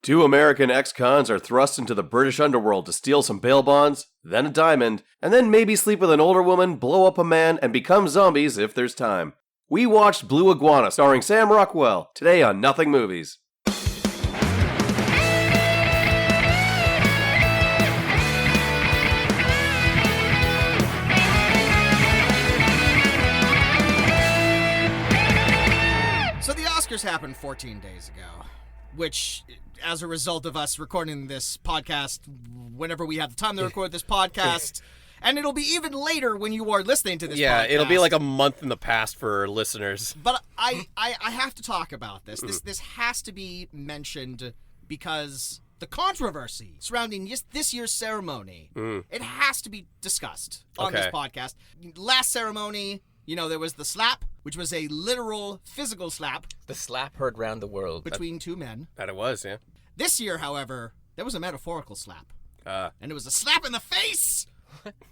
Two American ex-cons are thrust into the British underworld to steal some bail bonds, then a diamond, and then maybe sleep with an older woman, blow up a man, and become zombies if there's time. We watched Blue Iguana starring Sam Rockwell, today on Nothing Movies. So the Oscars happened 14 days ago, which, as a result of us recording this podcast whenever we have the time to record this podcast, and it'll be even later when you are listening to this podcast. Yeah, it'll be like a month in the past for listeners. But I have to talk about this. This has to be mentioned because the controversy surrounding this year's ceremony, it has to be discussed on this podcast. Last ceremony, there was the slap, which was a literal physical slap. The slap heard round the world. Between two men. That it was, yeah. This year, however, there was a metaphorical slap. And it was a slap in the face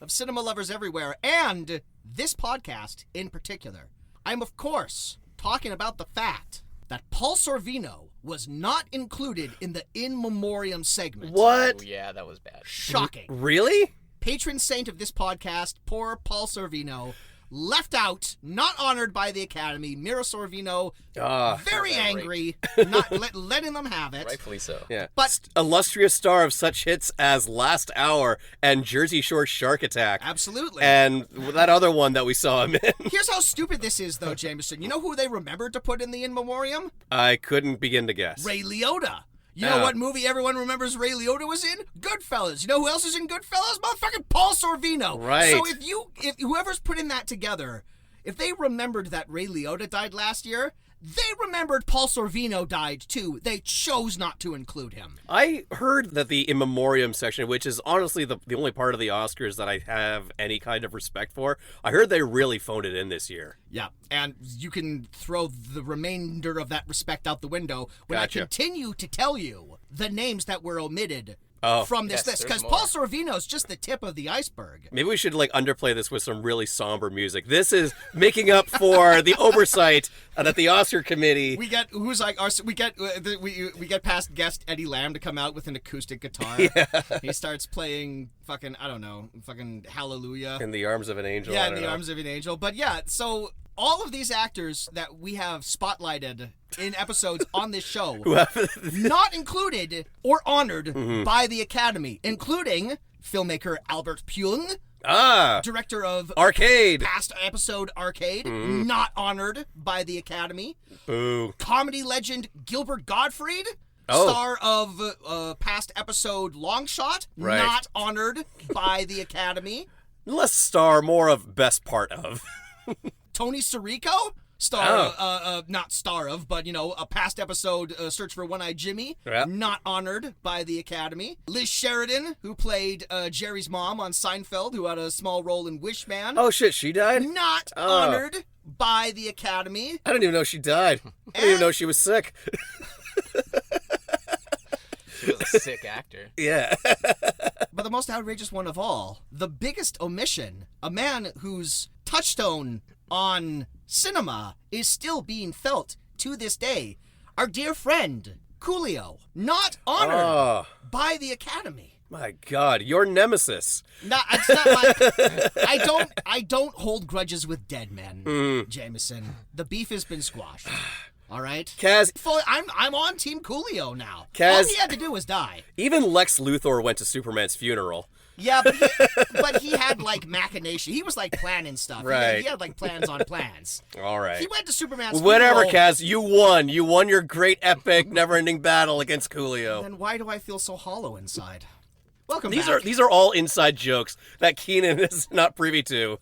of cinema lovers everywhere. And this podcast in particular. I'm, of course, talking about the fact that Paul Sorvino was not included in the In Memoriam segment. What? Oh, yeah, that was bad. Shocking. Really? Patron saint of this podcast, poor Paul Sorvino, left out, not honored by the Academy. Mira Sorvino, very angry, not letting them have it. Rightfully so. Yeah. But illustrious star of such hits as Last Hour and Jersey Shore Shark Attack. Absolutely. And that other one that we saw him in. Here's how stupid this is, though, Jameson. You know who they remembered to put in the In Memoriam? I couldn't begin to guess. Ray Liotta. You know what movie everyone remembers Ray Liotta was in? Goodfellas. You know who else is in Goodfellas? Motherfucking Paul Sorvino. Right. So if whoever's putting that together, if they remembered that Ray Liotta died last year, they remembered Paul Sorvino died too. They chose not to include him. I heard that the In Memoriam section, which is honestly the only part of the Oscars that I have any kind of respect for, I heard they really phoned it in this year. Yeah, and you can throw the remainder of that respect out the window when I continue to tell you the names that were omitted from this list, because Paul Sorvino's just the tip of the iceberg. Maybe we should underplay this with some really somber music. This is making up for the oversight that the Oscar committee. We get past guest Eddie Lamb to come out with an acoustic guitar. Yeah. He starts playing fucking Hallelujah. In the Arms of an Angel. Yeah, in the Arms of an Angel. But yeah, so all of these actors that we have spotlighted in episodes on this show, not included or honored by the Academy, including filmmaker Albert Puling, director of Arcade, past episode Arcade, not honored by the Academy. Boo. Comedy legend Gilbert Gottfried, star of past episode Longshot, not honored by the Academy. Less star, more of best part of. Tony Sirico, not star of, but, a past episode, Search for One-Eyed Jimmy, not honored by the Academy. Liz Sheridan, who played Jerry's mom on Seinfeld, who had a small role in Wishman. Oh, shit, she died? Not honored by the Academy. I didn't even know she died. I didn't even know she was sick. She was a sick actor. Yeah. But the most outrageous one of all, the biggest omission, a man whose touchstone on cinema is still being felt to this day. Our dear friend, Coolio, not honored by the Academy. My God, your nemesis. No, it's not my... I don't hold grudges with dead men, Jameson. The beef has been squashed. All right? Kaz... I'm on Team Coolio now. Kaz, all he had to do was die. Even Lex Luthor went to Superman's funeral. Yeah, but he had, machination. He was, planning stuff. Right. He had, plans on plans. All right. He went to Superman's Whatever, funeral. Kaz. You won. You won your great, epic, never-ending battle against Coolio. Then why do I feel so hollow inside? Welcome back. These are all inside jokes that Kynan is not privy to.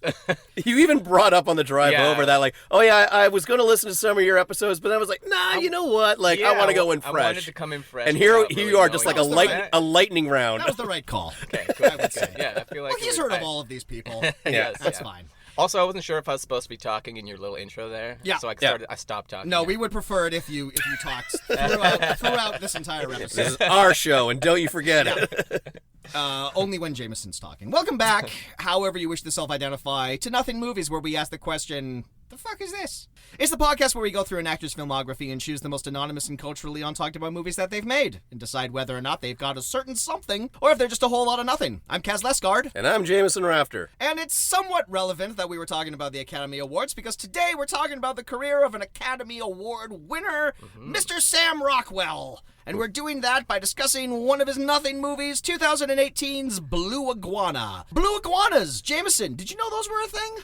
You even brought up on the drive over that, I was going to listen to some of your episodes, but I was like, nah, you know what? I want to go in fresh. I wanted to come in fresh. And here you are, just a lightning round. That was the right call. Okay, good. Yeah, I feel like he's heard of all of these people. Yeah, that's fine. Also, I wasn't sure if I was supposed to be talking in your little intro there. Yeah. So I stopped talking. No, we would prefer it if you talked throughout this entire episode. This is our show, and don't you forget it. Only when Jameson's talking. Welcome back, however you wish to self-identify, to Nothing Movies, where we ask the question, The fuck is this? It's the podcast where we go through an actor's filmography and choose the most anonymous and culturally untalked about movies that they've made, and decide whether or not they've got a certain something, or if they're just a whole lot of nothing. I'm Kaz Lesgard. And I'm Jameson Rafter. And it's somewhat relevant that we were talking about the Academy Awards, because today we're talking about the career of an Academy Award winner, Mr. Sam Rockwell. And we're doing that by discussing one of his nothing movies, 2018's Blue Iguana. Blue Iguanas! Jameson, did you know those were a thing?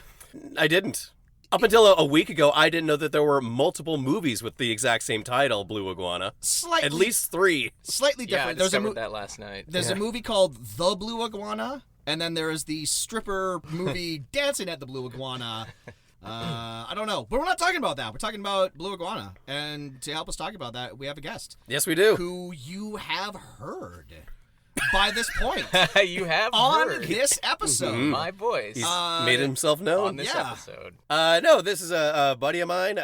I didn't. Up until a week ago, I didn't know that there were multiple movies with the exact same title, Blue Iguana. At least 3. Slightly Yeah, I different. discovered that last night. There's a movie called The Blue Iguana, and then there is the stripper movie Dancing at the Blue Iguana. I don't know. But we're not talking about that. We're talking about Blue Iguana. And to help us talk about that, we have a guest. Yes, we do. Who you have heard by this point. You have on heard this episode. my voice He's made himself known. on this yeah. episode. No, this is a buddy of mine.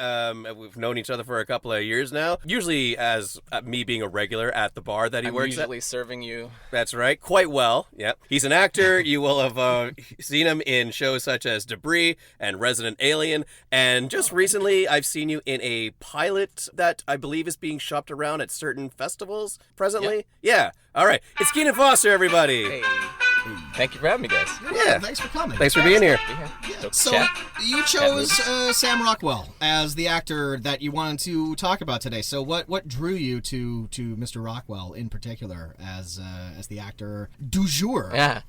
We've known each other for a couple of years now. Usually as me being a regular at the bar that he I'm works usually serving you. That's right. Quite well. Yep. He's an actor. You will have seen him in shows such as Debris and Resident Alien. And just recently, I've seen you in a pilot that I believe is being shopped around at certain festivals presently. Yep. Yeah. All right. It's Kynan Foster, everybody. Hey. Thank you for having me, guys. Yeah. Thanks for coming. Thanks for being here. Yeah. So you chose Sam Rockwell as the actor that you wanted to talk about today. So what drew you to Mr. Rockwell in particular as the actor du jour? Yeah.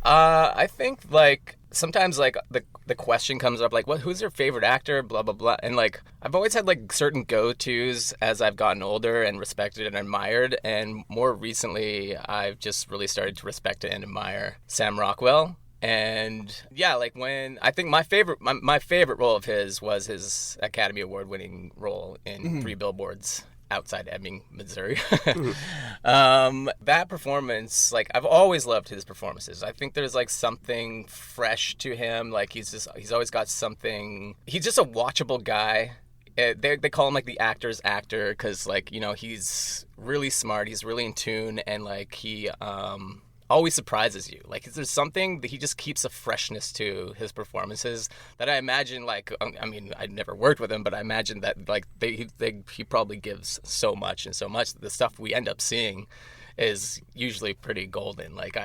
I think like sometimes like the question comes up like, who's your favorite actor? Blah blah blah. And like I've always had like certain go-tos as I've gotten older and respected and admired. And more recently, I've just really started to respect and admire Sam Rockwell. And yeah, like when I think my favorite role of his was his Academy Award winning role in 3 Billboards Outside Ebbing, Missouri. That performance, like I've always loved his performances. I think there's like something fresh to him. Like he's always got something. He's just a watchable guy. They call him like the actor's actor because like, you know, he's really smart. He's really in tune, and like he always surprises you. Like there's something that he just keeps a freshness to his performances that I imagine like, I mean, I'd never worked with him, but I imagine that like he probably gives so much that the stuff we end up seeing is usually pretty golden. Like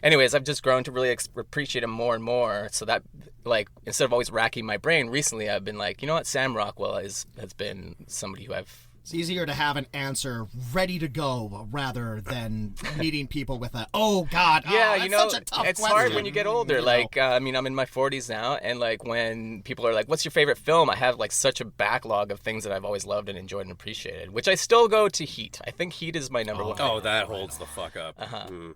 anyways, I've just grown to really appreciate him more and more. So that like, instead of always racking my brain recently, I've been like, you know what? Sam Rockwell has been somebody who It's easier to have an answer ready to go rather than meeting people with a, oh God, yeah, that's you know, such a tough it's question. hard when you get older. Like, I mean, I'm in my 40s now, and like when people are like, "What's your favorite film?" I have like such a backlog of things that I've always loved and enjoyed and appreciated, which I still go to Heat. I think Heat is my number one. Oh, that holds the fuck up.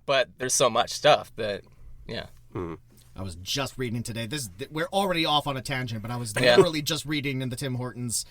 But there's so much stuff that, yeah. I was just reading today. We're already off on a tangent, but I was literally just reading in the Tim Hortons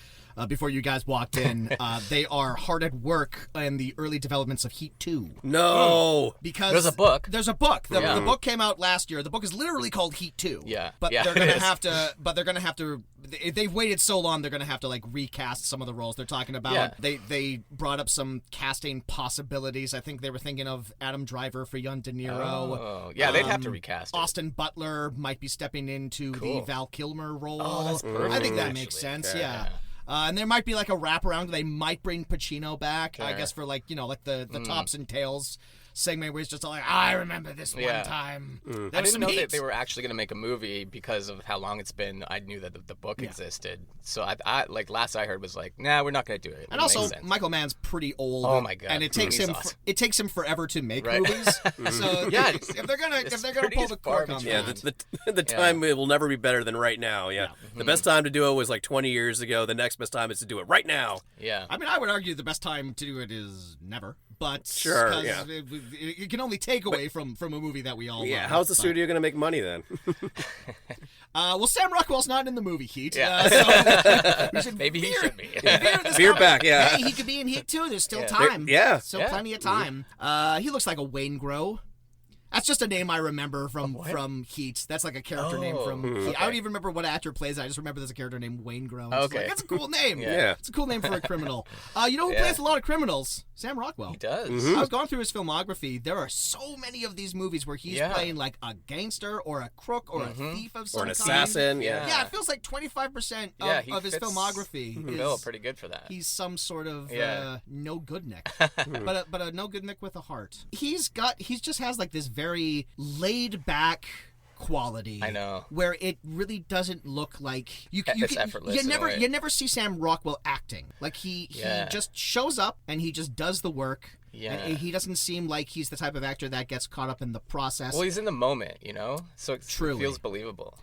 before you guys walked in. They are hard at work in the early developments of Heat 2. No. Because There's a book. There's a book. The Yeah. book came out last year. The book is literally called Heat 2. Yeah. But Yeah, they're it gonna is. have to. But they're gonna have to. If they've waited so long, they're gonna have to like recast some of the roles. They're talking about. Yeah. They brought up some casting possibilities. I think they were thinking of Adam Driver for young De Niro. Oh, yeah, they'd have to recast it. Austin Butler might be stepping into the Cool. Val Kilmer role. Oh, that's perfect, I think that actually. makes sense. Okay. Yeah. And there might be like a wraparound. They might bring Pacino back. I Sure. guess for like, you know, like the tops and tails segment where he's just like, I remember this one Yeah. time. I There's didn't some know heat. that they were actually going to make a movie because of how long it's been. I knew that the book existed. So I like last I heard was like, nah, we're not going to do it. And It also, makes sense. Michael Mann's pretty old. Oh my God. And it takes He's him awesome. it takes him forever to make Right. movies. So Yeah, if they're gonna it's pull pretty the cork on garbage. Yeah, that, the time it will never be better than right now. Yeah. The best time to do it was like 20 years ago. The next best time is to do it right now. Yeah. I mean, I would argue the best time to do it is never. But Sure, 'cause yeah. it can only take away from a movie that we all Yeah. love. How's the But, studio going to make money then? well, Sam Rockwell's not in the movie Heat. Yeah. So we should Maybe he veer- should be. veer this Veer guy. back, yeah. Hey, he could be in Heat too. There's still Yeah. time. Yeah. Still Yeah. plenty of time. He looks like a Wayne Grow. That's just a name I remember from Heat. That's like a character name from Heat. I don't even remember what actor plays it. I just remember there's a character named Wayne Grown. Okay. Like, that's a cool name. Yeah. It's a cool name for a criminal. You know who plays a lot of criminals? Sam Rockwell. He does. I was going through his filmography. There are so many of these movies where he's playing like a gangster or a crook or a thief of some Or an kind. assassin. Yeah, it feels like 25% of his filmography is pretty good for that. he's some sort of no good Nick, but a no good Nick with a heart. He just has like this very laid back quality. I know. Where it really doesn't look like it's effortless. You never see Sam Rockwell acting. Like he just shows up and he just does the work. Yeah. And he doesn't seem like he's the type of actor that gets caught up in the process. Well, he's in the moment, you know? So it feels believable.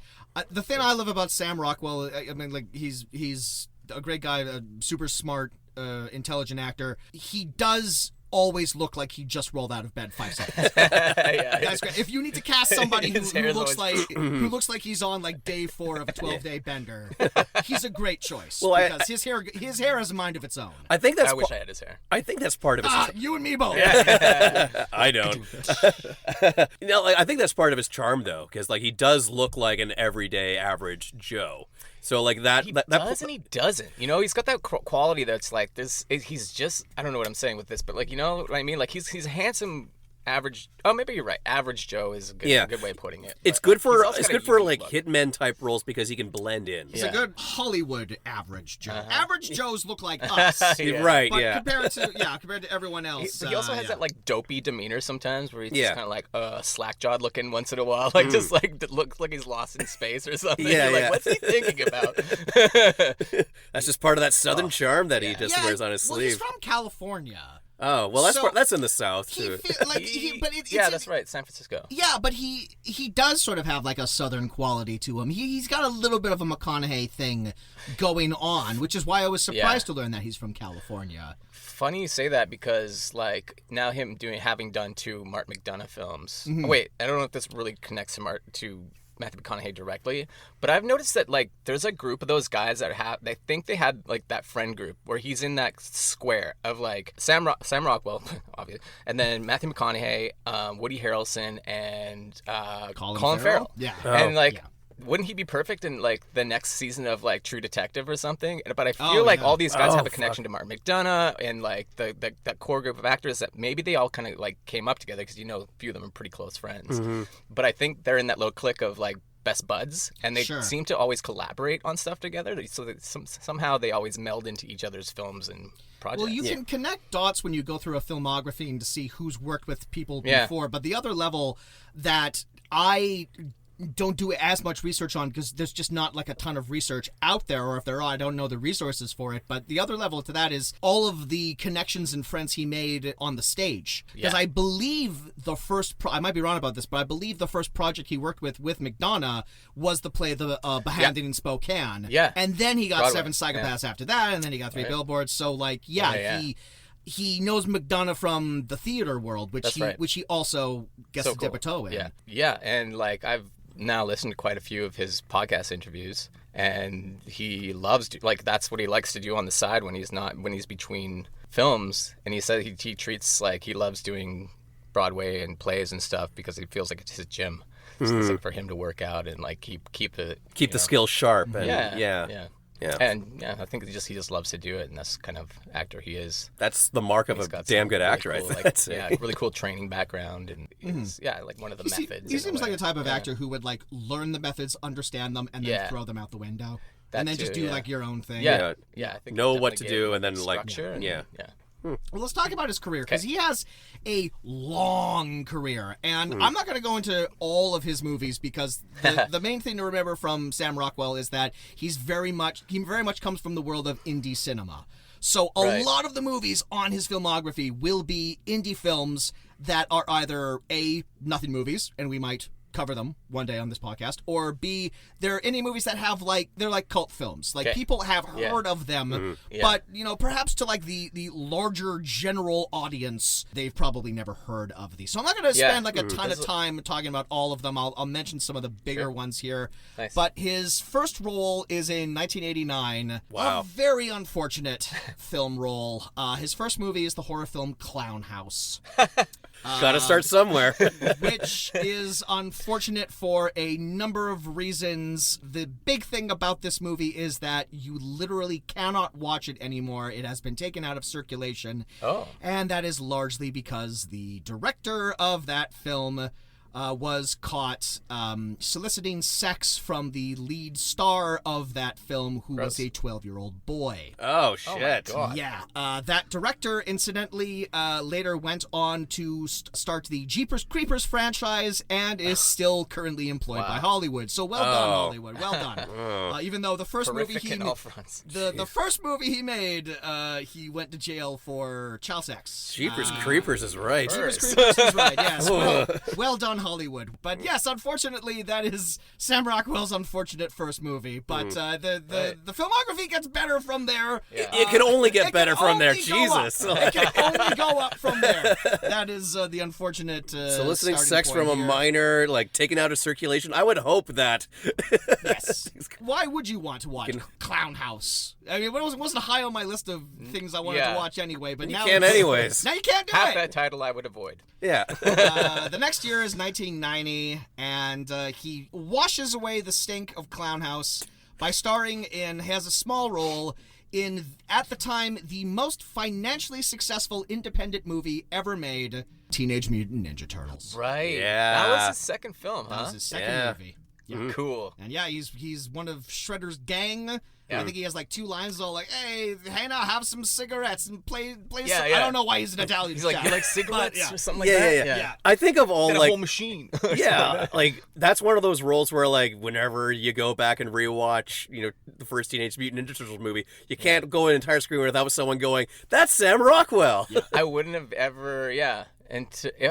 The thing I love about Sam Rockwell, I mean, like he's a great guy, a super smart, intelligent actor. He does always look like he just rolled out of bed 5 seconds. That's great. If you need to cast somebody who looks like he's on like day 4 of a 12-day bender, he's a great choice. Well, because his hair has a mind of its own. I think that's. I wish I had his hair. I think that's part of his. You and me both. I don't. I think that's part of his charm, though, because like he does look like an everyday average Joe. So like that. He does and he doesn't. You know, he's got that quality that's like this. He's just. I don't know what I'm saying with this, but like, you know what I mean? Like he's a handsome. Average. Oh, maybe you're right. Average Joe is a good way of putting it. It's good for like hitman type roles because he can blend in. He's a good Hollywood average Joe. Average Joes look like us, right? But compared to everyone else, he also has that like dopey demeanor sometimes, where he's just kind of like slack jawed looking once in a while, like just like looks like he's lost in space or something. You're like, what's he thinking about? That's just part of that southern charm that he just wears on his sleeve. He's from California. Oh, well, that's in the South, too. That's right, San Francisco. Yeah, but he does sort of have, like, a Southern quality to him. He's got a little bit of a McConaughey thing going on, which is why I was surprised to learn that he's from California. Funny you say that because, like, now having done 2 Martin McDonagh films. Wait, I don't know if this really connects to Matthew McConaughey directly, but I've noticed that like there's a group of those guys that they think they had like that friend group where he's in that square of like Sam Rockwell, obviously, and then Matthew McConaughey, Woody Harrelson, and Colin Farrell. Wouldn't he be perfect in like the next season of like True Detective or something? But I feel like all these guys have a connection to Martin McDonagh and like that core group of actors that maybe they all kind of like came up together because a few of them are pretty close friends. But I think they're in that little clique of like best buds, and they seem to always collaborate on stuff together. So that somehow they always meld into each other's films and projects. Well, you can connect dots when you go through a filmography and to see who's worked with people before. But the other level that I don't do as much research on because there's just not like a ton of research out there, or if there are, I don't know the resources for it. But the other level to that is all of the connections and friends he made on the stage. Because I believe the first, I might be wrong about this, but I believe the first project he worked with McDonagh was the play The Behanded in Spokane. Yeah. And then he got Broadway. 7 Psychopaths after that, and then he got 3 Billboards. So like, he knows McDonagh from the theater world, which he also gets to dip a toe in. Yeah, and like I've now listened to quite a few of his podcast interviews, and he loves that's what he likes to do on the side when he's between films. And he said he treats like he loves doing Broadway and plays and stuff because he feels like it's his gym. So it's like for him to work out and like keep the skills sharp. And, yeah. And I think he just loves to do it, and that's the kind of actor he is. That's the mark of a damn good actor, really cool, I think. Really cool training background, and he's, like one of the methods. He seems like the type of actor who would like learn the methods, understand them, and then throw them out the window, and then just do like your own thing. I think know what to do, and then structure. Well, let's talk about his career, because he has a long career, and I'm not going to go into all of his movies because the main thing to remember from Sam Rockwell is that he very much comes from the world of indie cinema. So a lot of the movies on his filmography will be indie films that are either A, nothing movies, and we might cover them one day on this podcast, or B, they're indie movies that have they're like cult films. Like people have heard of them, but perhaps to like the larger general audience, they've probably never heard of these. So I'm not going to spend like a ton of time talking about all of them. I'll mention some of the bigger ones here. Nice. But his first role is in 1989. Wow. A very unfortunate film role. His first movie is the horror film Clown House. Gotta start somewhere. which is unfortunate for a number of reasons. The big thing about this movie is that you literally cannot watch it anymore. It has been taken out of circulation. Oh. And that is largely because the director of that film was caught soliciting sex from the lead star of that film, who was a 12-year-old boy. Oh, shit. Oh, my God. Yeah. That director, incidentally, later went on to start the Jeepers Creepers franchise and is still currently employed by Hollywood. So well done, Hollywood. Well done. Even though the first movie Horrific in all fronts. the first movie he made, he went to jail for child sex. Jeepers Creepers is right. Jeepers Creepers is right, yes. Well done, Hollywood. But yes, unfortunately, that is Sam Rockwell's unfortunate first movie. But the filmography gets better from there. Yeah. It can only get better from there. only go up. Jesus. It can only go up from there. That is the unfortunate Soliciting starting sex point from a here. minor, like taken out of circulation. I would hope that. Yes. Why would you want to watch Clown House? I mean, it wasn't high on my list of things I wanted to watch anyway. But now can't anyways. Now you can't do Half it. that title I would avoid. Yeah. The next year is 1990, and he washes away the stink of Clown House by starring in, has a small role in, at the time, the most financially successful independent movie ever made, Teenage Mutant Ninja Turtles. Right. Yeah. That was his second film, huh? That was his second movie. Mm-hmm. Yeah. Cool. And yeah, he's one of Shredder's gang. Yeah. I think he has like 2 lines. All like, "Hey, now have some cigarettes and play." Yeah, some. yeah. I don't know why he's an Italian. He's like, chef, you like cigarettes but, or something like Yeah, that? yeah. I think of all Got a like whole machine. yeah, like that's one of those roles where like whenever you go back and rewatch, the first Teenage Mutant Ninja Turtles movie, you can't go an entire screen without someone going, "That's Sam Rockwell." I wouldn't have ever, And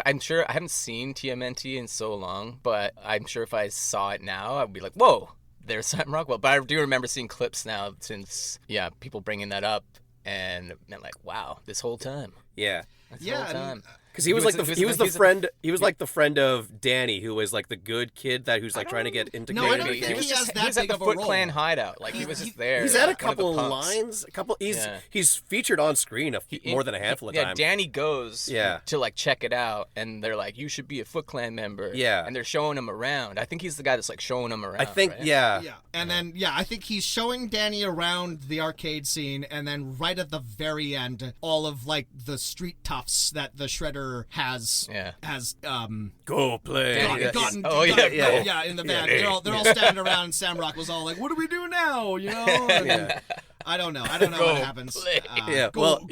I'm sure I haven't seen TMNT in so long, but I'm sure if I saw it now, I'd be like, "Whoa, there's Sam Rockwell." But I do remember seeing clips now since, people bringing that up, and I'm like, "Wow, this whole time." Yeah. This whole time. Because he was the friend. He was like the friend of Danny, who was like the good kid who's like trying to get into. No, I don't gaming. think he has that was at big the of a Foot role. Clan hideout. Like he was just there. He's had a one of the couple punks. lines. He's featured on screen more than a handful of times. Danny goes Yeah. to like check it out, and they're like, "You should be a Foot Clan member." Yeah. And they're showing him around. I think he's the guy that's like showing him around. I think right? yeah. Yeah, and then I think he's showing Danny around the arcade scene, and then right at the very end, all of like the street toughs that the Shredder has Go play. Danny gotten yeah. in the van. They're all standing around, and Sam Rockwell's all like, "What do we do now?" And I don't know what happens. Yeah, go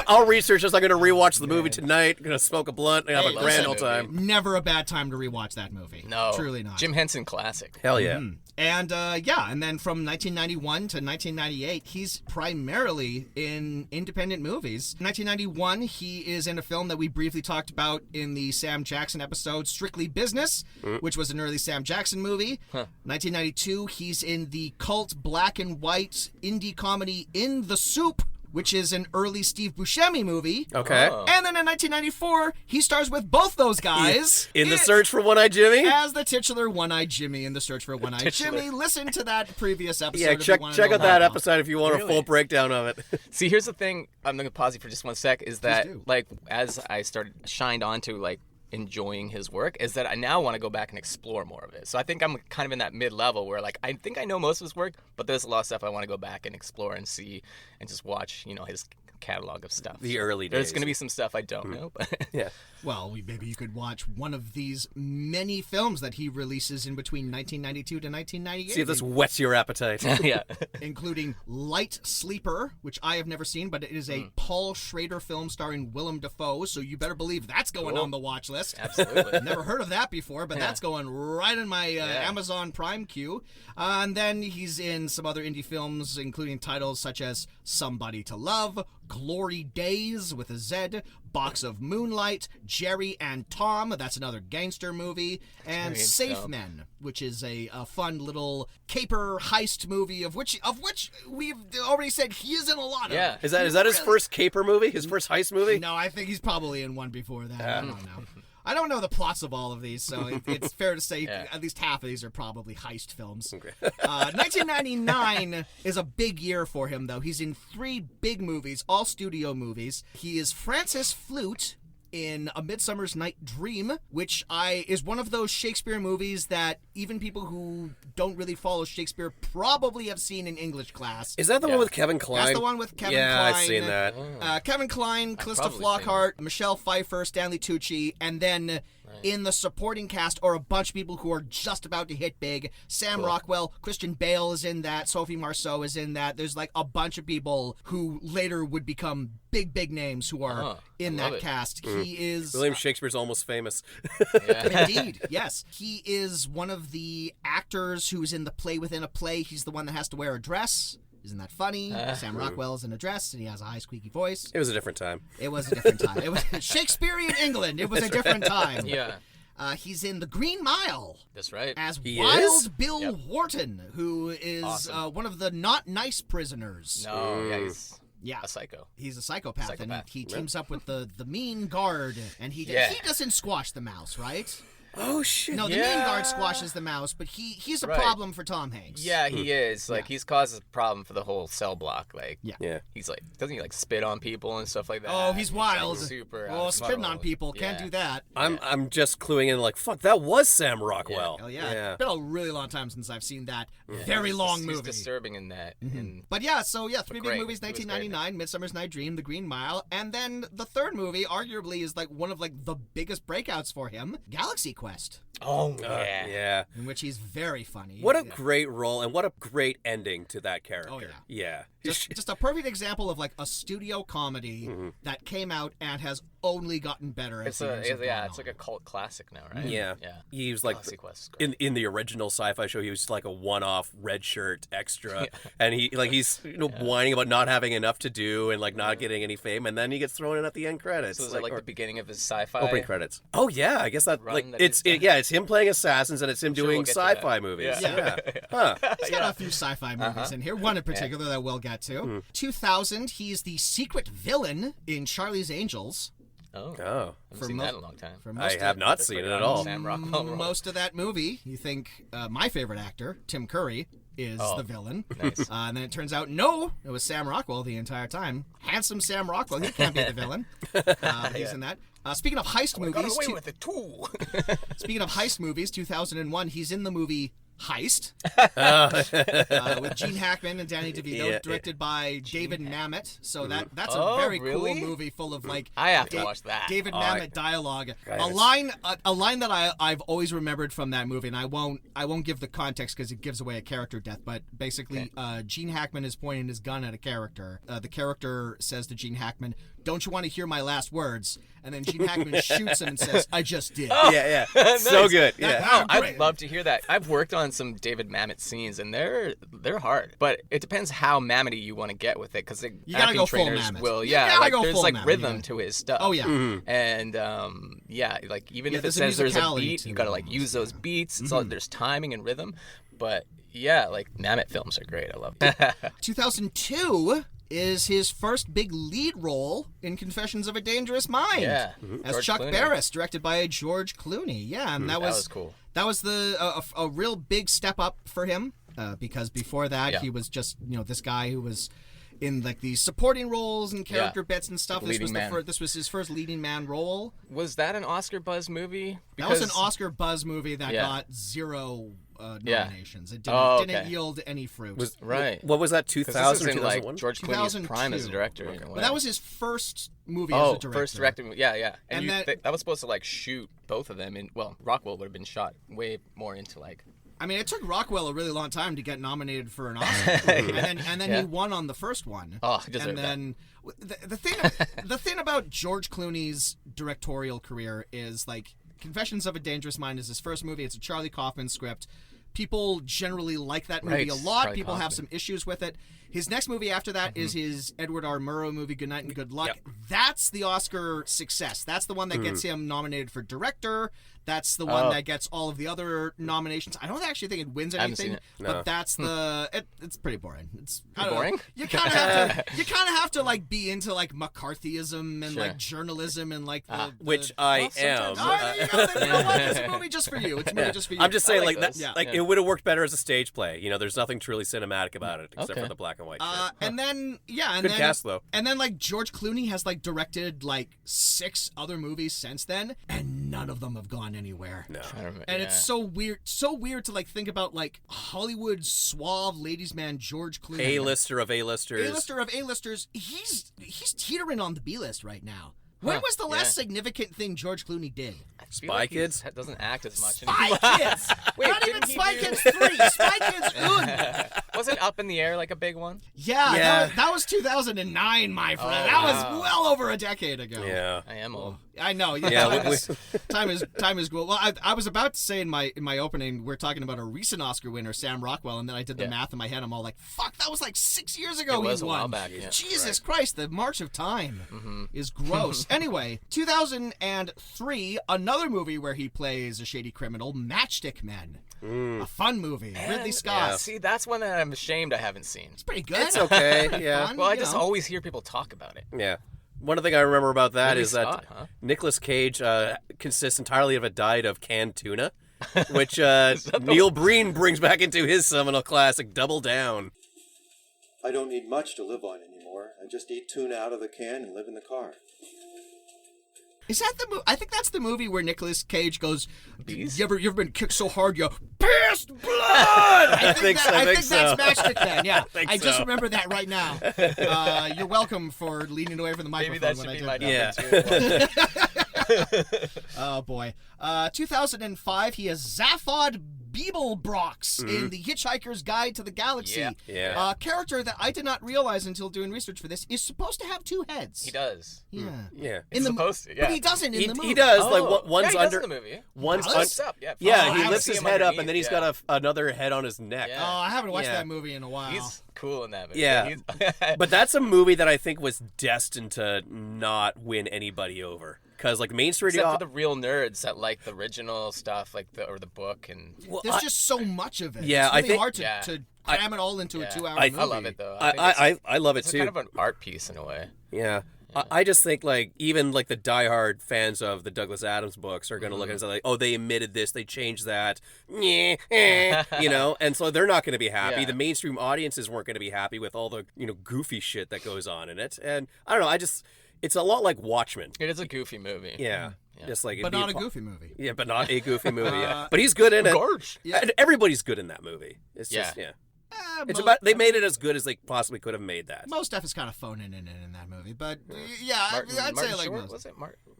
I'll research this. I'm going to rewatch the movie tonight. Going to smoke a blunt and have a grand old time. Never a bad time to rewatch that movie. No, truly not. Jim Henson classic. Hell yeah. And and then from 1991 to 1998, he's primarily in independent movies. 1991, he is in a film that we briefly talked about in the Sam Jackson episode, Strictly Business, which was an early Sam Jackson movie. 1992, he's in the cult black and white indie comedy In the Soup, which is an early Steve Buscemi movie. Okay. Oh. And then in 1994, he stars with both those guys In the search for One-Eyed Jimmy. as the titular One-Eyed Jimmy in The Search for One-Eyed Jimmy. Listen to that previous episode. Yeah, if you check wanna out know that more. episode if you want a full breakdown of it. See, here's the thing. I'm gonna pause you for just one sec. Is that do. like as I shined onto like enjoying his work, is that I now want to go back and explore more of it. So I think I'm kind of in that mid-level where like I think I know most of his work, but there's a lot of stuff I want to go back and explore and see and just watch, his catalog of stuff. The early There's days. going to be some stuff I don't know, but Yeah. Well, maybe you could watch one of these many films that he releases in between 1992 to 1998. See if this whets your appetite. yeah. including Light Sleeper, which I have never seen, but it is a Paul Schrader film starring Willem Dafoe, so you better believe that's going on the watch list. Absolutely. Never heard of that before, but that's going right in my Amazon Prime queue. And then he's in some other indie films, including titles such as Somebody to Love, Glory Days with a Z, Box of Moonlight, Jerry and Tom, that's another gangster movie, and Jerry and Safe Tom. Men, which is a fun little caper heist movie of which we've already said he is in a lot of. Yeah. Is that his first caper movie? His first heist movie? No, I think he's probably in one before that. I don't know. I don't know the plots of all of these, so it's fair to say at least half of these are probably heist films. Okay. 1999 is a big year for him, though. He's in 3 big movies, all studio movies. He is Francis Flute in A Midsummer's Night Dream, which is one of those Shakespeare movies that even people who don't really follow Shakespeare probably have seen in English class. Is that the one with Kevin Kline? That's the one with Kevin Kline. Yeah, I've seen that. Kevin Kline, Callista probably seen Flockhart, Michelle Pfeiffer, Stanley Tucci, and then in the supporting cast are a bunch of people who are just about to hit big. Sam Rockwell, Christian Bale is in that, Sophie Marceau is in that. There's like a bunch of people who later would become big names who are in that cast. He is... William Shakespeare's Almost Famous. Indeed, yes. He is one of the actors who's in the play within a play. He's the one that has to wear a dress. Isn't that funny? Sam Rockwell is in a dress, and he has a high squeaky voice. It was a different time. It was a different time. It was Shakespearean England. It was a different time. Yeah. He's in The Green Mile. That's right. As He Wild is? Bill Wharton, who is Awesome. one of the not nice prisoners. No, yeah, he's Yeah. a psycho. He's a psychopath, and Psychopath. he teams up with the mean guard, and he doesn't squash the mouse, right? Oh, shit. No, the mean guard squashes the mouse, but he's a Right. problem for Tom Hanks. Yeah, he is. Like, he's caused a problem for the whole cell block. Like, Yeah. he's like, doesn't he like spit on people and stuff like that? Oh, he's wild. Like, super. Oh, spitting on people. Can't Yeah. do that. I'm just cluing in like, fuck, that was Sam Rockwell. Hell yeah. It's been a really long time since I've seen that very He's long he's movie. disturbing in that. And But yeah, so yeah, three big great. movies, He was great in 1999, Midsummer's Night Dream, The Green Mile, and then the third movie arguably is like one of like the biggest breakouts for him, Galaxy Quest, oh yeah. Yeah. in which he's very funny. What a Yeah. great role and what a great ending to that character. Oh, yeah. Yeah. just a perfect example of like a studio comedy that came out and has only gotten better as It's the years have yeah, gone it's on. like a cult classic now, right? Yeah. Yeah. He was like Galaxy Quest is great. in the original sci-fi show, he was like a one-off red shirt extra, and he's whining about not having enough to do and like not getting any fame, and then he gets thrown in at the end credits. So is it like or the beginning of his sci-fi? opening credits? Oh yeah, I guess that Run like that it's he's done? it's him playing assassins and it's him sure doing we'll get to that. sci-fi movies. Yeah. Huh. He's got a few sci-fi movies in here. One in particular that we'll get to. 2000, he's the secret villain in Charlie's Angels. Oh. Oh. I haven't For seen mo- that in a long time. For I most have of, not seen it at all. Sam Rockwell role. most of that movie, you think my favorite actor, Tim Curry, is the villain. Nice. And then it turns out, no, it was Sam Rockwell the entire time. Handsome Sam Rockwell, he can't be the villain. He's in that. Speaking of heist Got movies, away with it too. speaking of heist movies, 2001, he's in the movie Heist with Gene Hackman and Danny DeVito, directed by David Mamet. So that's a very really? cool movie full of like I have to watch that. David Mamet dialogue. Right. A line that I've always remembered from that movie, and I won't give the context because it gives away a character death. But basically, Gene Hackman is pointing his gun at a character. The character says to Gene Hackman, "Don't you want to hear my last words?" And then Gene Hackman shoots him and says, "I just did." Yeah. So good. Yeah. Oh, Great. I'd love to hear that. I've worked on some David Mamet scenes, and they're hard. But it depends how Mammoty you want to get with it, because the You gotta acting go full trainers Mamet. will. You Yeah, gotta like go there's full like Mamet, rhythm yeah. to his stuff. Oh yeah. And yeah, like even if it there's a says there's a musicality beat, to you gotta it like almost, use those beats. It's all there's timing and rhythm. But yeah, like Mamet films are great. I love it. 2002 is his first big lead role in Confessions of a Dangerous Mind. Yeah. As George Chuck Clooney. Barris, directed by George Clooney. Yeah, and that was cool. That was a real big step up for him because before that Yeah. he was just this guy who was in like these supporting roles and character bits and stuff. This Leading was man. this was his first leading man role. Was that an Oscar buzz movie? That was an Oscar buzz movie that Yeah. got 0 Yeah. nominations. It Oh, didn't okay. yield any fruit. Right. What was that? 'Cause 2000 this is in like 2001? George Clooney's prime as a 2002. director. in a But way. that was his first movie as a director. First directing movie. Yeah. And And that- that was supposed to like shoot both of them in. Well, Rockwell would have been shot way more into like. I mean, it took Rockwell a really long time to get nominated for an Oscar, and then Yeah. he won on the first one. Oh, he deserved and then the thing about George Clooney's directorial career is like Confessions of a Dangerous Mind is his first movie. It's a Charlie Kaufman script. People generally like that movie Right, a lot. Charlie People have Kaufman. some issues with it. His next movie after that is his Edward R. Murrow movie, Good Night and Good Luck. Yep. That's the Oscar success. That's the one that gets him nominated for director. That's the one that gets all of the other nominations. I don't actually think it wins haven't seen anything, it. but No. that's it's pretty boring. It's I don't boring? Know. You kind of have to like be into like McCarthyism and Sure. like journalism and like Which I am. Oh, there you go. Then you know what? It's a movie just for you. It's a movie just for you. I'm just saying, like like that. those. Yeah. Like it would have worked better as a stage play. You know, there's nothing truly cinematic about it except for the black and white shit. And then Good cast though. And then like George Clooney has like directed like 6 other movies since then, and none of them have gone anywhere. No. And it's so weird to like think about like Hollywood suave ladies man George Clooney. A-lister of A-listers. A-lister of A-listers. He's teetering on the B-list right now. When was the last significant thing George Clooney did? Spy Kids? Doesn't act as much Spy anymore. Kids! Wait, Not didn't even he Spy do- Kids 3! Spy Kids Good! Wasn't Up in the Air like a big one? Yeah. That was 2009, my friend. That was well over a decade ago. Yeah. I am old. I know. Time is cool. Well, I was about to say in my opening, we're talking about a recent Oscar winner, Sam Rockwell, and then I did the math in my head. I'm all like, fuck, that was like 6 years ago. It was he a won. while back. Yeah. Jesus Christ, the march of time is gross. Anyway, 2003, another movie where he plays a shady criminal, Matchstick Men. A fun movie. Ridley Scott. See, that's one that I'm ashamed I haven't seen. It's pretty good. It's okay, Pretty yeah. fun, Well, I you just know. always hear people talk about it. Yeah. One thing I remember about that Ridley is Scott, that huh? Nicolas Cage consists entirely of a diet of canned tuna, which Neil Breen brings back into his seminal classic, Double Down. I don't need much to live on anymore. I just eat tuna out of the can and live in the car. Is that the movie? I think that's the movie where Nicolas Cage goes, Bees? You ever been kicked so hard you pissed blood? I think so. that's Matchstick Man. Yeah, I just so. remember that right now. You're welcome for leaning away from the Maybe microphone that when should I be did my that. number 2. Oh boy. 2005, he is Zaphod Beeblebrox in The Hitchhiker's Guide to the Galaxy. Yeah. A character that I did not realize until doing research for this is supposed to have 2 heads. He does. Yeah. Yeah. He's supposed to, yeah. But he doesn't in the movie. He does. Oh. Like one's yeah, he does under in the movie. one's Does? Lifts up, yeah. Yeah, Oh, I he haven't lifts seen his him head up, underneath, and then he's yeah. got another head on his neck. Yeah. Oh, I haven't watched Yeah. that movie in a while. He's cool in that movie. Yeah. He's- But that's a movie that I think was destined to not win anybody over. Because, like, mainstream... Except for the real nerds that like the original stuff, like the book and... Well, There's just so much of it. Yeah, it's I really think- hard to, Yeah. to cram it all into a 2-hour I movie. I love it though. I think I love it it's too. kind of an art piece in a way. Yeah. I just think, like, even, like, the diehard fans of the Douglas Adams books are going to look at it and say, like, oh, they omitted this, they changed that, you know? And so they're not going to be happy. Yeah. The mainstream audiences weren't going to be happy with all the, goofy shit that goes on in it. And I don't know, it's a lot like Watchmen. It is a goofy movie. Yeah. Just like... But it'd be not a goofy movie. Yeah, but not a goofy movie, yeah. But he's good in it. Gorge. Yeah. And everybody's good in that movie. It's just, Yeah. It's about... They made it as good as they possibly could have made that. Most stuff is kind of phoning in that movie, but yeah, I'd say like Short, most. was it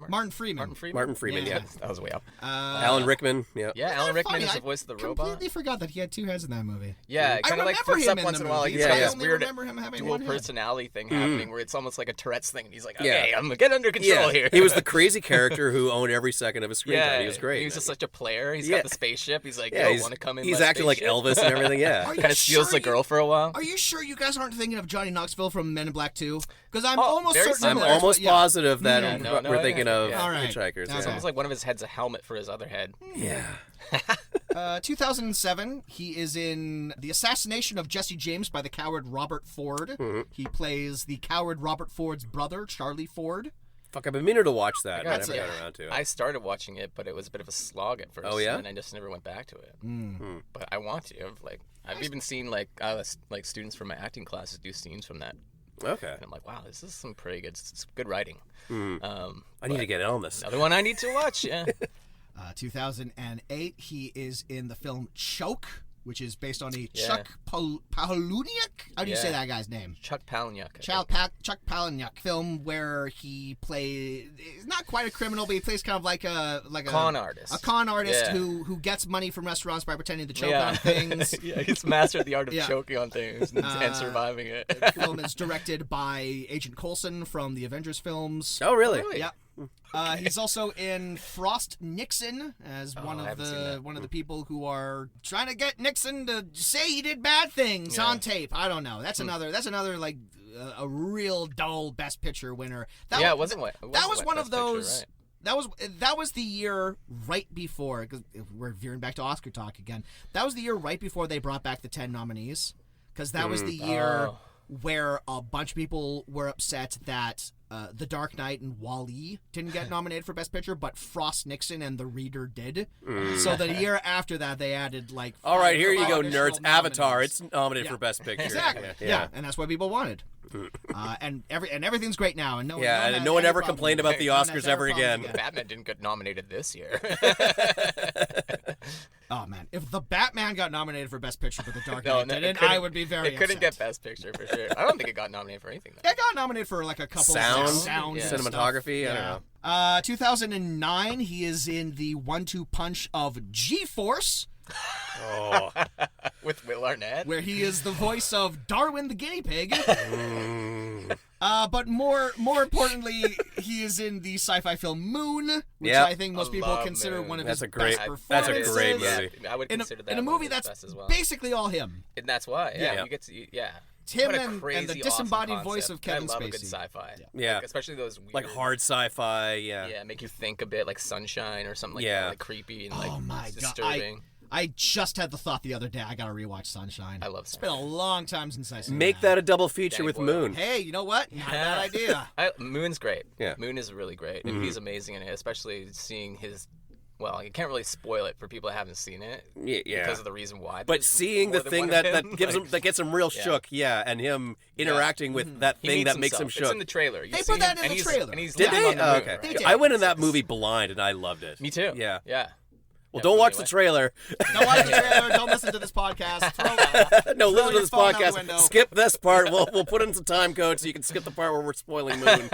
Martin Freeman. Martin Freeman, yeah. That was way up. Alan Rickman, yeah. Yeah, Alan Rickman Funny, is I the voice of the completely robot. forgot that he had 2 heads in that movie. Yeah, it I kind of like remember flips him up in once the in a while. movie. He's Yeah, got I yeah. this only weird remember him having dual one head. personality thing happening where it's almost like a Tourette's thing. And he's like, Yeah. okay, I'm gonna get under control here. He was the crazy character who owned every second of his screen time. He was great. He was just such a player. He's Yeah. got the spaceship. He's like, Yeah, yo, want to come in? he's my acting like spaceship? Elvis and everything, yeah. Are you Kind of steals sure the girl for a while. Are you sure you guys aren't thinking of Johnny Knoxville from Men in Black 2? Because I'm Oh, almost very certain. I'm similar. that's almost what- yeah. positive that Yeah, no, we're yeah, thinking of yeah. All right. Hitchhikers. Okay. Yeah. It's almost like one of his head's a helmet for his other head. Yeah. 2007, he is in The Assassination of Jesse James by the coward Robert Ford. He plays the coward Robert Ford's brother, Charlie Ford. Fuck, I've been meaning to watch that. I I got never it. got around to it. I started watching it, but it was a bit of a slog at first. Oh, yeah? And I just never went back to it. But I want to. I've even seen like students from my acting classes do scenes from that. Okay. And I'm like, wow, this is some pretty good. It's good writing. I need to get on this. Another one I need to watch. Yeah. 2008, he is in the film Choke, which is based on a Yeah. Chuck Palahniuk? How do you say Yeah. that guy's name? Chuck Palahniuk. Chuck Palahniuk film where he plays, he's not quite a criminal, but he plays kind of like a Con artist. a con artist Yeah. who gets money from restaurants by pretending to choke Yeah. on things. Yeah, he's mastered the art of Yeah. choking on things and surviving it. The film is directed by Agent Coulson from the Avengers films. Oh, really? Yep. He's also in Frost Nixon as one I of haven't seen that. the people who are trying to get Nixon to say he did bad things Yeah. on tape. I don't know. That's another like a real dull Best Picture winner. Yeah, it wasn't what. That was one of Best Picture, those. right. That was the year right before, because we're veering back to Oscar talk again. That was the year right before they brought back the 10 nominees, because that was the year Oh. where a bunch of people were upset that The Dark Knight and Wall-E didn't get nominated for Best Picture, but Frost Nixon and The Reader did. So the year after that, they added like. All right, here you go, nerds. additional Avatar, nominees. it's nominated for Best Picture. Exactly. Yeah, and that's what people wanted. And everything's great now, and no one ever problem. complained about the No one Oscars has ever any again. problems Batman didn't get nominated this year. Oh man, if the Batman got nominated for Best Picture but the Dark No, Knight no, it didn't, couldn't- I would be very It couldn't upset. get Best Picture for sure. I don't think it got nominated for anything. Though. It got nominated for like a couple Sound? of sound Yeah. and Cinematography? stuff. I don't know. 2009, he is in the 1-2 punch of G-Force, Oh. With Will Arnett. where he is the voice of Darwin the guinea pig. But more importantly, he is in the sci-fi film Moon, which Yep. I think most I people love consider Moon. one of That's his a great- best that's a performances. great Yeah, movie. I would In consider that a one movie of his that's best as well. basically all him. And that's why. Yeah, Yeah. you get to. Yeah. It's him What a and the crazy, disembodied awesome voice of concept. Kevin I love Spacey. a good sci-fi. Yeah. Like, especially those weird, Like hard sci-fi, yeah. Yeah, make you think a bit, like Sunshine or something like Yeah. that, like creepy and like Oh my god! disturbing. I just had the thought the other day. I gotta rewatch Sunshine. I love It's been a long time since I've seen Make that a double feature Danny with Boyle. Moon. Hey, you know what? Not a bad idea. Moon's great. Yeah. Moon is really great, and he's amazing in it, especially seeing his. Well, you can't really spoil it for people that haven't seen it Yeah. because of the reason why. But There's seeing more the than thing one that, of that him, gives like, him that gets him real Yeah. shook, yeah, and him interacting with that he thing meets that makes him himself. shook. It's in the trailer. You They see put that him, in and the he's- trailer. And he's Did living they? on the Oh, moon. okay. They did. I went in that movie blind and I loved it. Me too. Yeah. Yeah. Well, Yeah, don't watch the anyway. trailer. Don't watch the trailer. Don't listen to this podcast. No, listen to your this phone out the podcast. window. Skip this part. We'll put in some time code so you can skip the part where we're spoiling Moon.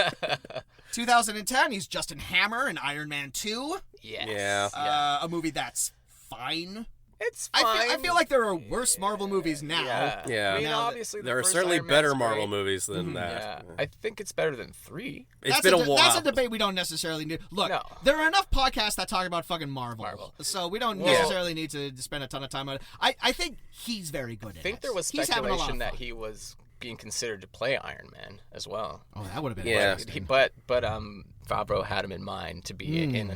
2010, he's Justin Hammer in Iron Man 2. Yes. Yeah. A movie that's fine. It's fine. I feel like there are worse Marvel movies now. Yeah. I mean, Now that- obviously, the There are first certainly Iron better Man's Marvel great. movies than Yeah. that. I think it's better than 3. It's been a while. That's a debate we don't necessarily need. Look, No. there are enough podcasts that talk about fucking Marvel. So we don't necessarily need to spend a ton of time on it. I think he's very good at it. I think there was He's having a lot of speculation that fun. he was being considered to play Iron Man as well. Oh, that would have been Yeah. interesting. But Favreau had him in mind to be in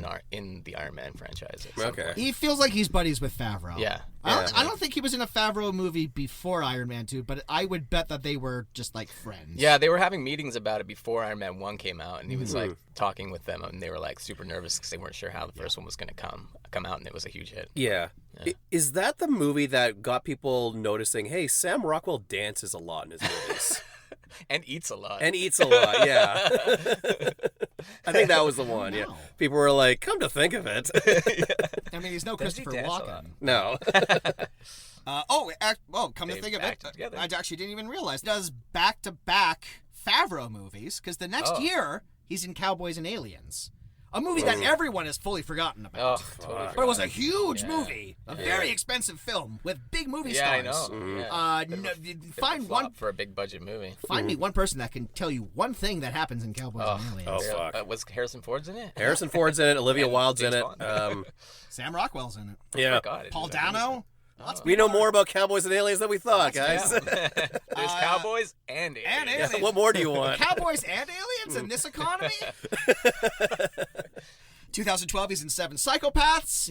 the Iron Man franchise. at some Okay. point. He feels like he's buddies with Favreau. Yeah. I don't think he was in a Favreau movie before Iron Man 2, but I would bet that they were just like friends. Yeah, they were having meetings about it before Iron Man 1 came out, and he was like talking with them, and they were like super nervous because they weren't sure how the first one was going to come out, and it was a huge hit. Yeah. Is that the movie that got people noticing, hey, Sam Rockwell dances a lot in his movies? And eats a lot. And eats a lot, yeah. I think that was the one, yeah. No. People were like, come to think of it. I mean, he's no Does he Christopher dance a lot? Walken. No. Come to They think of act it, together. I actually didn't even realize. He does back-to-back Favreau movies, because the next year, he's in Cowboys and Aliens. A movie that everyone has fully forgotten about. Oh, totally. But it was a huge movie. A very expensive film with big movie Yeah, I stars. know. Yeah. Find one. for a big budget movie. Find me one person that can tell you one thing that happens in Cowboys and Aliens. Oh, fuck. Was Harrison Ford's in it? Harrison Ford's in it. Olivia And Wilde's in James it. Bond. Sam Rockwell's in it. Yeah. God, Paul Dano. We know more about Cowboys and Aliens than we thought, guys. There's Cowboys and aliens. And aliens. What more do you want? Cowboys and aliens in this economy? 2012, he's in Seven Psychopaths.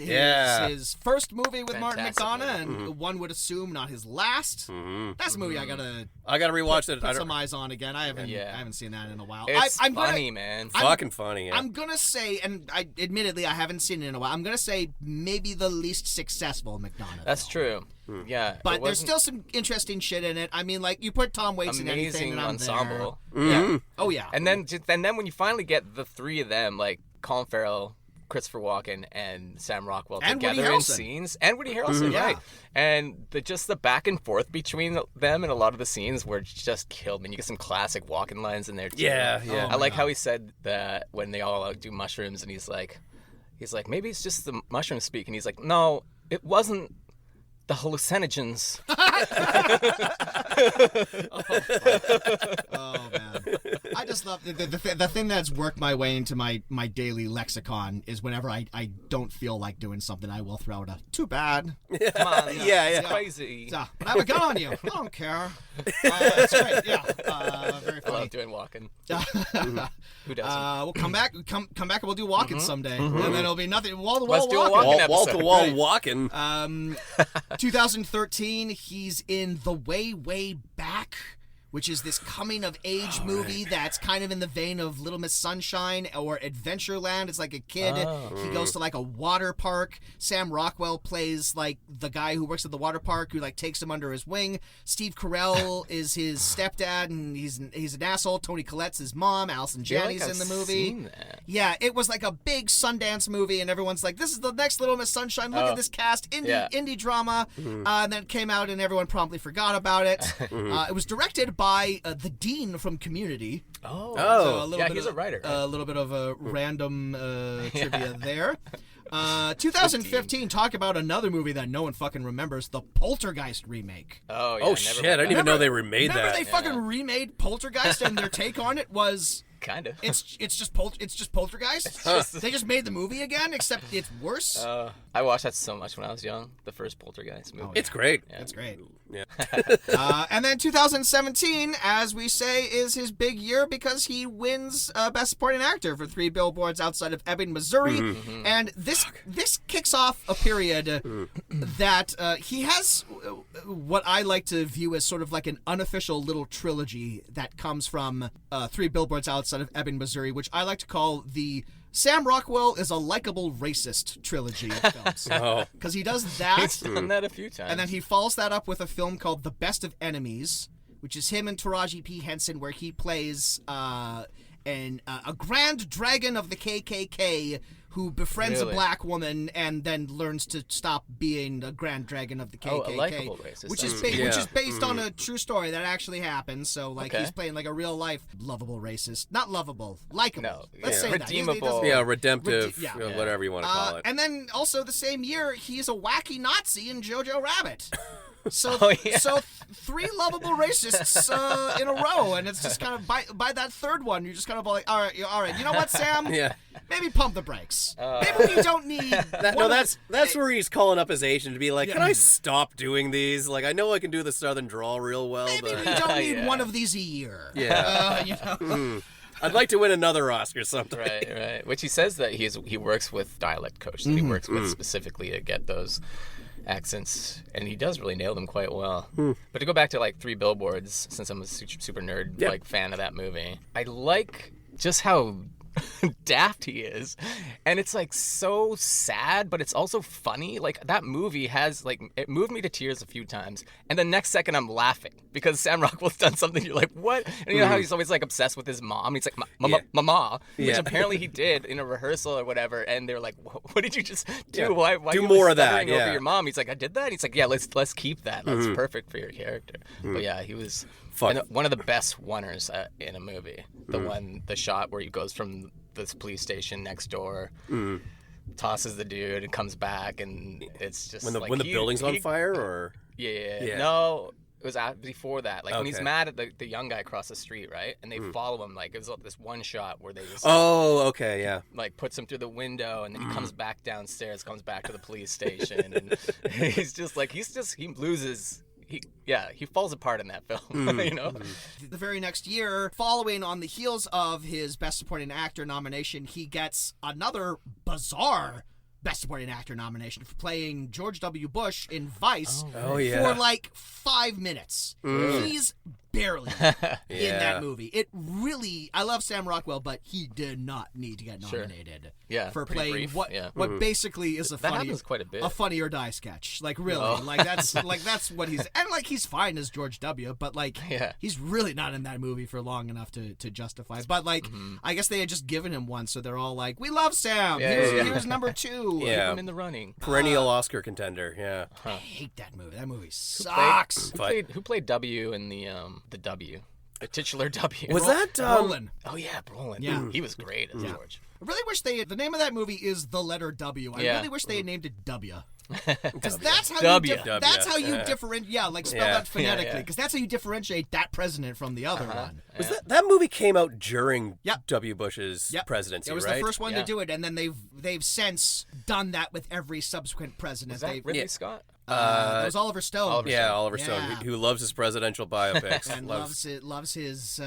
His first movie with Martin Fantastic McDonagh, movie. and one would assume not his last. That's a movie I gotta I gotta rewatch it. put some eyes on again. I haven't seen that in a while. It's I'm funny, gonna, man. Fucking funny. Yeah. I'm gonna say, and admittedly I haven't seen it in a while. I'm gonna say maybe the least successful McDonagh. That's film. true. Yeah. But it there's wasn't still some interesting shit in it. I mean, like you put Tom Waits in anything, amazing and I'm ensemble. there. Yeah. Oh yeah. And then when you finally get the three of them, like Colin Farrell, Christopher Walken, and Sam Rockwell And Woody together in Harrelson. scenes, and Woody Harrelson, Yeah. right? And just the back and forth between them and a lot of the scenes were just killed. And you get some classic Walken lines in there too. Yeah. I like how he said that when they all do mushrooms, and he's like, maybe it's just the mushrooms speak, and he's like, no, it wasn't the hallucinogens. Oh man, I just love the thing that's worked my way into my daily lexicon is whenever I don't feel like doing something, I will throw out a too bad. Come on, Yeah. it's crazy. But I have a gun on you. I don't care. That's great. Yeah, very I funny. love doing Walken. Who doesn't? We'll come back. Come back, and we'll do walking someday, and then it'll be nothing wall to Let's wall do a walking. walking Wall to episode. wall Right. walking. 2013, he's in The Way Back, which is this coming-of-age movie that's kind of in the vein of Little Miss Sunshine or Adventureland. It's like a kid. He goes to, like, a water park. Sam Rockwell plays, like, the guy who works at the water park who, like, takes him under his wing. Steve Carell is his stepdad, and he's an asshole. Toni Collette's his mom. Allison Janney's in the movie. Seen that. Yeah, it was like a big Sundance movie, and everyone's like, this is the next Little Miss Sunshine. Look at this cast. Indie drama. And then it came out, and everyone promptly forgot about it. It was directed by the Dean from Community. He's a writer. A little bit of a random trivia there. 2015, talk about another movie that no one fucking remembers, the Poltergeist remake. Oh shit, I didn't even know they remade that. Remember they fucking remade Poltergeist, and their take on it was... Kind of. It's just Poltergeist. They just made the movie again, except it's worse. I watched that so much when I was young. The first Poltergeist movie. It's great. Yeah. It's great. Yeah. And then 2017, as we say, is his big year because he wins Best Supporting Actor for 3 Billboards Outside of Ebbing, Missouri. And this kicks off a period that he has what I like to view as sort of like an unofficial little trilogy that comes from 3 Billboards Outside of Ebbing, Missouri, which I like to call the Sam Rockwell is a likable racist trilogy of films. Because he does that. He's done that a few times. And then he follows that up with a film called The Best of Enemies, which is him and Taraji P. Henson, where he plays a grand dragon of the KKK who befriends a black woman and then learns to stop being a grand dragon of the KKK. A likable racist. Which is based on a true story that actually happened. So, like, he's playing, like, a real-life lovable racist. Not lovable. Likable. No. Let's say redeemable. that. Redemptive, whatever you want to call it. And then, also, the same year, he's a wacky Nazi in Jojo Rabbit. So, 3 lovable racists in a row, and it's just kind of by that third one, you're just kind of like, all right. You know what, Sam? Maybe pump the brakes. Maybe we don't need. That's where he's calling up his agent to be like, can I stop doing these? Like, I know I can do the Southern drawl real well, maybe but we don't need one of these a year. I'd like to win another Oscar sometime. Right. Which he says that he works with dialect coaches that he works with specifically to get those accents, and he does really nail them quite well. But to go back to like 3 Billboards, since I'm a super nerd like fan of that movie, I like just how daft he is, and it's like so sad, but it's also funny. Like that movie has like, it moved me to tears a few times, and the next second I'm laughing because Sam Rockwell's done something. You're like, what? And you know how he's always like obsessed with his mom. He's like, mama, which apparently he did in a rehearsal or whatever. And they're like, what did you just do? Why do you more of that? Over your mom? He's like, I did that. He's like, yeah, let's keep that. That's perfect for your character. But yeah, he was one of the best oneers in a movie. The shot where he goes from this police station next door, tosses the dude and comes back, and it's just when the building's on fire, or no, it was before that. Like when he's mad at the young guy across the street, right? And they follow him. Like it was this one shot where they just like puts him through the window, and then he comes back downstairs, comes back to the police station, and he's just like he loses. He falls apart in that film, you know? The very next year, following on the heels of his Best Supporting Actor nomination, he gets another bizarre Best Supporting Actor nomination for playing George W. Bush in Vice for like 5 minutes. He's barely in that movie. It really, I love Sam Rockwell, but he did not need to get nominated for playing what basically is a Funny or Die sketch. Like really, like that's what he's, and like he's fine as George W. But like he's really not in that movie for long enough to justify. But like I guess they had just given him one, so they're all like, we love Sam. Here's number 2. Keep him in the running. Perennial Oscar contender. I hate that movie. That movie sucks. Who played W in the W? The titular W. Was that Brolin? Oh yeah, Brolin. Yeah, he was great as George. I really wish the name of that movie is the letter W. I really wish they had named it W. Because that's how you differentiate. Yeah, like spell that phonetically. Because that's how you differentiate that president from the other one. Was that movie came out during W. Bush's presidency? It was the first one to do it, and then they've since done that with every subsequent president. Was that Ridley Scott? It was Oliver Stone. Oliver Stone, who loves his presidential biopics and loves his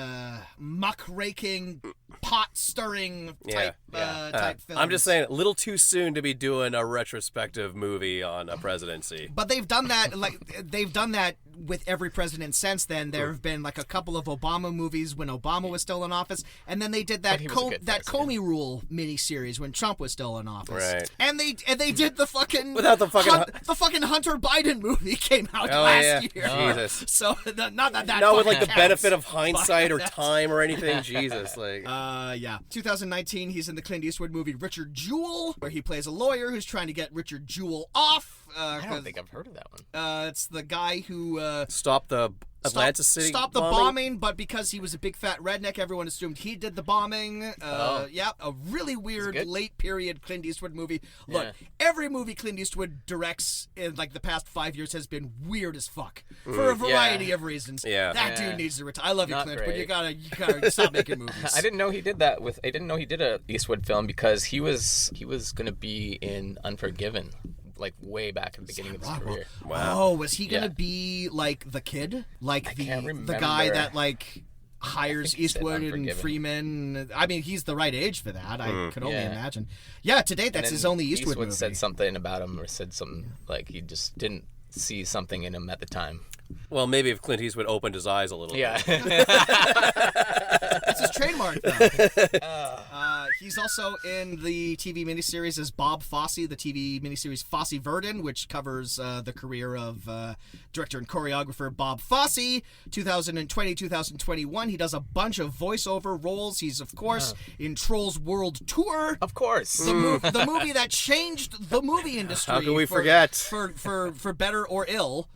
muckraking pot-stirring type films. I'm just saying, a little too soon to be doing a retrospective movie on a presidency. But they've done that with every president since then. There have been like a couple of Obama movies when Obama was still in office, and then they did that Comey Rule miniseries when Trump was still in office. Right. And they did the fucking without the fucking Hunter Biden movie came out last year. Jesus. So not with like the counts, benefit of hindsight or time or anything. Jesus, like. 2019, he's in the Clint Eastwood movie Richard Jewell, where he plays a lawyer who's trying to get Richard Jewell off. I don't think I've heard of that one. It's the guy who stopped the Atlanta City stopped the bombing, but because he was a big fat redneck, everyone assumed he did the bombing. A really weird late period Clint Eastwood movie. Look, every movie Clint Eastwood directs in like the past 5 years has been weird as fuck for a variety of reasons. That dude needs to retire. I love you, Clint, but you gotta stop making movies. I didn't know he did that I didn't know he did a Eastwood film because he was gonna be in Unforgiven. Like way back in the beginning of his career. Wow. Oh, was he gonna be like the kid? Like the guy that like hires Eastwood and Freeman? I mean, he's the right age for that. I could only imagine. Yeah, to date, that's his only Eastwood movie. Said something about him or said something like he just didn't see something in him at the time. Well, maybe if Clint Eastwood opened his eyes a little bit. That's his trademark, though. He's also in the TV miniseries as Bob Fosse, the TV miniseries Fosse Verdon, which covers the career of director and choreographer Bob Fosse. 2020-2021, he does a bunch of voiceover roles. He's, of course, in Trolls World Tour. Of course. The movie that changed the movie industry. How can we forget? For better or ill.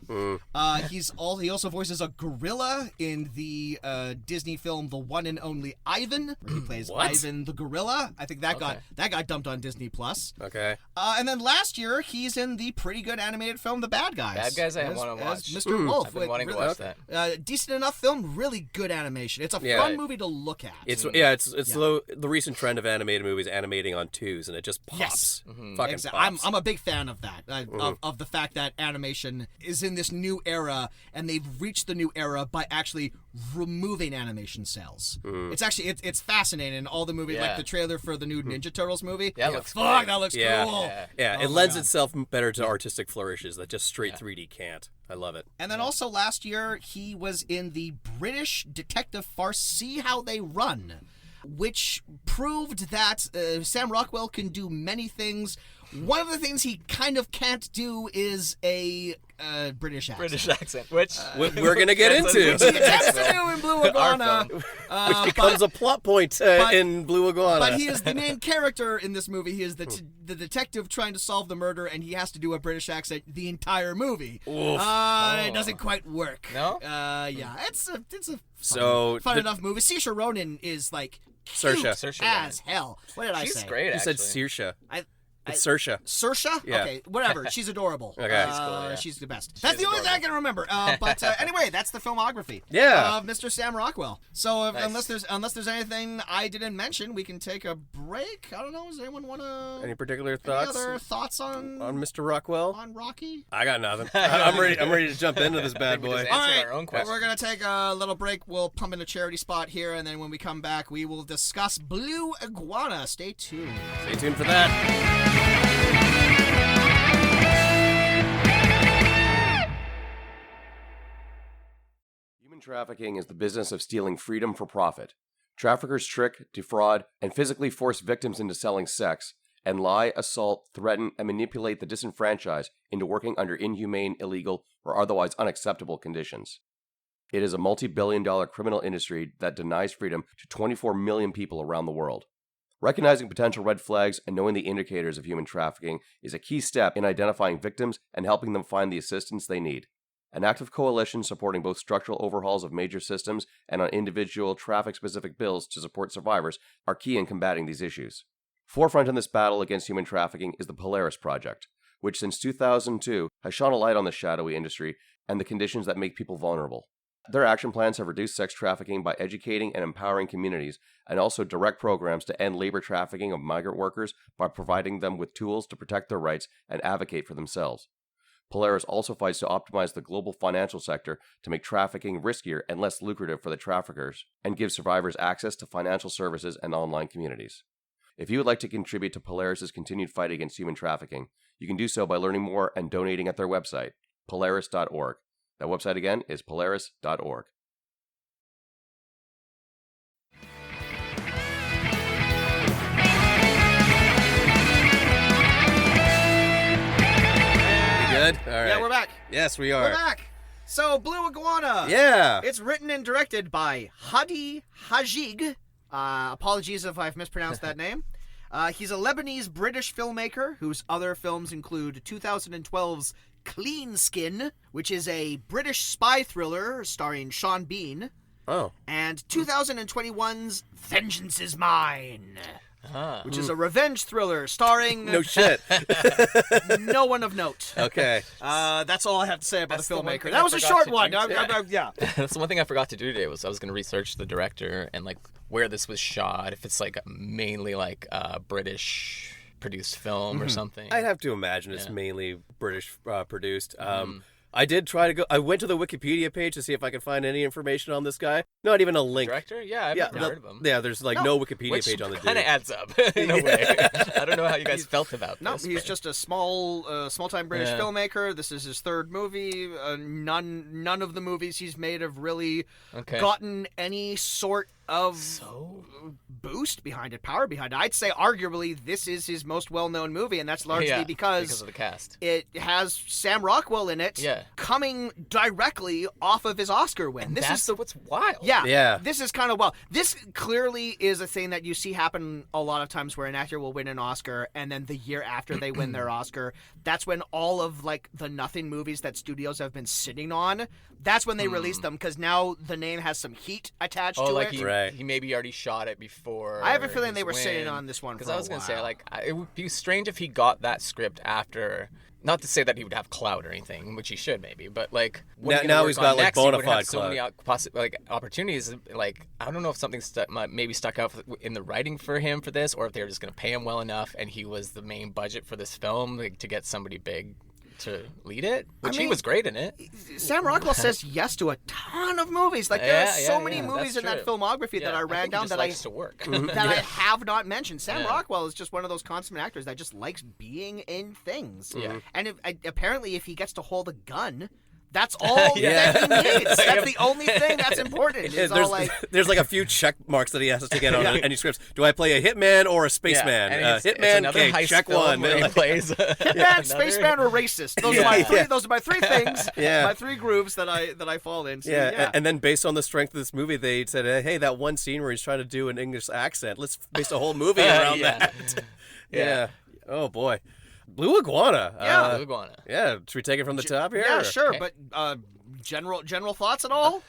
He also voices a gorilla in the Disney film The One and Only Ivan, where he plays Ivan the gorilla. I think that got dumped on Disney Plus. Okay. And then last year he's in the pretty good animated film The Bad Guys. Bad Guys I want to watch. Mr. Wolf. I've been wanting to watch that. Decent enough film, really good animation. It's a fun movie to look at. It's the recent trend of animated movies animating on twos, and it just pops. Yes. Fucking pops. I'm a big fan of that. Of the fact that animation is in this new era, and they've reached the new era by actually removing animation cells. It's actually it's fascinating. All the movies, like the trailer for the new Ninja Turtles movie. That looks cool. Yeah, it lends itself better to artistic flourishes that just straight 3D can't. I love it. And then also last year he was in the British detective farce See How They Run, which proved that Sam Rockwell can do many things. One of the things he kind of can't do is a British accent. Which we're going to get into. Which he attempts to do in Blue Iguana. Which becomes a plot point in Blue Iguana. But he is the main character in this movie. He is the detective trying to solve the murder, and he has to do a British accent the entire movie. It doesn't quite work. No? It's a fun enough movie. Saoirse Ronan is like cute as hell. What did I say? She's great, You actually. said Saoirse. It's Saoirse. Saoirse? Yeah. Okay, whatever. She's adorable. Okay. She's cool, yeah. She's the best. That's the only thing I can remember. But anyway, that's the filmography of Mr. Sam Rockwell. So unless there's anything I didn't mention, we can take a break. I don't know. Does anyone want to? Any particular thoughts? Any other thoughts on Mr. Rockwell? On Rocky? I got nothing. I'm ready to jump into this bad boy. All right. our own questions. We're gonna take a little break. We'll pump in a charity spot here, and then when we come back, we will discuss Blue Iguana. Stay tuned. Stay tuned for that. Human trafficking is the business of stealing freedom for profit. Traffickers trick, defraud, and physically force victims into selling sex, and lie, assault, threaten, and manipulate the disenfranchised into working under inhumane, illegal, or otherwise unacceptable conditions. It is a multi-billion-dollar criminal industry that denies freedom to 24 million people around the world. Recognizing potential red flags and knowing the indicators of human trafficking is a key step in identifying victims and helping them find the assistance they need. An active coalition supporting both structural overhauls of major systems and on individual traffic-specific bills to support survivors are key in combating these issues. Forefront in this battle against human trafficking is the Polaris Project, which since 2002 has shone a light on the shadowy industry and the conditions that make people vulnerable. Their action plans have reduced sex trafficking by educating and empowering communities, and also direct programs to end labor trafficking of migrant workers by providing them with tools to protect their rights and advocate for themselves. Polaris also fights to optimize the global financial sector to make trafficking riskier and less lucrative for the traffickers, and gives survivors access to financial services and online communities. If you would like to contribute to Polaris' continued fight against human trafficking, you can do so by learning more and donating at their website, polaris.org. That website again is polaris.org. Good? All right. Yeah, we're back. Yes, we are. We're back. So, Blue Iguana. Yeah. It's written and directed by Hadi Hajig. Apologies if I've mispronounced that name. He's a Lebanese-British filmmaker whose other films include 2012's Clean Skin, which is a British spy thriller starring Sean Bean, Oh. and 2021's Vengeance is Mine, which is a revenge thriller starring No shit. no one of note. Okay. That's all I have to say about That's the the one filmmaker. thing That I was a forgot short to one. do. Yeah. That's the one thing I forgot to do today was I was going to research the director and like where this was shot, if it's like mainly like British produced film or something. I'd have to imagine it's mainly British produced. I did try to go. I went to the Wikipedia page to see if I could find any information on this guy. Not even a link. Director? Yeah, I've never heard of him. Yeah, there's like no Wikipedia Which page on the dude. kind of adds up in a way. I don't know how you guys felt about No, this. he's but- just a small-time British filmmaker. This is his third movie. None of the movies he's made have really gotten any sort of boost behind it, power behind it. I'd say arguably this is his most well-known movie, and that's largely because of the cast. it has Sam Rockwell in it, coming directly off of his Oscar win. And This that's is the what's wild. Yeah. This is kind of wild. This clearly is a thing that you see happen a lot of times where an actor will win an Oscar and then the year after they win their Oscar, that's when all of like the nothing movies that studios have been sitting on, that's when they release them because now the name has some heat attached to like it. he maybe already shot it before. I have a feeling his they were sitting win. on this one Because for I was a gonna say while. like it would be strange if he got that script after. Not to say that he would have clout or anything, which he should maybe, but like Now he's got, like, bona fide so many opportunities. Like I don't know if something maybe stuck out in the writing for him for this, or if they were just going to pay him well enough, and he was the main budget for this film like, to get somebody big to lead it, which he was great in it. Sam Rockwell says yes to a ton of movies. Like there are so many movies in that filmography that I ran down that likes to work. that I have not mentioned. Sam Rockwell is just one of those consummate actors that just likes being in things. Yeah. And apparently if he gets to hold a gun, that's all that he needs. That's the only thing that's important. There's like a few check marks that he has to get on any scripts. Do I play a hitman or a spaceman? And it's Hitman, another okay, heist check film one. where he plays Hitman, spaceman, or racist. Those are my three things. My three grooves that I fall into. And then based on the strength of this movie, they said, hey, that one scene where he's trying to do an English accent, let's base a whole movie around that. Yeah. Oh boy. Blue Iguana. Blue Iguana. Yeah. Should we take it from the top here? Yeah, sure. Okay. But general thoughts at all?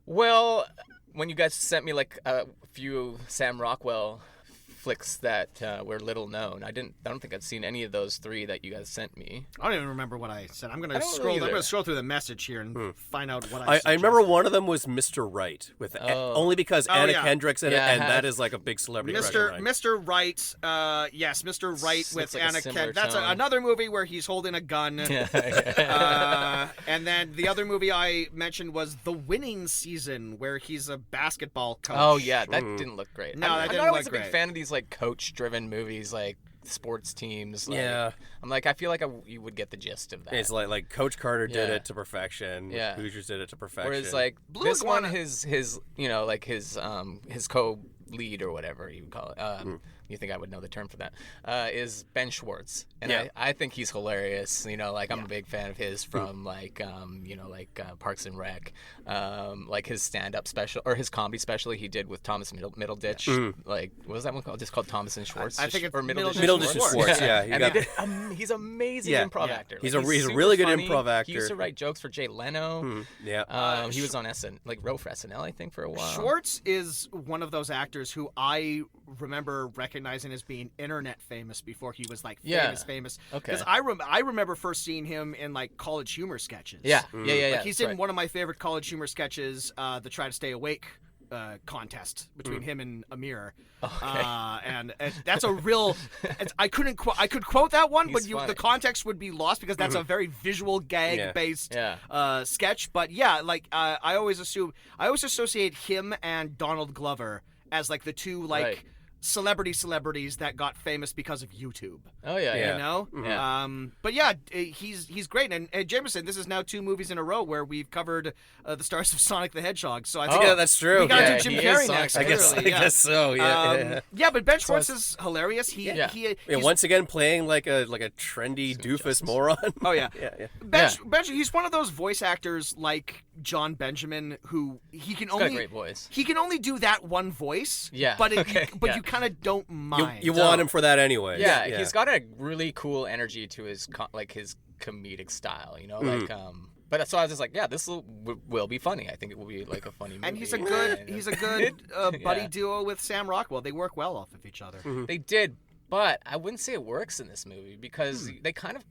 Well, when you guys sent me like a few Sam Rockwell flicks that were little known, I don't think I'd seen any of those three that you guys sent me. I don't even remember what I said. I'm gonna don't scroll. either. I'm gonna scroll through the message here and find out what I. I remember one of them was Mr. Right, with only because Anna Kendrick's in it, and that is like a big celebrity crush of mine. Mr. Right, yes, Mr. Right with Looks like a Anna similar Kendrick. That's tone. another movie where he's holding a gun. And then the other movie I mentioned was The Winning Season, where he's a basketball coach. Oh yeah, that didn't look great. No, that I'm didn't not always look a big great. fan of these like coach-driven movies, like sports teams. Like, Yeah. I'm like, I feel like you would get the gist of that. It's like Coach Carter did Yeah. it to perfection. Yeah. Hoosiers did it to perfection. Whereas like Blue this Iguana- one, his you know like his co-lead or whatever you would call it. You think I would know the term for that? Is Ben Schwartz, and I think he's hilarious. You know, like I'm a big fan of his from like Parks and Rec, like his stand-up special or his comedy special he did with Thomas Middleditch. Like what was that one called? Just called Thomas and Schwartz. I think it's or Middleditch Middleditch and Schwartz. Yeah, and they did, he's amazing improv actor. He's Like, a super really good funny. improv actor. He used to write jokes for Jay Leno. Yeah. He was on wrote for SNL, I think, for a while. Schwartz is one of those actors who I remember recognizing as being internet famous before he was like famous. Okay. Because I remember first seeing him in like College Humor sketches. Yeah. Like he's in one of my favorite College Humor sketches, the Try to Stay Awake contest between him and Amir. And that's a real. I could quote that one, but the context would be lost because that's a very visual gag based sketch. But yeah, like I always associate him and Donald Glover as like the two like celebrities that got famous because of YouTube. Oh yeah, you know. But yeah, he's great. And Jameson, this is now 2 movies in a row where we've covered the stars of Sonic the Hedgehog. So I think that's true. we gotta do Jim Carrey next. I guess so. Yeah. But Ben Schwartz is hilarious. He's Once again playing like a trendy doofus moron. Oh yeah. Ben, he's one of those voice actors like John Benjamin who he can got a great voice. He can only do that one voice. Yeah. But you kind of don't mind. You want him for that anyway. Yeah, he's got a really cool energy to his his comedic style, you know, like But so I was just like, yeah, this will be funny. I think it will be like a funny movie. And he's a good buddy duo with Sam Rockwell. They work well off of each other. They did. But I wouldn't say it works in this movie because they kind of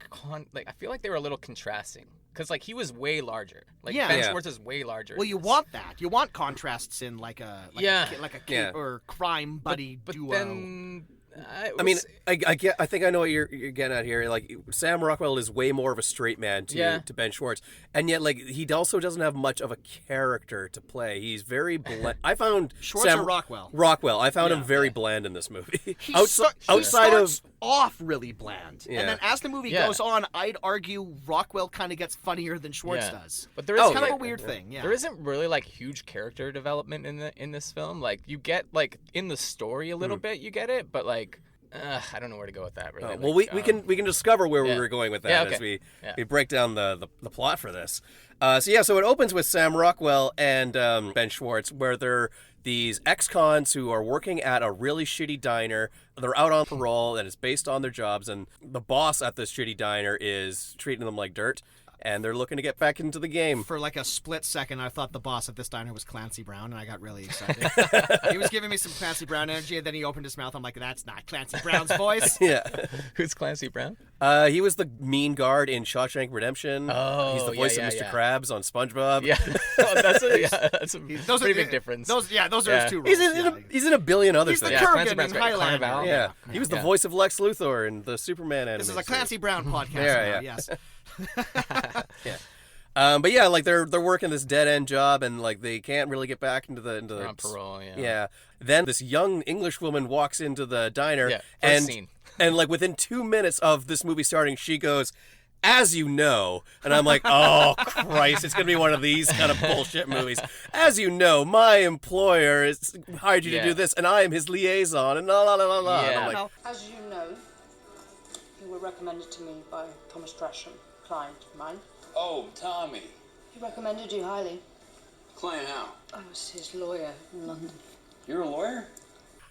I feel like they were a little contrasting because like he was way larger. Like Ben Schwartz is way larger. Well, you want that. You want contrasts in like a kid or crime buddy duo. Then, I think I know what you're getting at here. Like Sam Rockwell is way more of a straight man to Ben Schwartz, and yet like he also doesn't have much of a character to play. He's very bland. I found Schwartz or Rockwell. Rockwell. I found him very bland in this movie. He starts off really bland, and then as the movie goes on, I'd argue Rockwell kind of gets funnier than Schwartz does. But there is kind of a weird thing. Yeah, there isn't really like huge character development in this film. Like you get like in the story a little bit, you get it, but like. I don't know where to go with that. Really. Well, we can discover where we were going with that as we break down the plot for this. So it opens with Sam Rockwell and Ben Schwartz, where they're these ex-cons who are working at a really shitty diner. They're out on parole, and it's based on their jobs. And the boss at this shitty diner is treating them like dirt. And they're looking to get back into the game. For like a split second, I thought the boss at this diner was Clancy Brown, and I got really excited. He was giving me some Clancy Brown energy, and then he opened his mouth. I'm like, that's not Clancy Brown's voice. Who's Clancy Brown? He was the mean guard in Shawshank Redemption. Oh, he's the voice of Mr. Krabs on SpongeBob. Yeah, that's a pretty big difference. Those are his two roles. He's in a billion other things. He's the Kurgan in Highlander. Yeah, he was the voice of Lex Luthor in the Superman animation. This is a Clancy Brown podcast. Yes. But yeah, like they're working this dead end job, and like they can't really get back into on parole. Then this young English woman walks into the diner, scene. And like within 2 minutes of this movie starting, she goes, "As you know," and I'm like, oh Christ, it's gonna be one of these kind of bullshit movies. "As you know, my employer has hired you to do this, and I am his liaison," and la la la la la. Yeah. And I'm like, as you know, you were recommended to me by Thomas Tresham, client of mine. Oh, Tommy. He recommended you highly. Client how? I was his lawyer in London. You're a lawyer?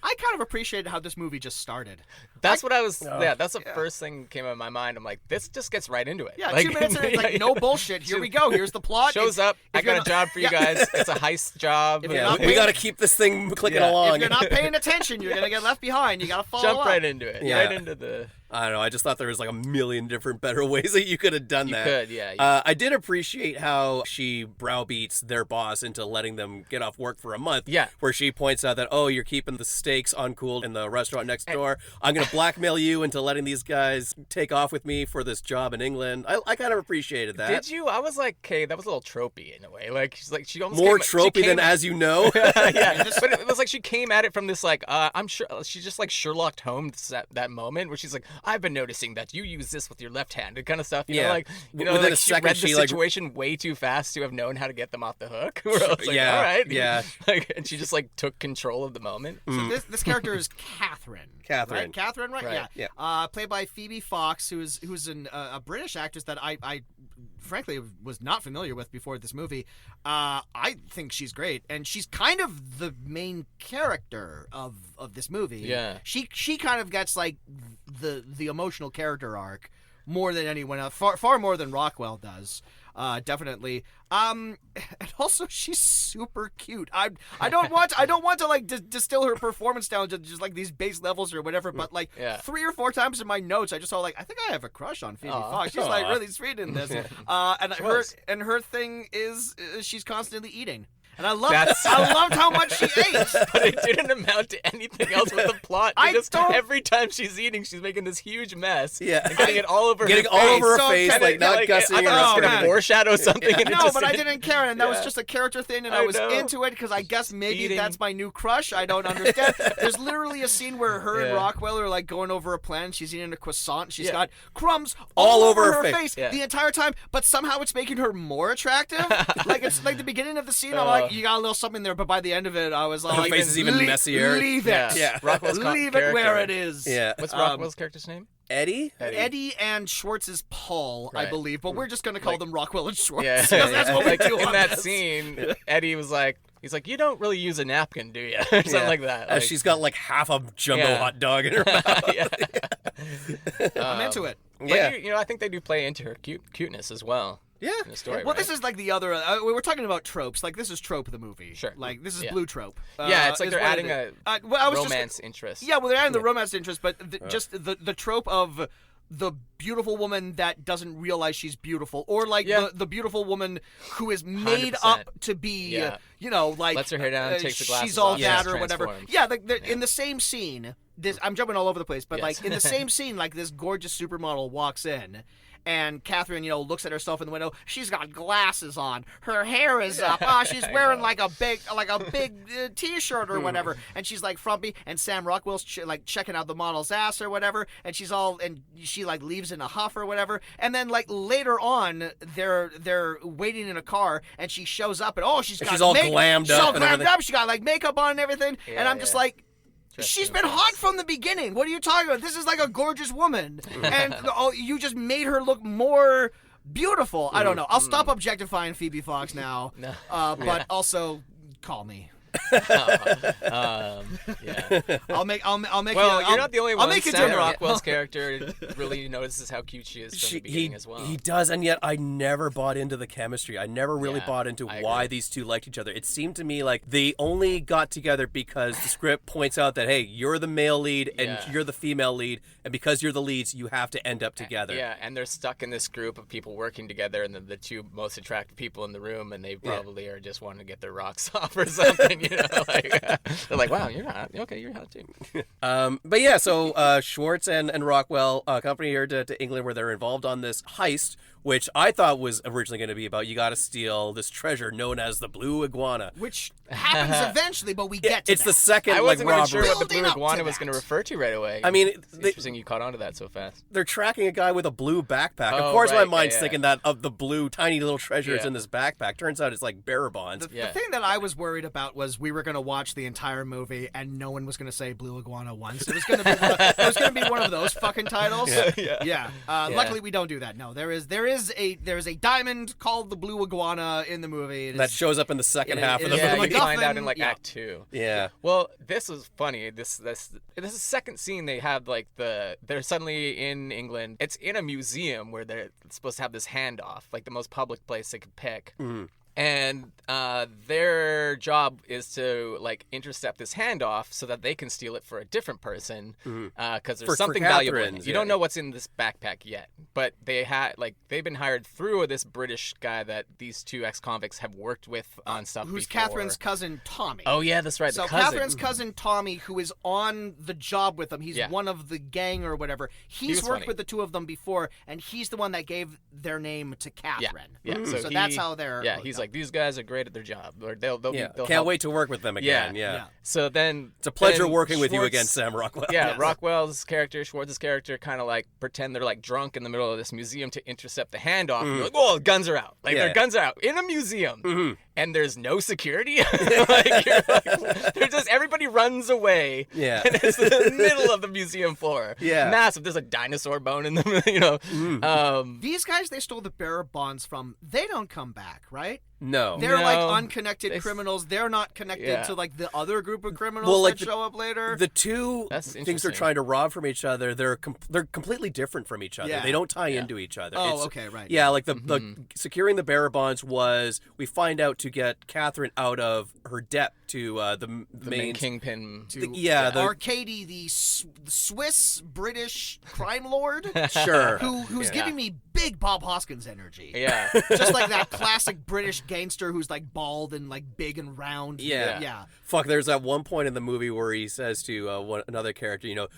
I kind of appreciated how this movie just started. That's what I was. That's the first thing that came in my mind. I'm like, this just gets right into it. Yeah, like, 2 minutes and it's like, no bullshit. Here we go. Here's the plot. Shows up. I got a job for you guys. It's a heist job. we got to keep this thing clicking along. If you're not paying attention, you're gonna get left behind. You got to follow Jump up. right into it. Yeah. Right into the. I don't know. I just thought there was like a million different better ways that you could have done that. You could, yeah. I did appreciate how she browbeats their boss into letting them get off work for a month. Yeah. Where she points out that, oh, you're keeping the steaks uncooled in the restaurant next door. I'm going to blackmail you into letting these guys take off with me for this job in England. I kind of appreciated that. Did you? I was like, okay, that was a little tropey in a way. Like she almost more tropey than As You Know. Yeah, but it was like she came at it from this like, I'm sure she just like Sherlock Holmes that moment where she's like, I've been noticing that you use this with your left hand and kind of stuff. You know, like within like a she second, read the situation way too fast to have known how to get them off the hook. Where I was like, all right, like, and she just like took control of the moment. So this character is Catherine. Catherine, right? Yeah. Played by Phoebe Fox, who's a British actress that I frankly was not familiar with before this movie. I think she's great, and she's kind of the main character of this movie. Yeah. She kind of gets like the emotional character arc more than anyone else, far more than Rockwell does. Definitely. And also she's super cute. I don't want to like distill her performance down to just like these base levels or whatever, but like 3 or 4 times in my notes I just saw like, I think I have a crush on Phoebe Fox. She's like really sweet in this. And her thing is she's constantly eating. And I loved how much she ate. But it didn't amount to anything else with the plot. Every time she's eating, she's making this huge mess. Yeah. And getting it all over Getting her all face. over her So face, kinda like not like, gussing I or thought it was nothing. going to foreshadow something. And it No, just but I didn't. didn't care, and that was Yeah. just a character thing, and I I was know. into it because I guess maybe Eating. that's my new crush. I don't understand. There's literally a scene where her and Yeah. Rockwell are like going over a plan. She's eating a croissant. She's Yeah. got crumbs All all over her her face Yeah. the entire time, but somehow it's making her more attractive. Like it's like the beginning of the scene. I'm like, you got a little something there, but by the end of it, I was like, face is even messier. Leave it. Yeah. Rockwell's Leave it where character. it is. Yeah. What's Rockwell's character's name? Eddie? Eddie and Schwartz is Paul, I Right. believe, but we're just going to call them Rockwell and Schwartz. Yeah, because that's what we like, do in on that this. scene, Eddie was like, he's like, you don't really use a napkin, do you? Or something like that. Like, She's got like half a jumbo Yeah. hot dog in her mouth. yeah. I'm into it. But Yeah. you know, I think they do play into her cuteness as well. Yeah. In the story. Well, right? this is like the other. We were talking about tropes. Like this is trope of the movie. Sure. Like this is Yeah. blue trope. Yeah, it's like is they're what adding it a is. Well, I was romance interest. Yeah, well, they're adding the romance interest, but just the trope of the beautiful woman that doesn't realize she's beautiful, or like Yeah. the beautiful woman who is made 100%. up to be, Yeah. you know, like Lets her hair down, takes the glasses she's all off, that she's or whatever. transformed. Yeah, in the same scene. I'm jumping all over the place, but Yes. like in the same scene, like this gorgeous supermodel walks in. And Catherine, you know, looks at herself in the window. She's got glasses on. Her hair is up. She's wearing like a big T-shirt or whatever. And she's like frumpy. And Sam Rockwell's checking out the model's ass or whatever. And she like leaves in a huff or whatever. And then like later on, they're waiting in a car, and she shows up, and she's all glammed up and everything. She got like makeup on and everything. Yeah, and I'm just like. She's been hot from the beginning. What are you talking about? This is like a gorgeous woman. And you just made her look more beautiful. I don't know. I'll stop objectifying Phoebe Fox now. No. But also, call me. Yeah. I'll make Well, you're not the only one. I'll make you Sam dinner. Rockwell's character really notices how cute she is from the beginning as well. He does, and yet I never bought into the chemistry. I never really Yeah, bought into I why agree. these two liked each other. It seemed to me like they only got together because the script points out that, hey, you're the male lead and Yeah. you're the female lead, and because you're the leads, you have to end up together. Yeah, and they're stuck in this group of people working together, and the two most attractive people in the room, and they probably are just wanting to get their rocks off or something, you know? Like, they're like, wow, you're hot. Okay, you're hot too. But yeah, so Schwartz and Rockwell accompany her to England, where they're involved on this heist, which I thought was originally going to be about you got to steal this treasure known as the Blue Iguana. Which happens eventually, but we get to It's that. the second I wasn't like even robbery. sure what the Building Blue up to Iguana was that. going to refer to right away. I mean, It's interesting you caught on to that so fast. They're tracking a guy with a blue backpack. Of Oh, course, my right, mind's yeah. thinking that of the blue tiny little treasures Yeah. in this backpack. Turns out it's like bearer bonds. The thing that I was worried about was we were going to watch the entire movie and no one was going to say Blue Iguana once. It was going to be one of those fucking titles. Yeah. Luckily, we don't do that. No, there is a diamond called the Blue Iguana in the movie. It That is- shows up in the second half of the Yeah, movie. you find out in MacGuffin, like yeah. Act 2. Yeah. Well, this was funny. This is the second scene they have like they're suddenly in England. It's in a museum where they're supposed to have this handoff, like the most public place they could pick. And their job is to like intercept this handoff so that they can steal it for a different person because there's For something valuable in it. Catherine's, You yeah. don't know what's in this backpack yet, but they've been hired through this British guy that these two ex-convicts have worked with on stuff who's before. Catherine's cousin Tommy. Oh yeah, that's right. So the cousin. Catherine's cousin Tommy, who is on the job with them, he's Yeah. one of the gang or whatever. He's was worked funny. with the two of them before, and he's the one that gave their name to Catherine. Yeah. So that's how they're. Yeah, he's like, these guys are great at their job, or they'll Yeah. they'll Can't help. wait to work with them again. Yeah. So then It's a pleasure then working with you Schwartz- again, Sam Rockwell. Yeah, Rockwell's character, Schwartz's character, kind of like pretend they're like drunk in the middle of this museum to intercept the handoff. And you're like, whoa, guns are out! Like Yeah. their guns are out in a museum, and there's no security. They're just everybody runs away. Yeah. and it's the middle of the museum floor. Yeah. massive. There's a dinosaur bone in the These guys they stole the bearer bonds from. They don't come back, right? No. They're like No. unconnected They- criminals. They're not connected Yeah. to like the other group of criminals Well, like that show up later. The two That's things they're interesting. trying to rob from each other, they're completely different from each other. Yeah. They don't tie into each other. Oh, It's- okay, right. Yeah, like the securing the bearer bonds was we find out to get Catherine out of her debt to the main kingpin. to yeah, the- Arcady, the Swiss British crime lord, Sure. who's giving me big Bob Hoskins energy. Yeah. Just like that classic British gangster who's like bald and like big and round. Yeah. Fuck, there's that one point in the movie where he says to another character, you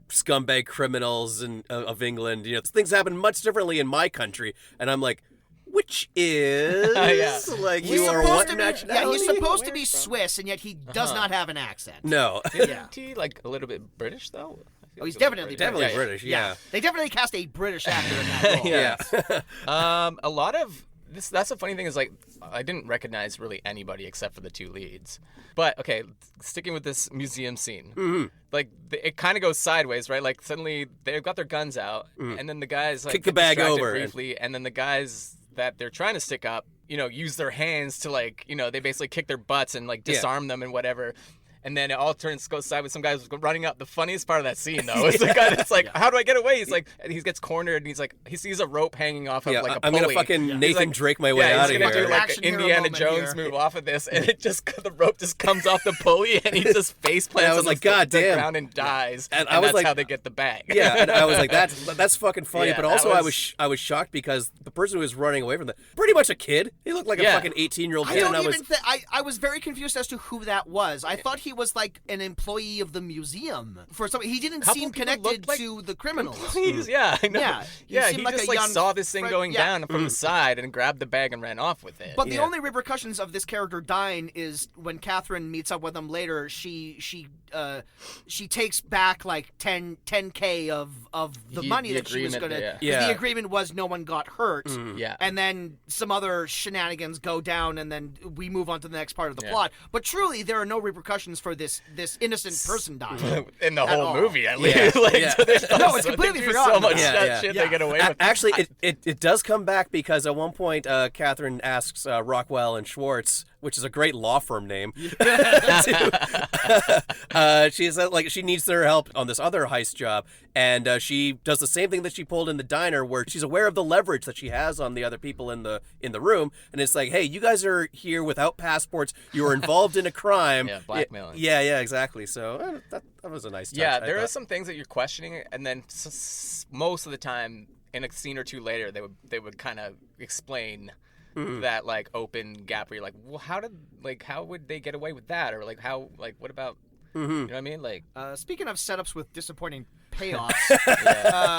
scumbag criminals of England, things happen much differently in my country. And I'm like, which is like you are what nationality? Yeah, he's supposed to be Swiss, and yet he does not have an accent. No. Isn't he like a little bit British though? Oh, he's definitely British. Yeah. They definitely cast a British actor in that role. A lot of this. That's the funny thing is like I didn't recognize really anybody except for the two leads. But okay, sticking with this museum scene, like it kind of goes sideways, right? Like suddenly they've got their guns out, and then the guys like kick the bag over briefly, and then the guys that they're trying to stick up, use their hands to like, they basically kick their butts and like disarm them and whatever. And then it all goes sideways. Some guys running up. The funniest part of that scene, though, is the guy that's like, "How do I get away?" He's like, and he gets cornered, and he's like, he sees a rope hanging off of like a pulley. I'm gonna fucking Nathan Drake my way out of here. He's gonna do like an Indiana Jones move off of this, and the rope just comes off the pulley, and he just face plants on the ground and dies. And I was that's like, how they get the bag. Yeah, and I was like, that's fucking funny. But also, I was shocked because the person who was running away from them, pretty much a kid. He looked like a fucking 18-year-old kid. I was very confused as to who that was. I thought he was like an employee of the museum for some. He didn't seem connected to the criminals. Yeah, I know. Yeah, he just like saw this thing going down from the side and grabbed the bag and ran off with it. But the only repercussions of this character dying is when Catherine meets up with him later. She takes back like 10K of the money that she was gonna. The agreement was no one got hurt. And then some other shenanigans go down, and then we move on to the next part of the plot. But truly, there are no repercussions for this innocent person dying in the whole movie. At least, no, it's completely forgotten. So much shit they get away with. Actually, it does come back because at one point, Catherine asks Rockwell and Schwartz, which is a great law firm name. She said like she needs their help on this other heist job, and she does the same thing that she pulled in the diner, where she's aware of the leverage that she has on the other people in the room, and it's like, hey, you guys are here without passports. You are involved in a crime. Blackmailing. Yeah, exactly. So that was a nice touch. Yeah, there are some things that you're questioning, and then most of the time, in a scene or two later, they would kind of explain. That like open gap where you're like, well, how would they get away with that, or like what about you know what I mean? Like speaking of setups with disappointing payoffs,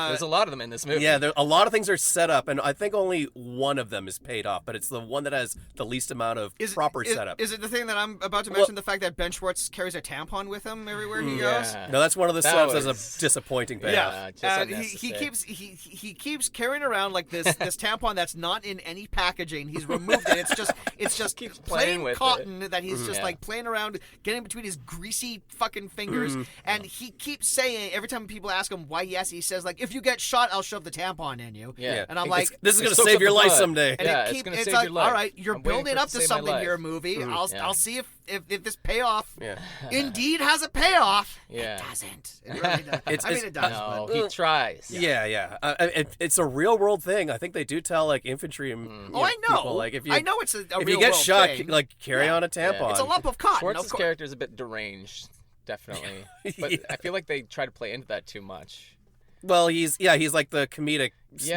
there's a lot of them in this movie. Yeah, a lot of things are set up, and I think only one of them is paid off, but it's the one that has the least amount of proper setup. Is it the thing that I'm about to mention? The fact that Ben Schwartz carries a tampon with him everywhere he goes? No, that's one of the setups that's a disappointing payoff. He keeps carrying around like this tampon that's not in any packaging. He's removed it. It's just plain cotton that he's just like playing around, getting between his greasy fucking fingers, and he keeps saying every time people ask him why he says like, if you get shot, I'll shove the tampon in you. And I'm like, this is gonna save your life someday. And it's gonna save your life. All right, you're building up to something here, movie. I'll see if this payoff indeed has a payoff. It doesn't. It really does. It does. No, he tries. It's a real world thing. I think they do tell like infantry and I know. people, like I know it's a real if you get shot, thing. like carry on a tampon. It's a lump of cotton. Schwartz's character is a bit deranged, definitely. But I feel like they try to play into that too much. Well, he's like the comedic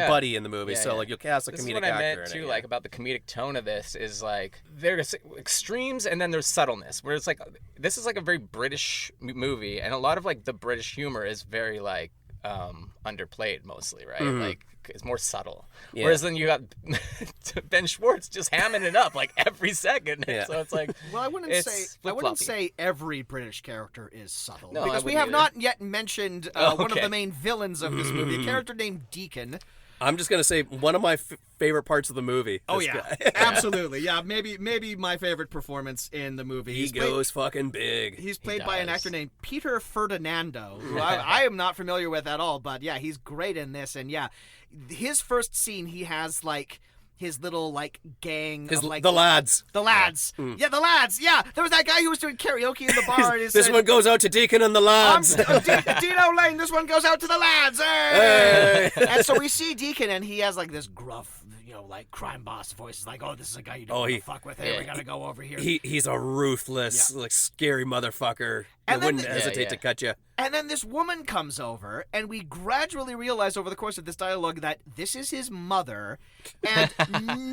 buddy in the movie, so like you'll cast a comedic actor. This is what I meant too, like about the comedic tone of this is like there's extremes and then there's subtleness, where it's like this is like a very British movie, and a lot of like the British humor is very like underplayed mostly, right? Like it's more subtle. Whereas then you got Ben Schwartz just hamming it up like every second. So it's like, well, I wouldn't say every British character is subtle, no, because we have not yet mentioned one of the main villains of this movie, a character named Deacon. I'm just gonna say one of my favorite parts of the movie. Absolutely, maybe my favorite performance in the movie. He goes fucking big. He's played by an actor named Peter Ferdinando, who I am not familiar with at all, but he's great in this. And his first scene, he has like his little like gang of, like the lads. The lads. Yeah, the lads. Yeah. There was that guy who was doing karaoke in the bar. And this one goes out to Deacon and the lads. Dino Lane, this one goes out to the lads. Hey! And so we see Deacon, and he has like this gruff, like crime boss voice. It's like, oh, this is a guy you don't want to fuck with. Hey, we gotta go over here. He's a ruthless, like scary motherfucker. And He wouldn't hesitate to cut you. And then this woman comes over, and we gradually realize over the course of this dialogue that this is his mother, and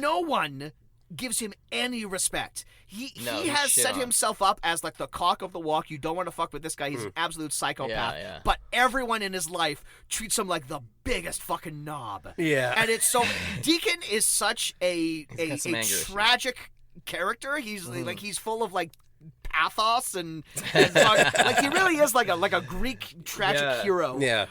no one gives him any respect. He has set himself up as like the cock of the walk. You don't want to fuck with this guy. He's an absolute psychopath. Yeah. But everyone in his life treats him like the biggest fucking knob. Yeah. And it's so Deacon is such a tragic character. He's like he's full of like pathos and like he really is like a Greek tragic hero. Yeah.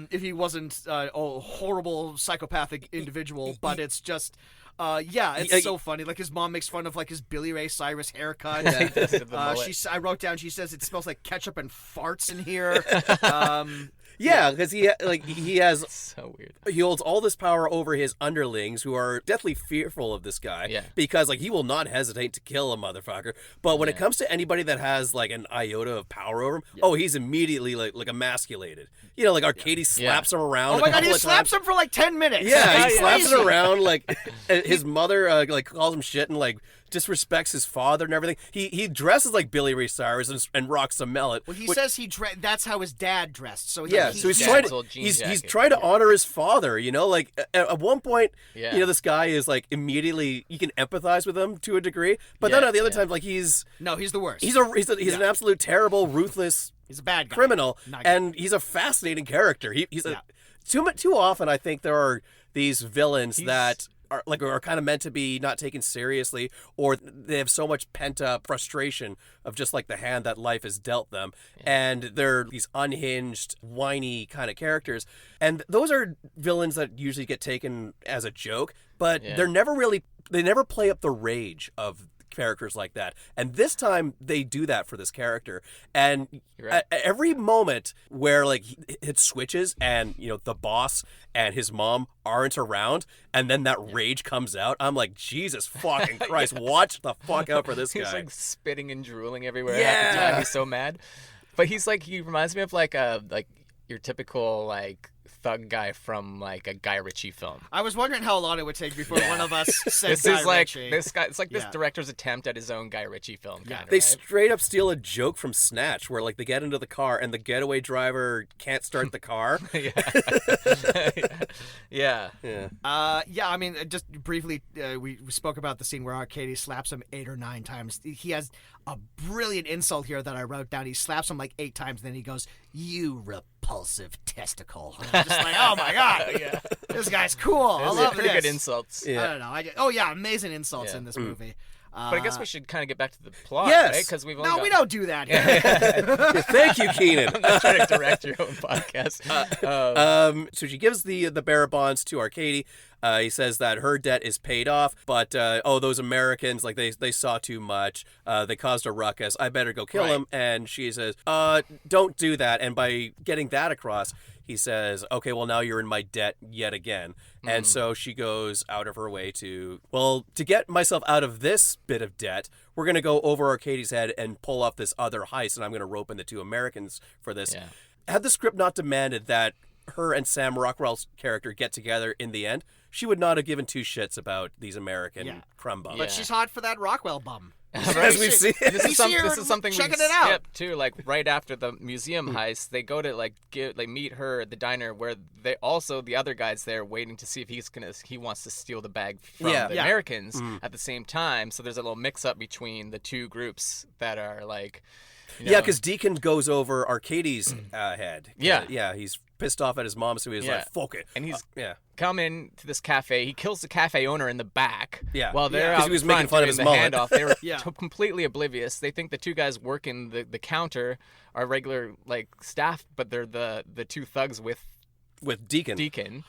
If he wasn't a horrible psychopathic individual, but it's just it's so funny. Like his mom makes fun of like his Billy Ray Cyrus haircut. I wrote down. She says it smells like ketchup and farts in here. Yeah, because he has so weird. He holds all this power over his underlings, who are deathly fearful of this guy. Yeah. Because like he will not hesitate to kill a motherfucker. But when it comes to anybody that has like an iota of power over him, he's immediately like emasculated. Like Arcady slaps him around. Oh my god, he slaps him for like 10 minutes. Yeah, he slaps him around. Like his mother like calls him shit and like disrespects his father and everything. He dresses like Billy Ray Cyrus and rocks a mallet. Well, he says that's how his dad dressed. So he's trying to honor his father. Like at one point, this guy is like immediately you can empathize with him to a degree, but then at the other times like he's the worst. He's an absolute terrible, ruthless. He's a bad guy. Criminal, and he's a fascinating character. Too often I think there are these villains that are kind of meant to be not taken seriously, or they have so much pent up frustration of just like the hand that life has dealt them, and they're these unhinged, whiny kind of characters, and those are villains that usually get taken as a joke, but they never play up the rage of characters like that. And this time they do that for this character. And at every moment where like it switches and the boss and his mom aren't around and then that rage comes out, I'm like, Jesus fucking Christ, watch the fuck out for this guy. He's like spitting and drooling everywhere half the time. He's so mad. But he reminds me of like your typical like thug guy from like a Guy Ritchie film. I was wondering how long it would take before one of us said this Guy is like Ritchie. this guy. It's like this director's attempt at his own Guy Ritchie film. They straight up steal a joke from Snatch, where like they get into the car and the getaway driver can't start the car. Yeah. I mean, just briefly, we spoke about the scene where Arcady slaps him 8 or 9 times. He has a brilliant insult here that I wrote down. He slaps him like 8 times, then he goes, "You repulsive testicle." And I'm just like, oh my god, this guy's cool. I love pretty this. good insults. I don't know. Amazing insults in this movie. But I guess we should kind of get back to the plot, yes. right? Because we don't do that here. Thank you, Kynan. I'm not trying to direct your own podcast. So she gives the bearer bonds to Arcady. He says that her debt is paid off, but those Americans, like they saw too much. They caused a ruckus. I better go kill him. And she says, don't do that. And by getting that across, he says, okay, well, now you're in my debt yet again. And so she goes out of her way to get myself out of this bit of debt, we're going to go over Arcady's head and pull off this other heist, and I'm going to rope in the 2 Americans for this. Yeah. Had the script not demanded that her and Sam Rockwell's character get together in the end, she would not have given 2 shits about these American crumb bums. But she's hot for that Rockwell bum. As we've seen. This is something checking we it out. skipped too. Like right after the museum heist, they go to meet her at the diner where the other guy's there waiting to see if he wants to steal the bag from the Americans at the same time. So there's a little mix up between the 2 groups that are like. Because Deacon goes over Arcady's head. Yeah. He's pissed off at his mom, so he's like, fuck it. And he's come in to this cafe. He kills the cafe owner in the back. Yeah. While they're out he was front making fun of doing his the mullet. handoff. They were completely oblivious. They think the 2 guys working the counter are regular like staff, but they're the 2 thugs with Deacon.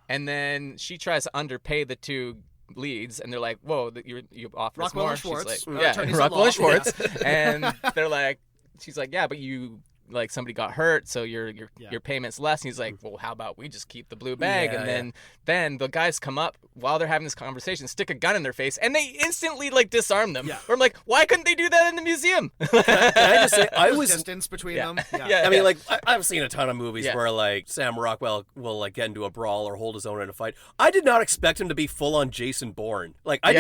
And then she tries to underpay the 2 leads, and they're like, "Whoa, you offer us Rockwell more." and Schwartz. She's like, Rockwell and Schwartz, and they're like, she's like, "Yeah, but you like somebody got hurt, so your payment's less. And he's like, well, how about we just keep the blue bag? And then the guys come up while they're having this conversation, stick a gun in their face, and they instantly like disarm them. Yeah. Or I'm like, why couldn't they do that in the museum? Can I just say, I was distance between them. I mean, like, I've seen a ton of movies where like Sam Rockwell will like get into a brawl or hold his own in a fight. I did not expect him to be full on Jason Bourne. Like, I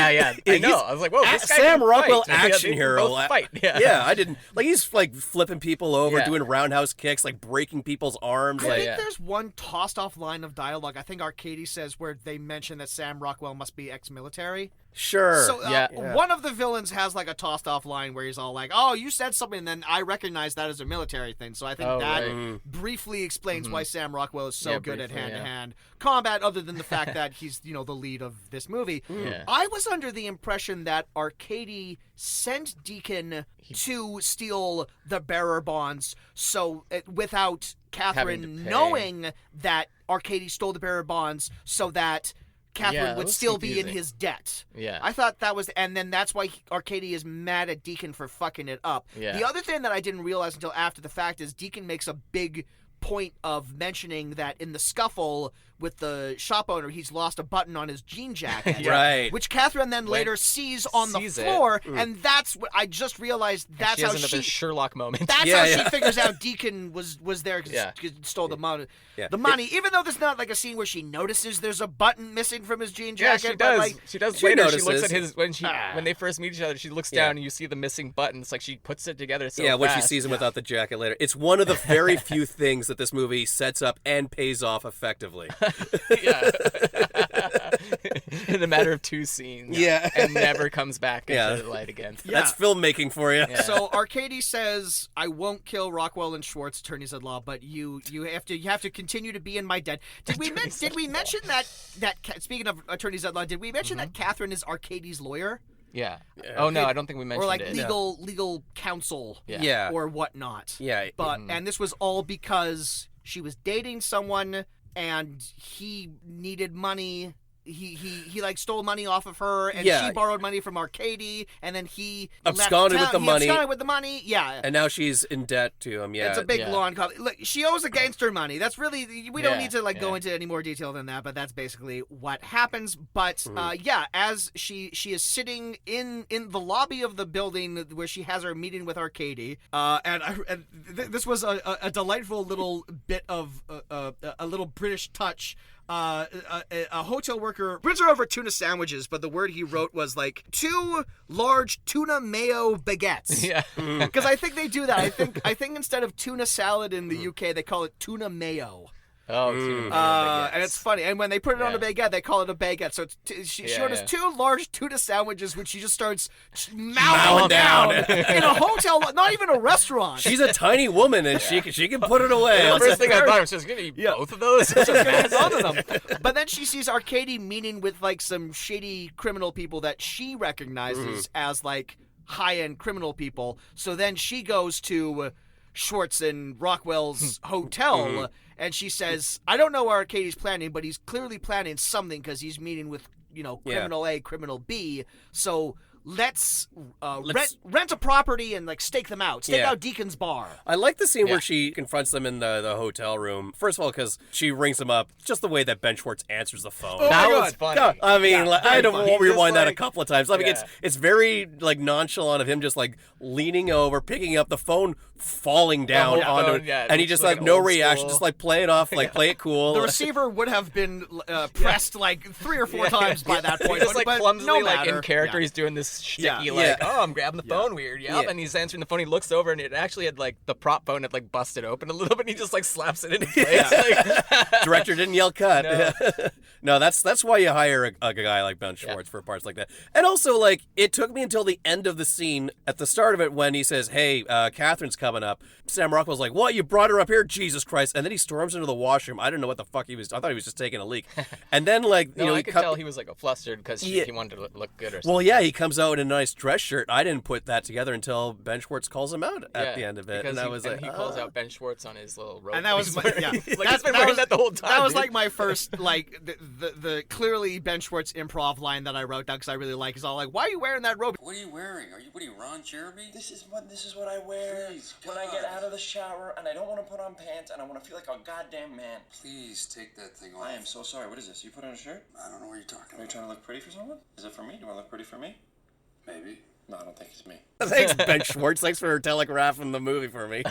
know. I was like, whoa, this guy Sam can Rockwell fight. action hero. Fight. I didn't like. He's like flipping people over, doing roundhouse kicks, like breaking people's arms. I think there's one tossed off line of dialogue. I think Arcady says where they mention that Sam Rockwell must be ex-military. Sure. So one of the villains has like a tossed off line where he's all like, "Oh, you said something," and then I recognize that as a military thing. So I think that briefly explains why Sam Rockwell is so good at hand-to-hand combat, other than the fact that he's the lead of this movie. I was under the impression that Arcady sent Deacon to steal the bearer bonds, so without Catherine knowing that Arcady stole the bearer bonds, so that Catherine would still be in his debt. Yeah. I thought that was, and then that's why Arcady is mad at Deacon for fucking it up. Yeah. The other thing that I didn't realize until after the fact is Deacon makes a big point of mentioning that in the scuffle with the shop owner, he's lost a button on his jean jacket. Right. Which Catherine then later sees on the floor, and that's what I just realized. That's she has how another Sherlock moment. That's how she figures out Deacon was there because he stole the money. Yeah. The money, even though there's not like a scene where she notices there's a button missing from his jean jacket. Yeah, she does. Like, she does she later. Notices. She looks at his when they first meet each other. She looks down and you see the missing button. It's like she puts it together so fast. when she sees him without the jacket later. It's one of the very few things that this movie sets up and pays off effectively. In a matter of 2 scenes. And never comes back into the light again. That's filmmaking for you. Yeah. So Arcady says, "I won't kill Rockwell and Schwartz, attorneys at law, but you have to continue to be in my debt." Did we mention that speaking of attorneys at law, did we mention that Catherine is Arcady's lawyer? Yeah. Oh no, I don't think we mentioned it. Or like it. legal counsel. Yeah. Or whatnot. Yeah. But and this was all because she was dating someone and he needed money. He like stole money off of her, and she borrowed money from Arcady, and then he absconded with the money. Absconded with the money, and now she's in debt to him. Yeah, it's a big long call. Look, she owes a gangster money. That's really we don't need to go into any more detail than that. But that's basically what happens. But as she is sitting in the lobby of the building where she has her meeting with Arcady, this was a delightful little bit of a little British touch. A hotel worker brings her over tuna sandwiches, but the word he wrote was like 2 large tuna mayo baguettes. Yeah, because I think they do that. I think instead of tuna salad in the UK, they call it tuna mayo. Oh, and it's funny. And when they put it on a baguette, they call it a baguette. So she orders 2 large tuna sandwiches, which she just starts mowing down in a hotel, not even a restaurant. She's a tiny woman, and she can put it away. The first thing I thought was just gonna eat both of those. Both of them. But then she sees Arcady meeting with like some shady criminal people that she recognizes as like high-end criminal people. So then she goes to Schwartz and Rockwell's hotel, and she says, "I don't know what Arcady's planning, but he's clearly planning something because he's meeting with, criminal A, criminal B. So let's rent a property and like stake them out. Stake out Deacon's bar." I like the scene where she confronts them in the hotel room. First of all, because she rings them up. Just the way that Ben Schwartz answers the phone. Oh that my was God. funny. No, I mean, I had to rewind that a couple of times. I mean, Yeah. it's very like nonchalant of him just like leaning over, picking up the phone, falling down onto it, and he just like no reaction, school. just like play it off, like play it cool. The receiver would have been pressed like 3 or 4 times by that point. Just like but clumsily, no like matter. in character, he's doing this shticky, oh, I'm grabbing the phone weird, and he's answering the phone. He looks over, and it actually had like the prop phone had like busted open a little bit. And he just like slaps it into place. Like, director didn't yell cut. No. No, that's why you hire a guy like Ben Schwartz for parts like that. And also, like, it took me until the end of the scene, at the start of it, when he says, "Hey, Catherine's coming up." Sam Rockwell's like, "What? You brought her up here? Jesus Christ!" And then he storms into the washroom. I didn't know what the fuck he was. I thought he was just taking a leak. And then, like, I could tell he was like flustered because he wanted to look good or something. Well, yeah, he comes out in a nice dress shirt. I didn't put that together until Ben Schwartz calls him out at the end of it, and I was like, he calls out Ben Schwartz on his little robe. And that was he's wearing that the whole time. That was like my first the clearly Ben Schwartz improv line that I wrote down because I really like is all like, "Why are you wearing that robe?" What are you wearing? What are you, Ron Jeremy? This is what I wear when I get out of the shower and I don't want to put on pants and I want to feel like a goddamn man. Please take that thing off. I am so sorry. What is this? You put on a shirt? I don't know what you're talking Are you about. trying to look pretty for someone? Is it for me? Do you want to look pretty for me? Maybe. No, I don't think it's me. Thanks, Ben Schwartz. Thanks for telegraphing the movie for me.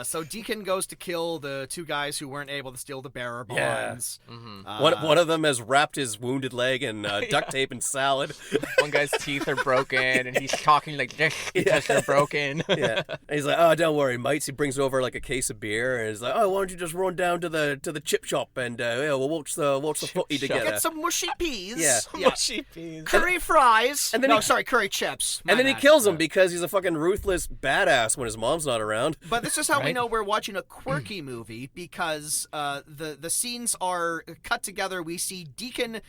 So Deacon goes to kill the two guys who weren't able to steal the bearer bonds. One of them has wrapped his wounded leg in duct tape and salad. One guy's teeth are broken, and he's talking like this because they're broken. Yeah, and he's like, "Oh, don't worry, mates." He brings over like a case of beer, and he's like, "Oh, why don't you just run down to the chip shop and we'll watch the footy shop. together." Get some mushy peas. Yeah. Mushy peas. Curry fries. And then curry chips. And then he My bad. kills him because he's a fucking ruthless badass when his mom's not around. But this is how we Right. know we're watching a quirky movie because the scenes are cut together. We see Deacon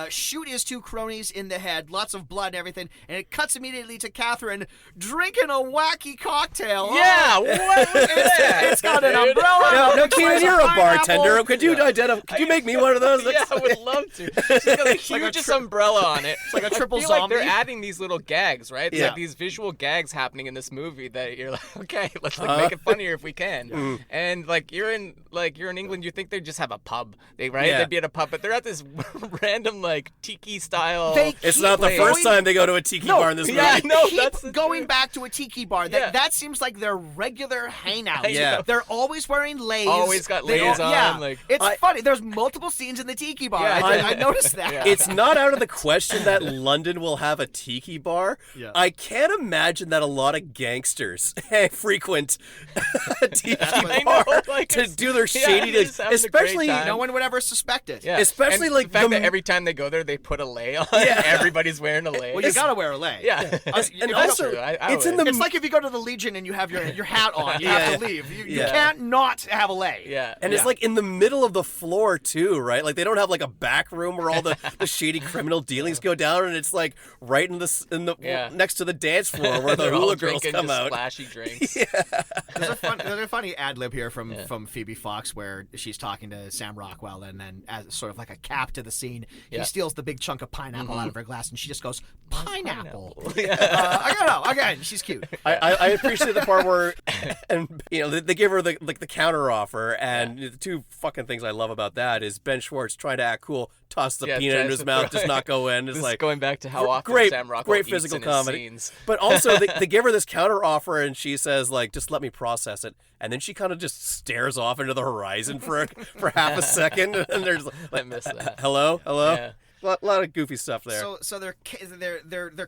shoot his two cronies in the head, lots of blood and everything, and it cuts immediately to Catherine drinking a wacky cocktail. Yeah, what was that? It's got an dude? umbrella. No, it's Kynan, a you're a pineapple. bartender. Could you identify? Could you make me one of those? Yeah, I would love to. She's got a huge umbrella on it. It's like a triple I feel like they're zombie. adding these little gags, right? It's Yeah. like these visual gags happening in this movie that you're like, okay, let's make it funnier if we can. And like you're in England, you think they just have a pub, right? Yeah. They'd be at a pub, but they're at this random like tiki style. It's not the first time they go to a tiki bar in this movie. yeah, no, Keep that's the going truth. back to a tiki bar. Yeah. That seems like their regular hangout. Yeah. They're always wearing lays. Always got They lays all- on, Yeah. like- It's funny. There's multiple scenes in the tiki bar. Yeah. I noticed that. Yeah. It's not out of the question that London will have a tiki bar. Yeah. I can't imagine that a lot of gangsters frequent a tiki I bar know, like, to it's- do their yeah, shadiness, they're just having a great especially time. No one would ever suspect it. Yeah. especially, and like, the fact the- that every time they go there, they put a lay on. Yeah. Everybody's wearing a lay. Well, you gotta wear a lay. yeah. and If also, that's true, I it's in would. the It's like if you go to the Legion and you have your hat on, you Yeah. have to leave. You Yeah. can't not have a lay. Yeah. And it's like in the middle of the floor too, right? Like they don't have like a back room where all the shady criminal dealings go down, and it's like right in the Yeah. next to the dance floor where the They're all hula girls drinking come just out. Splashy drinks. There's a funny ad lib here from Phoebe Fox where she's talking to Sam Rockwell, and then as sort of like a cap to the scene, Yeah. he steals the big chunk of pineapple out of her glass, and she just goes, "Pineapple." Yeah. I don't know. Again, she's cute. I appreciate the part where, and they give her the counter offer, and the two fucking things I love about that is Ben Schwartz trying to act cool, toss the Yeah, peanut in tries his to mouth, throw does it. not go in. It's This is like going back to how often great, Sam Rockwell great eats physical in his comedy. scenes. But also they give her this counter offer, and she says like, just let me process it, and then she kind of just stares off into the horizon for half a second, and there's like, miss that. hello. Yeah. A lot of goofy stuff there. So they're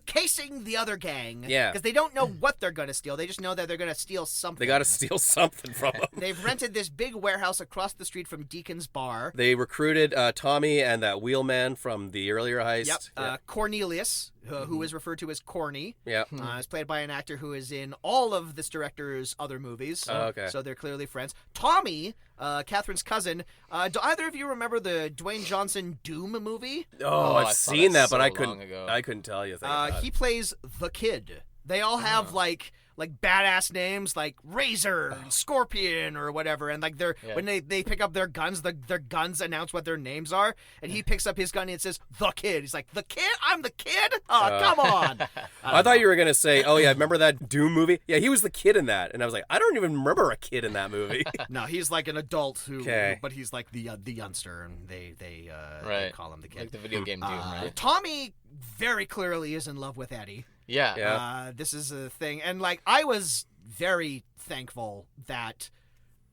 casing the other gang. Yeah. Because they don't know what they're going to steal. They just know that they're going to steal something. They got to steal something from them. They've rented this big warehouse across the street from Deacon's bar. They recruited Tommy and that wheelman from the earlier heist. Yep. Yeah. Cornelius, who is referred to as Corny, Yeah. is played by an actor who is in all of this director's other movies. Oh, okay. So they're clearly friends. Tommy, Catherine's cousin. Do either of you remember the Dwayne Johnson Doom movie? Oh, I I've saw seen that, that but I so couldn't. long ago. I couldn't tell you. A thing He plays the Kid. They all have like badass names like Razor and Scorpion or whatever, and like when they pick up their guns, their guns announce what their names are, and he picks up his gun and it says the Kid. He's like, the Kid? I'm the Kid? Oh, come on! I thought you were gonna say, "Oh yeah, remember that Doom movie? Yeah, he was the kid in that." And I was like, "I don't even remember a kid in that movie." No, he's like an adult Okay. but he's like the youngster, and they Right. call him the Kid. Like the video game Doom, right? Tommy very clearly is in love with Eddie. Yeah. Yeah. This is a thing, and like I was very thankful that,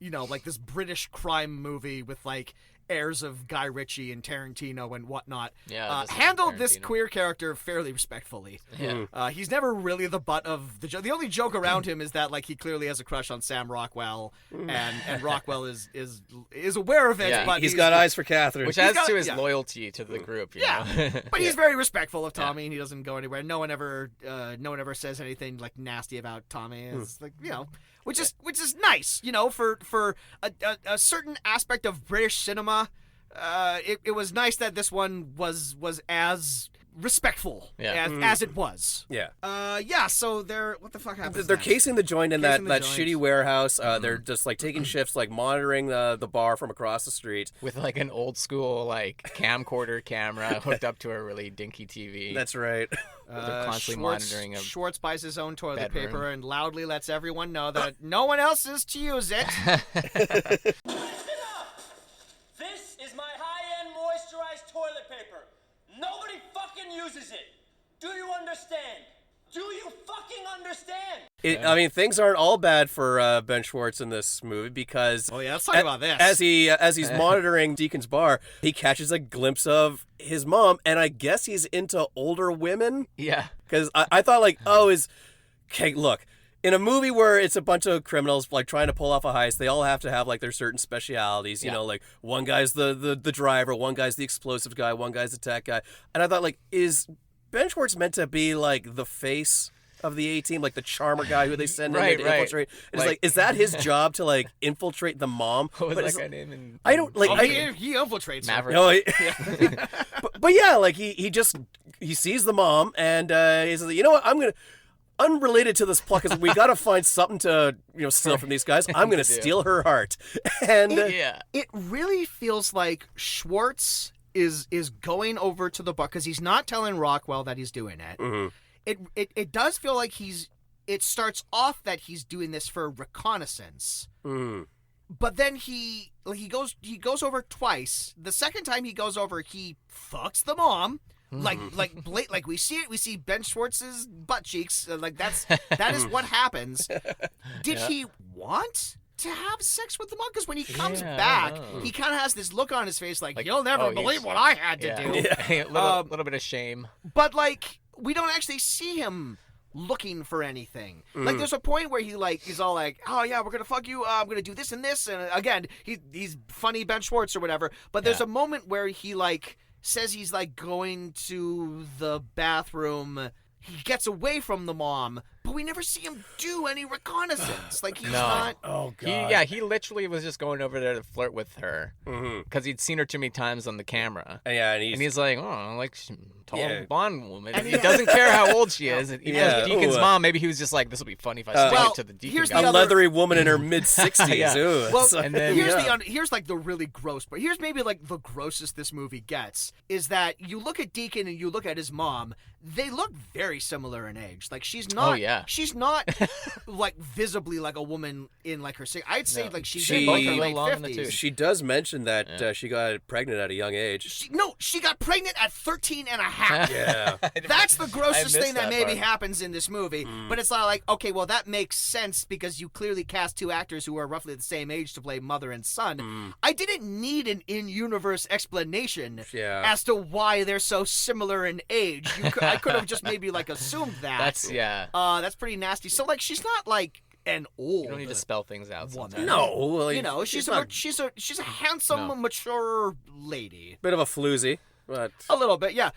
like this British crime movie with like heirs of Guy Ritchie and Tarantino and whatnot, Yeah, this is handled this Tarantino. queer character fairly respectfully. Yeah. He's never really the butt of the joke. The only joke around him is that like he clearly has a crush on Sam Rockwell, and Rockwell is aware of it. Yeah, but He's got eyes for Catherine. Which adds got- to his yeah. loyalty to the group. You Yeah, know? but he's very respectful of Tommy, and he doesn't go anywhere. No one ever says anything like nasty about Tommy. It's like which is nice, for a certain aspect of British cinema. It was nice that this one was as respectful Yeah. as it was. Yeah. Yeah, so what the fuck happens They're next? casing the joint in that Casing the joint. shitty warehouse. They're just like taking shifts, like monitoring the bar from across the street. With like an old school like camcorder camera hooked up to a really dinky TV. That's right. They're constantly Schwartz, monitoring a Schwartz buys his own toilet bedroom. paper and loudly lets everyone know that no one else is to use it. Listen up! This is my high-end moisturized toilet paper. Nobody fucking uses it. Do you understand? Do you fucking understand? I mean, things aren't all bad for Ben Schwartz in this movie because Oh yeah, let's talk about this. as he's monitoring Deacon's bar, he catches a glimpse of his mom, and I guess he's into older women. Yeah. Because I thought like, okay, look. In a movie where it's a bunch of criminals like trying to pull off a heist, they all have to have like their certain specialities. You know, like one guy's the driver, one guy's the explosive guy, one guy's the tech guy. And I thought like, is Ben Schwartz meant to be like the face of the A-team, like the charmer guy who they send in to infiltrate? It's like, is that his job to like infiltrate the mom? What was that guy name? I don't like. He infiltrates her. Maverick. No, but yeah, like he sees the mom and he says, you know what, I'm gonna. Unrelated to this plot, because we got to find something to steal from these guys. I'm going to steal her heart, and It really feels like Schwartz is going over to the bar because he's not telling Rockwell that he's doing it. Mm-hmm. It does feel like it starts off that he's doing this for reconnaissance. But then he goes over twice. The second time he goes over, he fucks the mom. Like we see Ben Schwartz's butt cheeks. That is what happens. Did he want to have sex with the mom? Because when he comes back, he kind of has this look on his face like you'll never believe what I had to do. A little bit of shame. But like we don't actually see him looking for anything. Like there's a point where he's all like, oh yeah, we're gonna fuck you, I'm gonna do this and this, and again he's funny Ben Schwartz or whatever. But there's a moment where he like says he's like going to the bathroom. He gets away from the mom, but we never see him do any reconnaissance. Like he's not. Oh god. He literally was just going over there to flirt with her because he'd seen her too many times on the camera. Yeah, and he's like, oh, like tall blonde woman. And he doesn't care how old she is. Even as Deacon's mom, maybe he was just like, this will be funny if I stick it to the Deacon. Here's guy. the a other- leathery woman in her mid-60s. Ooh, Well, And then- here's like the really gross part. Here's maybe like the grossest this movie gets is that you look at Deacon and you look at his mom. They look very similar in age. Like she's not. Oh, yeah. She's not like visibly like a woman in like her. I'd say like she's She- in like her late Long in the 50s. tooth. she does mention that she got pregnant at a young age. She got pregnant at 13 and a half. Yeah. That's the grossest I missed thing that that maybe part. happens in this movie. But it's not like, okay, well, that makes sense because you clearly cast two actors who are roughly the same age to play mother and son. I didn't need an in-universe explanation as to why they're so similar in age. I could have just maybe like assumed that. That's pretty nasty. So like she's not like an old. You don't need to spell things out sometimes. No, like, You know, she's a handsome, mature lady. bit of a floozy, but A little bit, yeah.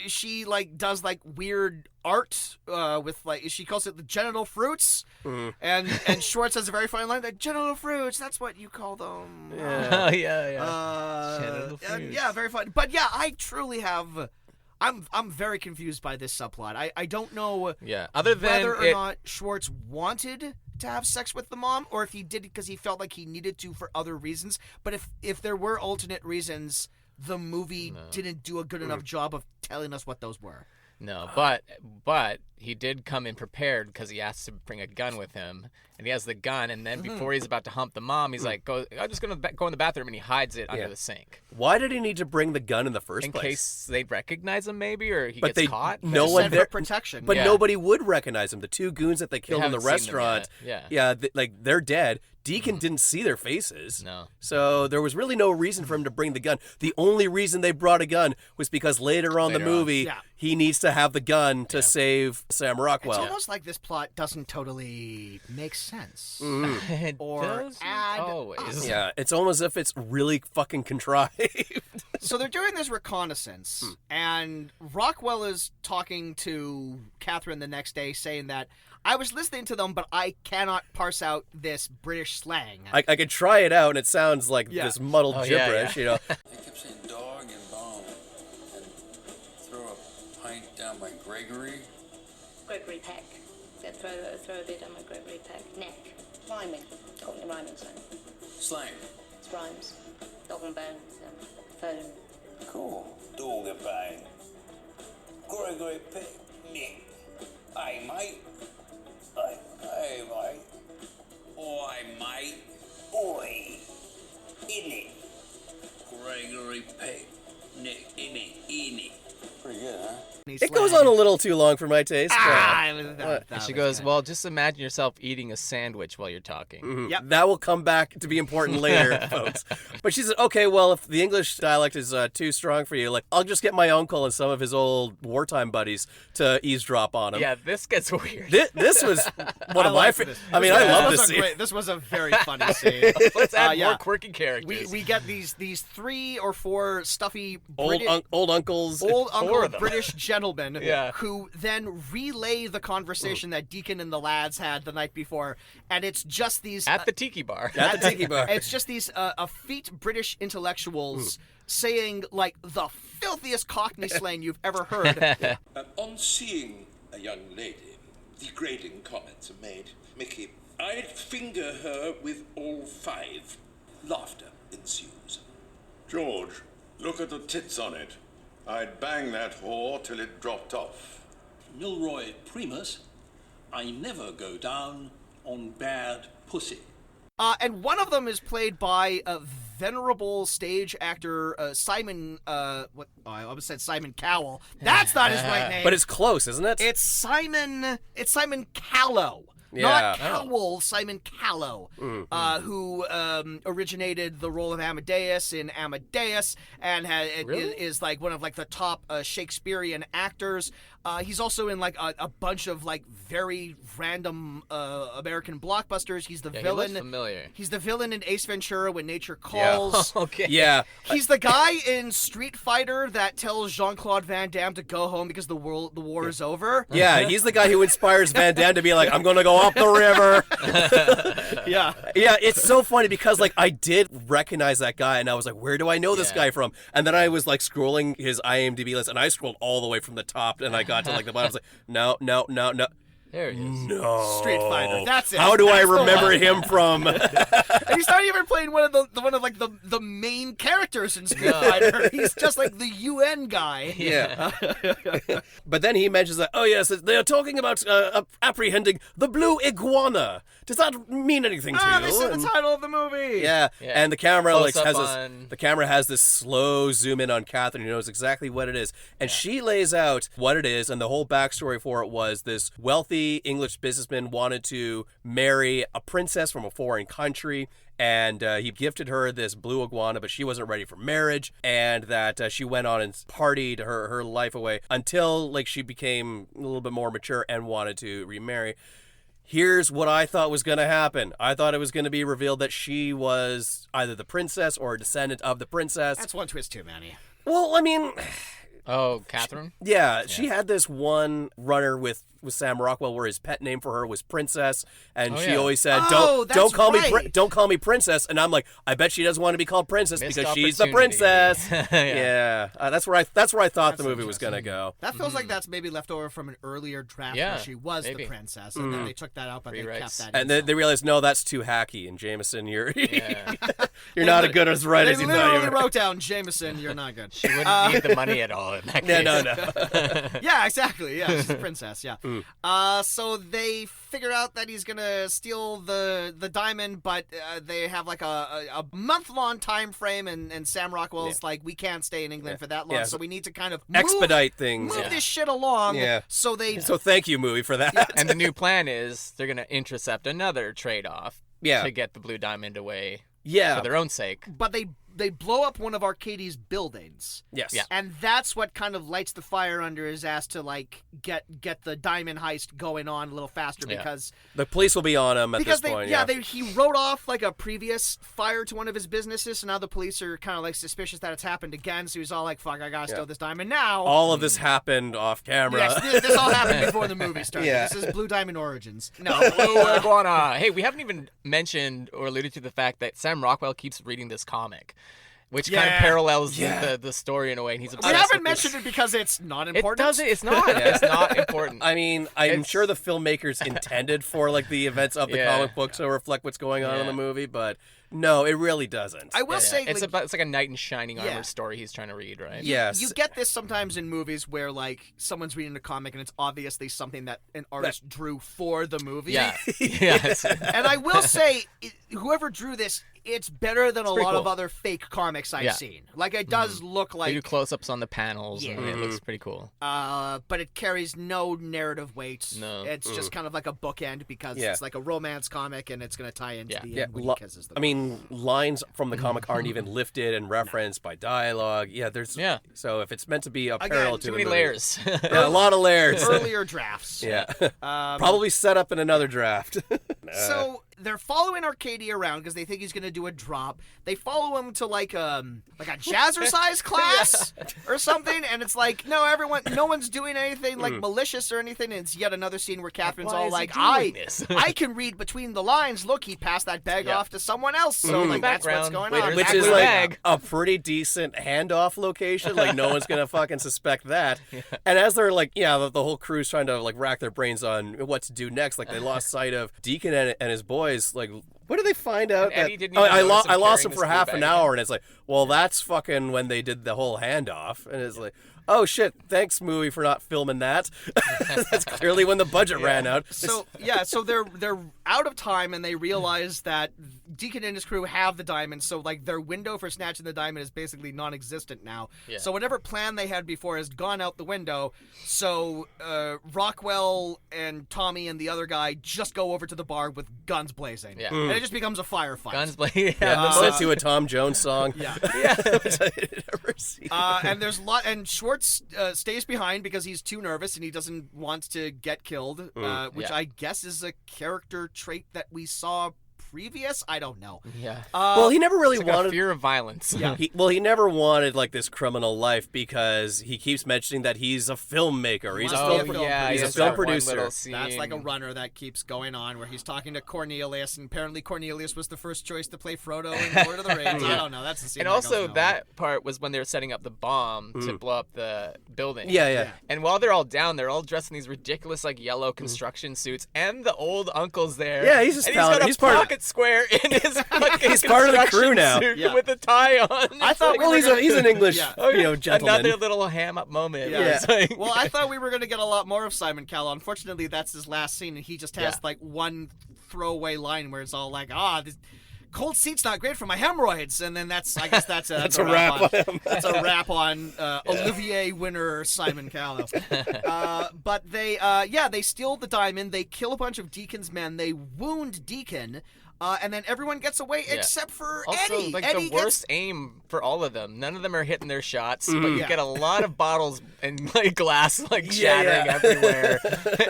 She like does like weird art with like she calls it the genital fruits, and Schwartz has a very funny line that genital fruits. That's what you call them. Oh, yeah. Genital fruits. Yeah, very funny. But yeah, I truly have. I'm very confused by this subplot. I don't know. Yeah. Other than whether or not Schwartz wanted to have sex with the mom, or if he did it because he felt like he needed to for other reasons. But if there were alternate reasons, the movie didn't do a good enough job of telling us what those were. No, but he did come in prepared because he asked to bring a gun with him, and he has the gun, and then before he's about to hump the mom, he's like, I'm just going to go in the bathroom, and he hides it under the sink. why did he need to bring the gun in the first In place? case they recognize him, maybe, or he But gets caught. no Just one said there for protection. But Yeah. nobody would recognize him. The two goons that they killed in the haven't seen them restaurant, yet. like they're dead. Deacon didn't see their faces. No. So there was really no reason for him to bring the gun. The only reason they brought a gun was because later on in the movie, he needs to have the gun to save Sam Rockwell. It's almost like this plot doesn't totally make sense. It Or doesn't add always. Yeah, it's almost as if it's really fucking contrived. So they're doing this reconnaissance, and Rockwell is talking to Catherine the next day, saying that I was listening to them, but I cannot parse out this British slang. I could try it out, and it sounds like this muddled gibberish, you know. They kept saying dog and bone and throw up Gregory? Gregory Peck. So throw a bit on my Gregory Peck. Neck. Rhyming. Cockney rhyming slang. Slang. It's rhymes. Dog and bone. Phone. Cool. Dog and bone. Gregory Peck. Nick. Hey, mate. Hey, mate. Oi, mate. Oi. Innit. Gregory Peck. Nick. Innit. Pretty good, huh? It goes on a little too long for my taste. that She was goes, good. well, just imagine yourself eating a sandwich while you're talking. Yep. That will come back to be important later, folks. But she said, okay, well, if the English dialect is too strong for you, like, I'll just get my uncle and some of his old wartime buddies to eavesdrop on him. Yeah, this gets weird. This was one of my favorites. I mean, I love this scene. This was a very funny scene. Let's add yeah. more quirky characters. We get these 3 or 4 stuffy Old uncles. old Four uncle of them. British gentlemen Yeah. who then relay the conversation that Deacon and the lads had the night before, and it's just these At the tiki bar. At the tiki bar. it's just these effete British intellectuals saying like the filthiest Cockney slang you've ever heard. On seeing a young lady, degrading comments are made. Mickey, I'd finger her with all 5. Laughter ensues. George, look at the tits on it. I'd bang that whore till it dropped off. Milroy Primus, I never go down on bad pussy. And one of them is played by a venerable stage actor, Simon. I almost said Simon Cowell. That's not his right name. But it's close, isn't it? It's Simon Callow. Yeah. Not Cowell, Simon Callow, who originated the role of Amadeus in Amadeus, and is like one of like the top Shakespearean actors. He's also in like a bunch of like very random American blockbusters. He's the villain. He looks familiar. He's the villain in Ace Ventura: When Nature Calls. Okay. Yeah. He's the guy in Street Fighter that tells Jean-Claude Van Damme to go home because the war is over. Yeah, he's the guy who inspires Van Damme to be like, I'm gonna go up the river. Yeah. Yeah, it's so funny because like I did recognize that guy and I was like, where do I know this guy from? And then I was like scrolling his IMDb list and I scrolled all the way from the top and I got to like the bottom. I was like, no. There he is. No. Street Fighter. That's it. How do I That's the remember one. him from? And he's not even playing one of the main characters in Street Fighter. He's just like the UN guy. Yeah. But then he mentions that, oh yes, they are talking about apprehending the blue iguana. Does that mean anything to you? They said the title of the movie. Yeah. And the camera Close like up has on- the camera has this slow zoom in on Catherine who knows exactly what it is. And she lays out what it is, and the whole backstory for it was this wealthy English businessman wanted to marry a princess from a foreign country. And he gifted her this blue iguana, but she wasn't ready for marriage, and that she went on and partied her life away until like she became a little bit more mature and wanted to remarry. Here's what I thought was going to happen. I thought it was going to be revealed that she was either the princess or a descendant of the princess. That's one twist too many. Well, I mean, Oh, Catherine? yeah, she had this one runner with Sam Rockwell where his pet name for her was Princess, and she always said, don't that's call me right. don't call me Princess. And I'm like, I bet she doesn't want to be called Princess Missed because she's the opportunity. princess. Yeah. That's where I thought the movie was going to go. That feels like that's maybe left over from an earlier draft Yeah, where she was maybe. the princess, and then they took that out, but they Rewrites. kept that. And in then some. they realized, no, that's too hacky. And Jameson, you're Yeah. you're not as good as right They as you thought literally you were. wrote down Jameson. You're not good. She wouldn't need the money at all in that case. No. Yeah, exactly. Yeah, she's a princess. Yeah. So they figure out that he's gonna steal the diamond, but they have like a month-long time frame, and Sam Rockwell's like, we can't stay in England for that long, Yeah. so we need to kind of Expedite things. move this shit along. Yeah. So they. So thank you, movie, for that. And the new plan is they're going to intercept another trade-off Yeah. to get the blue diamond away Yeah. for their own sake. But they blow up one of Arcadie's buildings. Yes. Yeah. And that's what kind of lights the fire under his ass to like get the diamond heist going on a little faster Yeah. because The police will be on him at this point. he wrote off like a previous fire to one of his businesses, so now the police are kind of like suspicious that it's happened again. So he's all like, "Fuck, I gotta steal this diamond now." All of this happened off camera. Yes, this all happened before the movie started. Yeah. This is Blue Diamond Origins. No, Blue Iguana. Hey, we haven't even mentioned or alluded to the fact that Sam Rockwell keeps reading this comic. which kind of parallels the story in a way. And he's we haven't mentioned it because it's not important. It's not. It's not important. I mean, I'm sure the filmmakers intended for like the events of the comic book to reflect what's going on in the movie, but no, it really doesn't. I will say it's like a knight in shining armor story he's trying to read, right? Yes. You get this sometimes in movies where like someone's reading a comic and it's obviously something that an artist drew for the movie. Yeah. Yes. And I will say, whoever drew this, it's better than a lot of other fake comics I've seen. Like, it does look like... They do close-ups on the panels, and it looks pretty cool. But it carries no narrative weight. No. It's just kind of like a bookend because it's like a romance comic, and it's going to tie into the end when he kisses the girl. I mean, lines from the comic aren't even lifted and referenced by dialogue. Yeah, there's... Yeah. So if it's meant to be a parallel to too the many movie, layers. A lot of layers. Earlier drafts. Yeah. Probably set up in another draft. So they're following Arcadia around because they think he's going to do a drop. They follow him to like a jazzercise class or something, and it's like no one's doing anything like malicious or anything. And it's yet another scene where Catherine's all like, I can read between the lines. Look, he passed that bag off to someone else. So like that's what's going on. Which is like a pretty decent handoff location. Like no one's gonna fucking suspect that. And as they're like, the whole crew's trying to like rack their brains on what to do next. Like they lost sight of Deacon and his boys. Like, what did they find out? I lost him for half an hour, and it's like, well, that's fucking when they did the whole handoff, and it's like, oh shit, thanks movie for not filming that. That's clearly when the budget ran out. So they're out of time, and they realize that Deacon and his crew have the diamond, so like their window for snatching the diamond is basically non-existent now. Yeah. So whatever plan they had before has gone out the window. So Rockwell and Tommy and the other guy just go over to the bar with guns blazing. Yeah. And it just becomes a firefight. Guns blazing. Set to a Tom Jones song. Yeah. Which I had never seen. And there's and Schwartz stays behind because he's too nervous and he doesn't want to get killed, which I guess is a character trait that we saw previous. I don't know. Yeah. Well, he never really wanted fear of violence. Yeah. He never wanted like this criminal life because he keeps mentioning that he's a filmmaker. He's a film producer. That's like a runner that keeps going on where he's talking to Cornelius, and apparently Cornelius was the first choice to play Frodo in Lord of the Rings. I don't know. That's the scene. And also that part was when they were setting up the bomb to blow up the building. Yeah. And while they're all down, they're all dressed in these ridiculous like yellow construction suits, and the old uncle's there. Yeah, he's just he's part of square in his fucking he's part of the crew now with a tie on. I thought he's an English gentleman. Another little ham up moment. Yeah. Well, I thought we were going to get a lot more of Simon Cowell. Unfortunately, that's his last scene, and he just has like one throwaway line where it's all like, this cold seat's not great for my hemorrhoids, and then that's a wrap on that's a wrap on Olivier winner Simon Cowell. But they steal the diamond, they kill a bunch of Deacon's men, they wound Deacon. And then everyone gets away except for Eddie. Like Eddie the worst aim for all of them. None of them are hitting their shots, but you get a lot of bottles and like glass like shattering everywhere.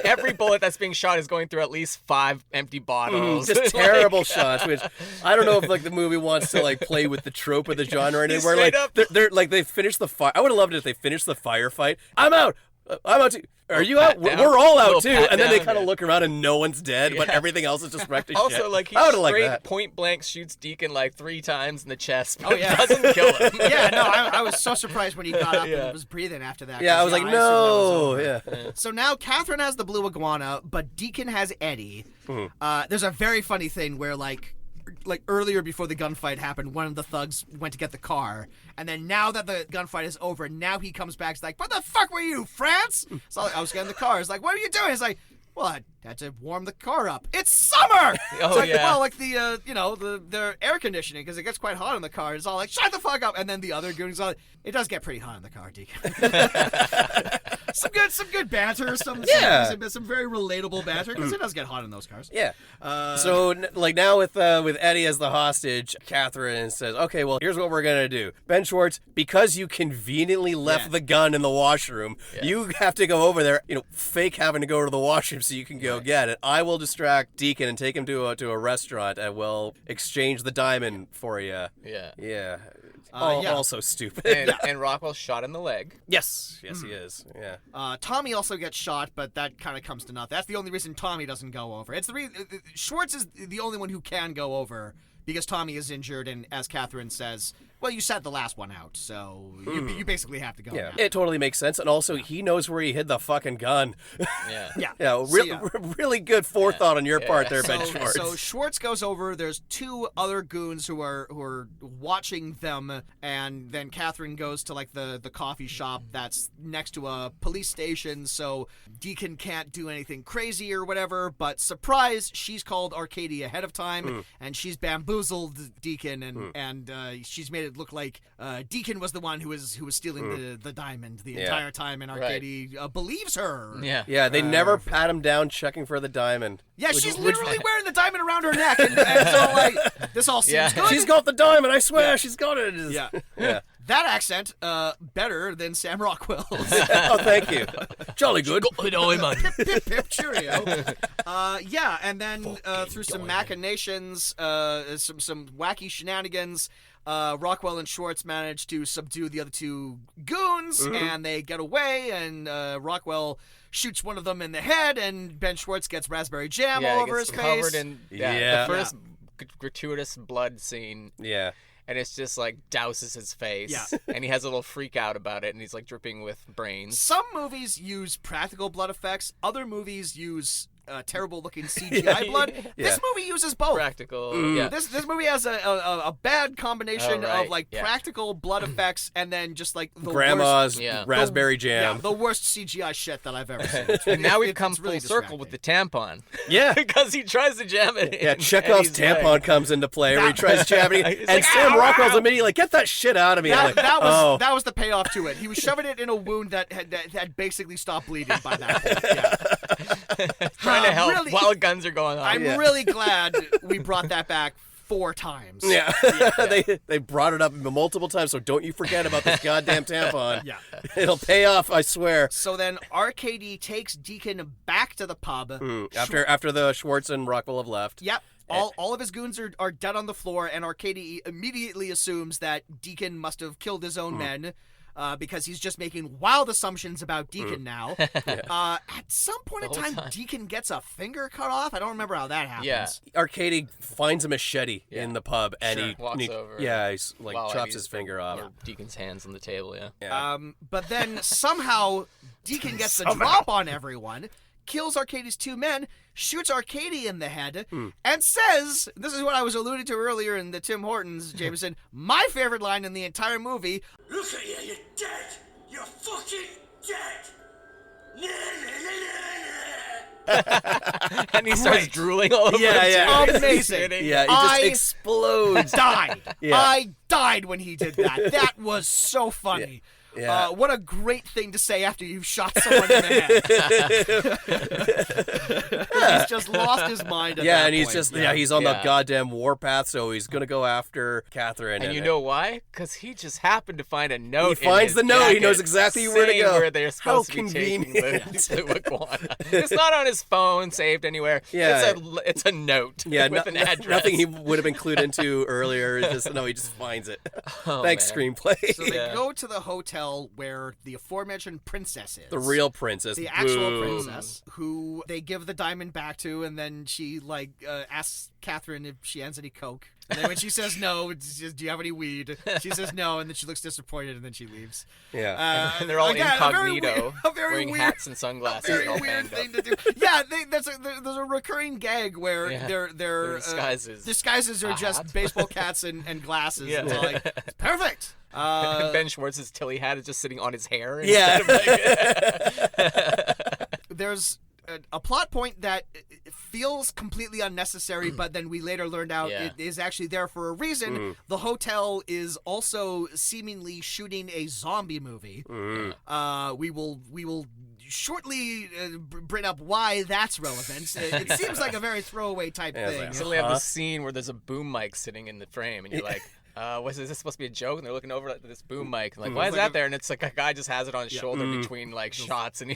Every bullet that's being shot is going through at least 5 empty bottles. Just terrible shots. Which I don't know if like the movie wants to like play with the trope of the genre and where like they're like they finish the fire. I would have loved it if they finished the firefight. I'm out too. Are you out? We're all out too. And then they kind of look around and no one's dead, but everything else is just wrecked to shit. Also, like he straight point blank shoots Deacon like 3 times in the chest, but doesn't kill him. I was so surprised when he got up and was breathing after that. Yeah, I was like, no. So now Catherine has the blue iguana, but Deacon has Eddie. There's a very funny thing where like earlier before the gunfight happened, one of the thugs went to get the car, and then now that the gunfight is over, now he comes back. He's like, "What the fuck were you, France?" So I was getting the car. He's like, "What are you doing?" He's like, "Well, I had to warm the car up. It's summer." Well, like the the air conditioning because it gets quite hot in the car. It's all like, "Shut the fuck up!" And then the other goon's all, "It does get pretty hot in the car, Deacon." some good banter, some very relatable banter because it does get hot in those cars. Yeah. So like now with Eddie as the hostage, Catherine says, "Okay, well here's what we're gonna do, Ben Schwartz, because you conveniently left the gun in the washroom, you have to go over there, fake having to go to the washroom so you can go get it. I will distract Deacon and take him to a restaurant, and we'll exchange the diamond for you." Yeah. Also stupid. And Rockwell shot in the leg. Yes, he is. Yeah. Tommy also gets shot, but that kind of comes to nothing. That's the only reason Tommy doesn't go over. It's Schwartz is the only one who can go over because Tommy is injured, and as Catherine says, well, you sat the last one out, so you basically have to go now. It totally makes sense. And also, he knows where he hid the fucking gun. Yeah. Really good forethought on your part there, Ben Schwartz. So Schwartz goes over. There's 2 other goons who are watching them, and then Catherine goes to like the coffee shop that's next to a police station. So Deacon can't do anything crazy or whatever. But surprise, she's called Arcady ahead of time, and she's bamboozled Deacon, and she's made it look like Deacon was the one who was stealing the diamond the entire time, and Arcady believes her. Yeah, they never pat him down checking for the diamond. Yeah, she's literally wearing the diamond around her neck, and so like this all seems good. She's got the diamond, I swear, she's got it. Yeah. That accent, better than Sam Rockwell's. Oh, thank you. Jolly good. Pip, pip, cheerio. And then through some machinations, some wacky shenanigans, Rockwell and Schwartz manage to subdue the other 2 goons, and they get away, and Rockwell shoots one of them in the head, and Ben Schwartz gets raspberry jam all over his face. The first gratuitous blood scene. Yeah. And it's just like douses his face. Yeah. And he has a little freak out about it, and he's like dripping with brains. Some movies use practical blood effects. Other movies use terrible looking CGI blood. This movie uses both. Practical. This movie has a bad combination of like practical blood effects and then just like the grandma's worst, raspberry jam. The worst CGI shit that I've ever seen. And now we've come full circle with the tampon. Yeah. Because he tries to jam it in. Yeah, Chekhov's tampon comes into play where he tries jamming it, and like, Sam Rockwell's immediately like, get that shit out of me. That was the payoff to it. He was shoving it in a wound that had basically stopped bleeding by that point. Trying to help while guns are going on. I'm really glad we brought that back 4 times. Yeah. They brought it up multiple times, so don't you forget about this goddamn tampon. Yeah. It'll pay off, I swear. So then Arcady takes Deacon back to the pub. After the Schwartz and Rockwell have left. Yep. All of his goons are dead on the floor, and Arcady immediately assumes that Deacon must have killed his own men. Because he's just making wild assumptions about Deacon now. At some point in time, Deacon gets a finger cut off. I don't remember how that happens. Yeah. Arcady finds a machete in the pub, and he walks over. Yeah, he's like chops his finger off. Deacon's hands on the table. But then somehow Deacon gets the drop on everyone, kills Arcady's 2 men, shoots Arcady in the head, and says, this is what I was alluding to earlier in the Tim Hortons, Jameson, my favorite line in the entire movie. Look at you, you're dead! You're fucking dead! And he starts drooling all over him. Amazing. Yeah, he just explodes. I died when he did that. That was so funny. Yeah. What a great thing to say after you've shot someone in the head. He's just lost his mind at that and he's point. just he's on the goddamn warpath, so he's gonna go after Catherine. And you know why? Because he just happened to find a note. He finds the note. He knows exactly where to go. Where they're supposed to be taking the Iguana. It's not on his phone, saved anywhere. Yeah, it's a note. Yeah, with an address. Nothing he would have been clued into earlier. He just finds it. Thanks, man. screenplay. So they go to the hotel where the aforementioned princess is. The real princess. The actual princess, who they give the diamond back to, and then she asks Catherine if she has any coke. And then when she says no, it's just, do you have any weed? She says no, and then she looks disappointed, and then she leaves. Yeah. And they're all incognito, wearing hats and sunglasses. A very weird thing to do. Yeah, there's a recurring gag where their disguises are just baseball caps and glasses. Yeah. It's all like, perfect. Ben Schwartz's Tilly hat is just sitting on his hair. Yeah. There's a plot point that feels completely unnecessary, but then we later learned out it is actually there for a reason. The hotel is also seemingly shooting a zombie movie. We will shortly bring up why that's relevant. It seems like a very throwaway type thing. So we have this scene where there's a boom mic sitting in the frame, and you're like, Was this supposed to be a joke? And they're looking over at this boom mic. Like, why is that there? And it's like a guy just has it on his shoulder between like shots, and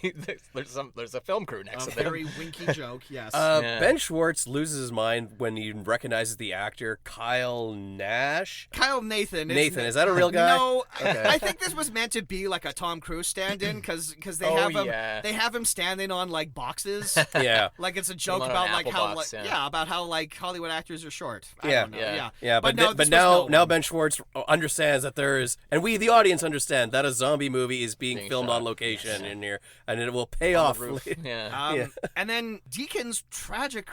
there's a film crew next to them. Very winky joke, yes. Ben Schwartz loses his mind when he recognizes the actor Kyle Nathan. Nathan, is that a real guy? No, okay. I think this was meant to be like a Tom Cruise stand-in because they have him standing on like boxes. Yeah, like it's a joke about like how box, about how like Hollywood actors are short. I yeah. don't know. Yeah. But now Ben Schwartz understands that there is, and we the audience understand that a zombie movie is being filmed on location in here, and it will pay off. And then Deacon's tragic,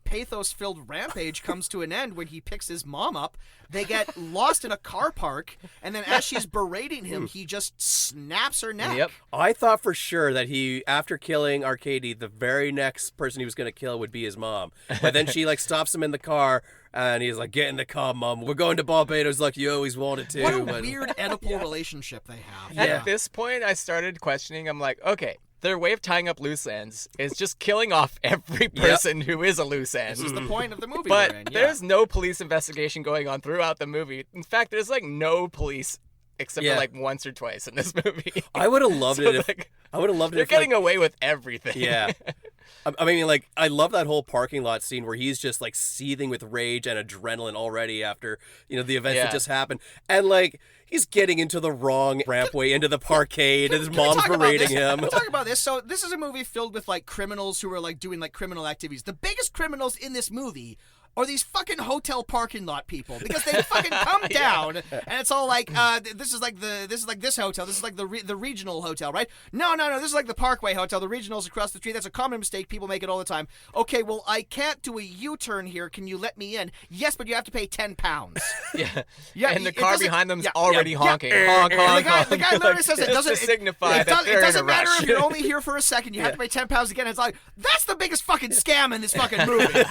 pathos-filled rampage comes to an end when he picks his mom up. They get lost in a car park, and then as she's berating him, he just snaps her neck. Yep. I thought for sure that he, after killing Arcady, the very next person he was going to kill would be his mom. But then she like stops him in the car, and he's like, "Get in the car, Mom. We're going to Barbados like you always wanted to." What a weird Oedipal relationship they have. At this point, I started questioning. I'm like, okay, their way of tying up loose ends is just killing off every person who is a loose end. This is the point of the movie. But there's no police investigation going on throughout the movie. In fact, there's like no police except for like once or twice in this movie. I would have loved it if they're getting away with everything. Yeah. I mean, like, I love that whole parking lot scene where he's just, like, seething with rage and adrenaline already after, the events that just happened. And, like, he's getting into the wrong rampway into the parkade, and his mom's berating him. We'll talk about this. So this is a movie filled with, like, criminals who are, like, doing, like, criminal activities. The biggest criminals in this movie are these fucking hotel parking lot people, because they fucking come down and it's all like this is like this hotel, this is like the regional hotel, right? No, this is like the Parkway Hotel. The regional's across the street. That's a common mistake. People make it all the time. Okay, well, I can't do a U-turn here. Can you let me in? Yes, but you have to pay £10. Yeah, and the car behind them's already honking. Honk, honk, honk. The guy literally says it doesn't signify it that they're doesn't in a matter rush. if you're only here for a second. You have to pay £10 again. It's like, that's the biggest fucking scam in this fucking movie.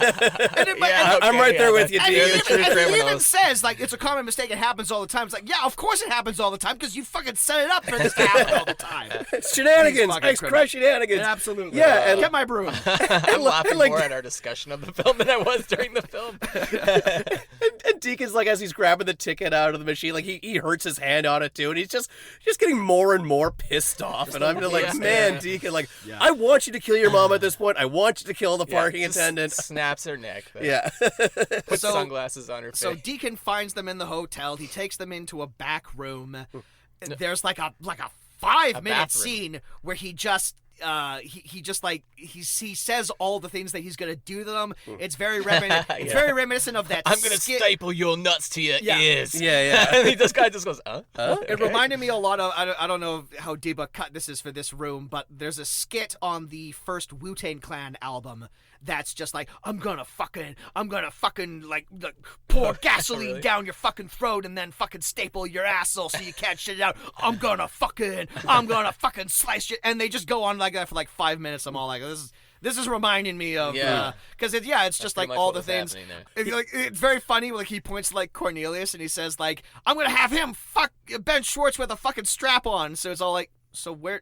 I'm right there with you, and dude. he even says, like, it's a common mistake. It happens all the time. It's like, yeah, of course it happens all the time, because you fucking set it up for this to happen all the time. It's shenanigans. Nice crush shenanigans. Absolutely. Yeah. Get my broom. I'm laughing more at our discussion of the film than I was during the film. and Deacon's like, as he's grabbing the ticket out of the machine, like he hurts his hand on it too, and he's just getting more and more pissed off. And I'm just like, man, Deacon, like, I want you to kill your mom at this point. I want you to kill the parking attendant. Snaps her neck. Though. Yeah. Puts sunglasses on her face. So Deacon finds them in the hotel. He takes them into a back room. There's like a 5-minute scene where he just he says all the things that he's gonna do to them. It's very very reminiscent of that. I'm gonna staple your nuts to your ears. Yeah. And this guy just goes, It reminded me a lot of I don't know how Deba cut this is for this room, but there's a skit on the first Wu-Tang Clan album that's just like, I'm gonna fucking like pour gasoline down your fucking throat and then fucking staple your asshole so you can't shit it out. I'm gonna fucking slice you, and they just go on like that for like 5 minutes. I'm all like, this is reminding me of because it's just like all the things. It's very funny. Like he points to like Cornelius and he says like, I'm gonna have him fuck Ben Schwartz with a fucking strap on. So it's all like, so where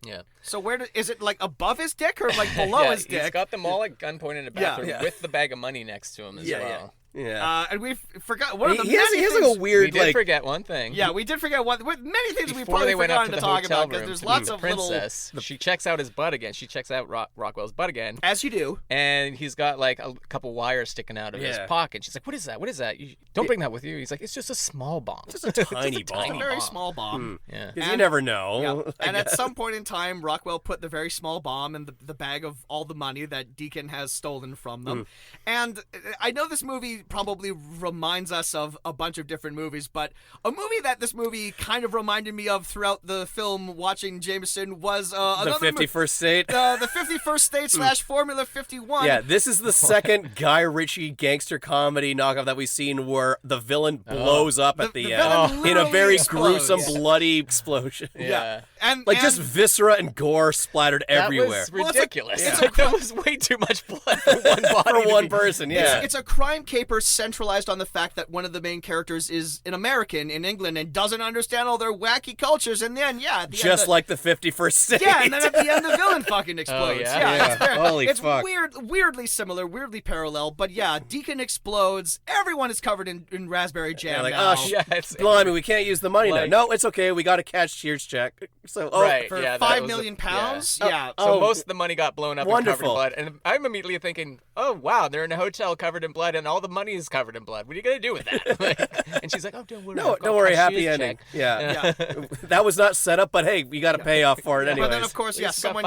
is it, like above his dick or like below his dick? He's got them all at gunpoint in the bathroom with the bag of money next to him as well. Yeah. And we forgot one of the he has like a weird. We did forget one thing. Yeah, we did forget one. Many things we Before probably they went up forgotten to the talk hotel about because room there's to lots meet of the princess. She checks out his butt again. She checks out Rockwell's butt again. As you do. And he's got like a couple wires sticking out of his pocket. She's like, "What is that? What is that? Don't bring that with you." He's like, "It's just a small bomb. Just a tiny bomb. It's a very small bomb. Yeah. Because you never know. Yeah. And at some point in time, Rockwell put the very small bomb in the bag of all the money that Deacon has stolen from them. And I know this movie probably reminds us of a bunch of different movies, but a movie that this movie kind of reminded me of throughout the film watching Jameson was the 51st State. The 51st State / Formula 51. Yeah, this is the second Guy Ritchie gangster comedy knockoff that we've seen where the villain blows up at the end in a very gruesome, bloody explosion. Yeah. And just viscera and gore splattered everywhere. That was ridiculous. That was way too much blood for one body. For one person, It's a crime caper hyper centralized on the fact that one of the main characters is an American in England and doesn't understand all their wacky cultures, and then at the just end, like the 51st State. Yeah, and then at the end the villain fucking explodes. Holy it's fuck. weirdly similar, weirdly parallel, but Deacon explodes. Everyone is covered in raspberry jam now. Blimey, we can't use the money now. No, it's okay. We got a cashier's check. So for £5 million. So most of the money got blown up and covered in blood, and I'm immediately thinking, oh wow, they're in a hotel covered in blood, and all the money is covered in blood. What are you gonna do with that? And she's like, oh, don't worry. No, don't worry. Happy ending. Yeah. That was not set up, but hey, we got a payoff for it anyway. But then, of course, Tommy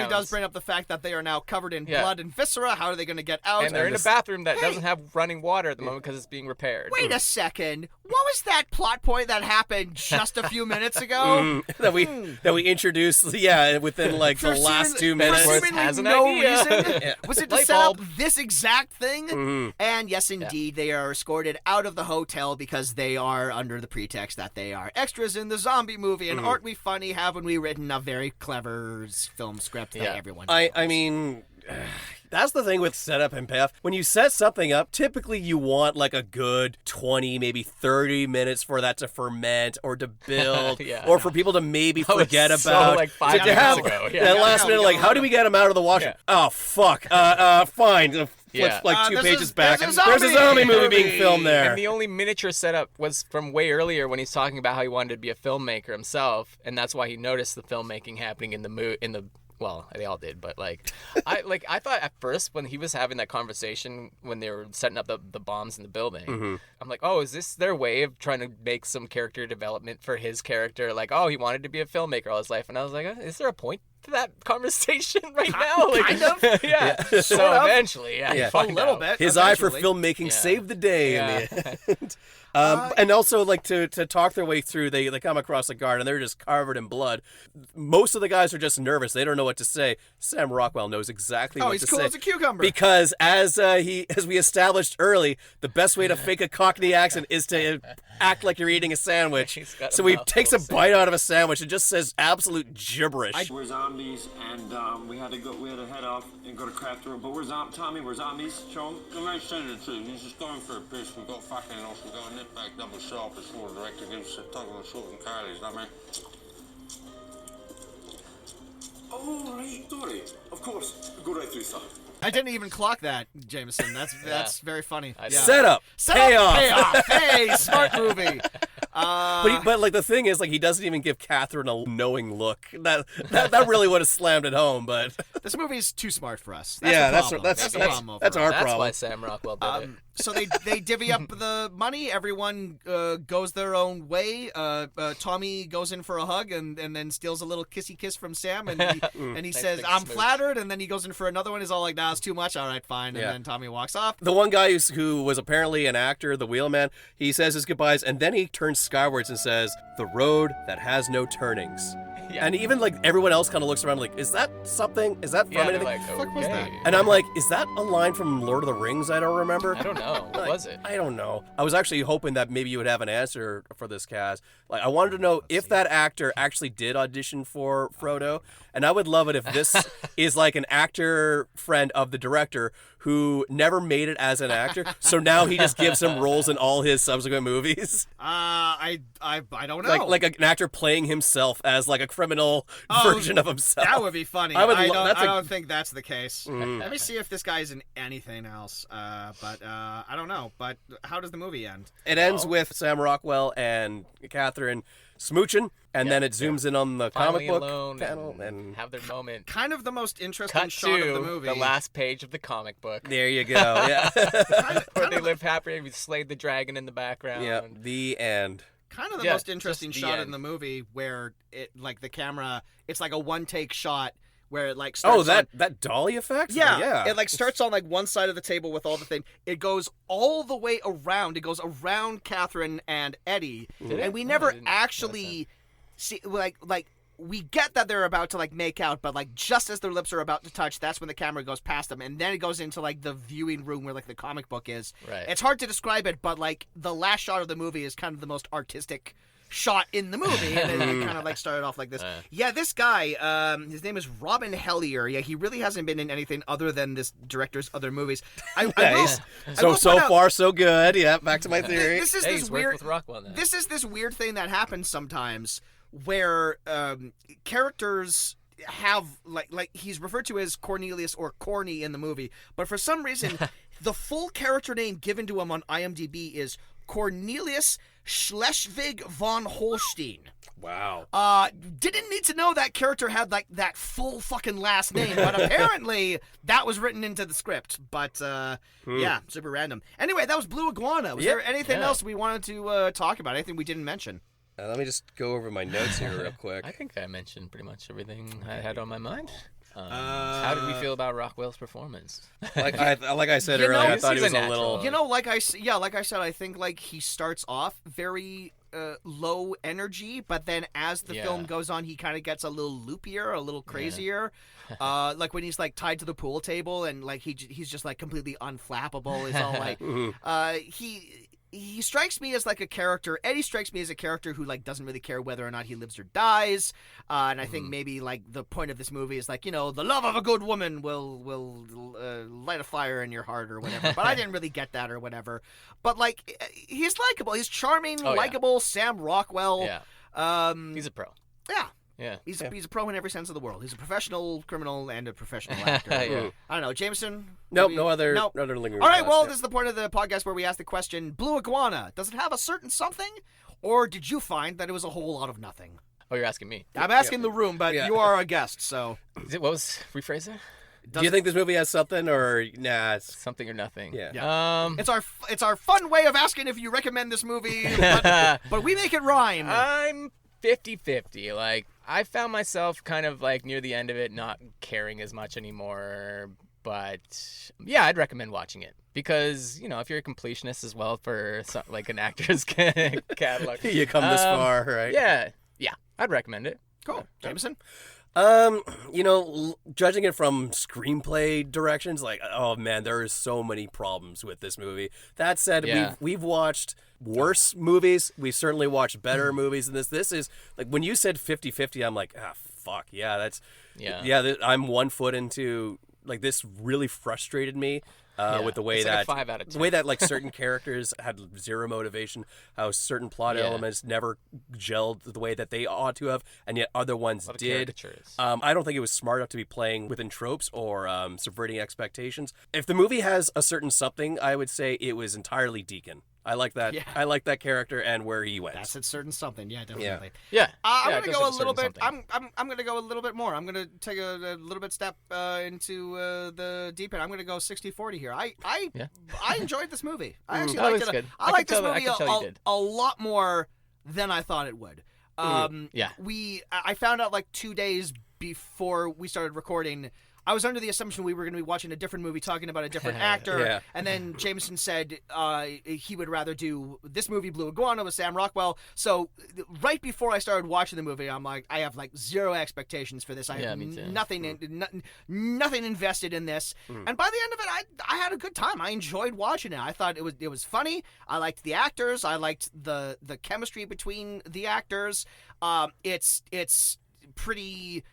does bring up the fact that they are now covered in blood and viscera. How are they going to get out? And they're in a bathroom that doesn't have running water at the moment because it's being repaired. Wait a second. What was that plot point that happened just a few minutes ago? That we introduced, within like the last 2 minutes. For no reason. Was it to set up this exact thing? And yes, indeed, they are escorted out of the hotel because they are under the pretext that they are extras in the zombie movie. And aren't we funny? Haven't we written a very clever film script that everyone knows? I mean, that's the thing with setup and payoff. When you set something up, typically you want like a good 20, maybe 30 minutes for that to ferment or to build, or for people to maybe forget about. Like 5 minutes ago. That last minute, like, how do we get him out of the washer? Oh, fuck. Fine. Flip like 2 pages back. There's a zombie movie being filmed there. And the only miniature setup was from way earlier when he's talking about how he wanted to be a filmmaker himself, and that's why he noticed the filmmaking happening in the well, they all did, but I thought at first when he was having that conversation when they were setting up the bombs in the building, I'm like, oh, is this their way of trying to make some character development for his character? Like, oh, he wanted to be a filmmaker all his life, and I was like, is there a point to that conversation right now? Like, kind of. Yeah. So eventually, a little bit. His eye for filmmaking saved the day in the end. And also, like, to talk their way through, they come across a guard and they're just covered in blood. Most of the guys are just nervous. They don't know what to say. Sam Rockwell knows exactly what to say. Oh, he's cool as a cucumber. Because as we established early, the best way to fake a Cockney accent is to act like you're eating a sandwich. So he takes a bite out of a sandwich and just says absolute gibberish. We're zombies, and we had to head off and go to craft room. But Tommy, we're zombies. Show him. Come on, send it to him. He's just going for a piss. We got fucking else. We got a nip back double sharp before the director gives us a toggle of short and Kylie's, I mean. Oh, right, sorry. Of course. Go right through, sir. I didn't even clock that, Jameson. That's very funny. Setup. Payoff. Hey, smart movie. But like the thing is, like, he doesn't even give Catherine a knowing look. That really would have slammed it home. But this movie's too smart for us. That's our problem. That's why Sam Rockwell did it. So they divvy up the money. Everyone goes their own way. Tommy goes in for a hug and then steals a little kissy kiss from Sam, and he says, "I'm flattered." And then he goes in for another one. He's all like, "Nah, it's too much." All right, fine. And then Tommy walks off. The one guy who was apparently an actor, the wheelman, he says his goodbyes, and then he turns skywards and says, "The road that has no turnings." Yeah. And even like everyone else kind of looks around like, is that something? Is that from anything? Like, what was that? And I'm like, is that a line from Lord of the Rings? I don't remember. I don't know. What was it? I don't know. I was actually hoping that maybe you would have an answer for this cast. Like, I wanted to know if that actor actually did audition for Frodo, and I would love it if this is like an actor friend of the director who never made it as an actor, so now he just gives him roles in all his subsequent movies. I don't know. Like an actor playing himself as like a criminal version of himself. That would be funny. I don't think that's the case. Let me see if this guy's in anything else. But I don't know. But how does the movie end? It ends with Sam Rockwell and Catherine smooching, and then it zooms in on the comic book panel and have their moment. Kind of the most interesting shot of the movie. The last page of the comic book. There you go. Yeah. Where they live happy. We slayed the dragon in the background. Yeah. The end. Kind of the most interesting shot in the movie, where it like the camera, it's like a one-take shot. Where it like starts that dolly effect? Yeah. It like starts on like one side of the table with all the thing. It goes all the way around. It goes around Catherine and Eddie. And we never actually see like we get that they're about to like make out, but like just as their lips are about to touch, that's when the camera goes past them, and then it goes into like the viewing room where like the comic book is. Right. It's hard to describe it, but like the last shot of the movie is kind of the most artistic shot in the movie, and then it kind of like started off like this. Yeah, this guy, his name is Robin Hellier. Yeah, he really hasn't been in anything other than this director's other movies. So far so good. Yeah, back to my theory. This is this weird with Rockwell. This is this weird thing that happens sometimes where characters have like he's referred to as Cornelius or Corny in the movie, but for some reason the full character name given to him on IMDb is Cornelius Schleswig von Holstein. Wow. Didn't need to know that character had like that full fucking last name, but apparently that was written into the script. But yeah, super random. Anyway, that was Blue Iguana. Was there anything else we wanted to talk about? Anything we didn't mention? Let me just go over my notes here real quick. I think I mentioned pretty much everything I had on my mind. How did we feel about Rockwell's performance? Like I said earlier, I thought he was a little. Like I said, I think like he starts off very low energy, but then as the film goes on, he kind of gets a little loopier, a little crazier. Like when he's like tied to the pool table and like he's just like completely unflappable. Is all like He strikes me as like a character. Eddie strikes me as a character who like doesn't really care whether or not he lives or dies. And I think maybe like the point of this movie is like, the love of a good woman will light a fire in your heart or whatever. But I didn't really get that or whatever. But like he's likable. He's charming, likable. Sam Rockwell. Yeah. He's a pro. Yeah. Yeah. He's a pro in every sense of the world. He's a professional criminal and a professional actor. I don't know, Jameson? Nope, no other lingering All right, thoughts, well, this is the point of the podcast where we ask the question, Blue Iguana, does it have a certain something? Or did you find that it was a whole lot of nothing? Oh, you're asking me. I'm asking the room, but you are a guest, so. What was, rephrase that? Do you think this movie has something, or nah? It's something or nothing. Yeah. It's our fun way of asking if you recommend this movie, but we make it rhyme. I'm 50-50. Like, I found myself kind of like near the end of it not caring as much anymore. But yeah, I'd recommend watching it because if you're a completionist as well for like an actor's catalog, you come this far, right? Yeah, I'd recommend it. Cool, Jameson. Judging it from screenplay directions, like, oh man, there are so many problems with this movie. That said, we've watched worse movies. We've certainly watched better movies than this. This is, like, when you said 50-50, I'm like, fuck, I'm 1 foot into, like, this really frustrated me. With the way that 5 out of 10. The way that like certain characters had zero motivation, how certain plot elements never gelled the way that they ought to have, and yet other ones did. I don't think it was smart enough to be playing within tropes or subverting expectations. If the movie has a certain something, I would say it was entirely Deacon. I like that. Yeah. I like that character and where he went. That's a certain something. Yeah, definitely. Yeah. I'm gonna go a little bit. I'm gonna go a little bit more. I'm gonna take a little bit step into the deep end. I'm gonna go 60-40 here. I enjoyed this movie. I actually liked it. Good. I liked this movie a lot more than I thought it would. Yeah. I found out like 2 days before we started recording. I was under the assumption we were going to be watching a different movie talking about a different actor, and then Jameson said he would rather do this movie, Blue Iguana, with Sam Rockwell. So right before I started watching the movie, I'm like, I have like zero expectations for this. I have nothing invested in this. And by the end of it, I had a good time. I enjoyed watching it. I thought it was funny. I liked the actors. I liked the chemistry between the actors. It's pretty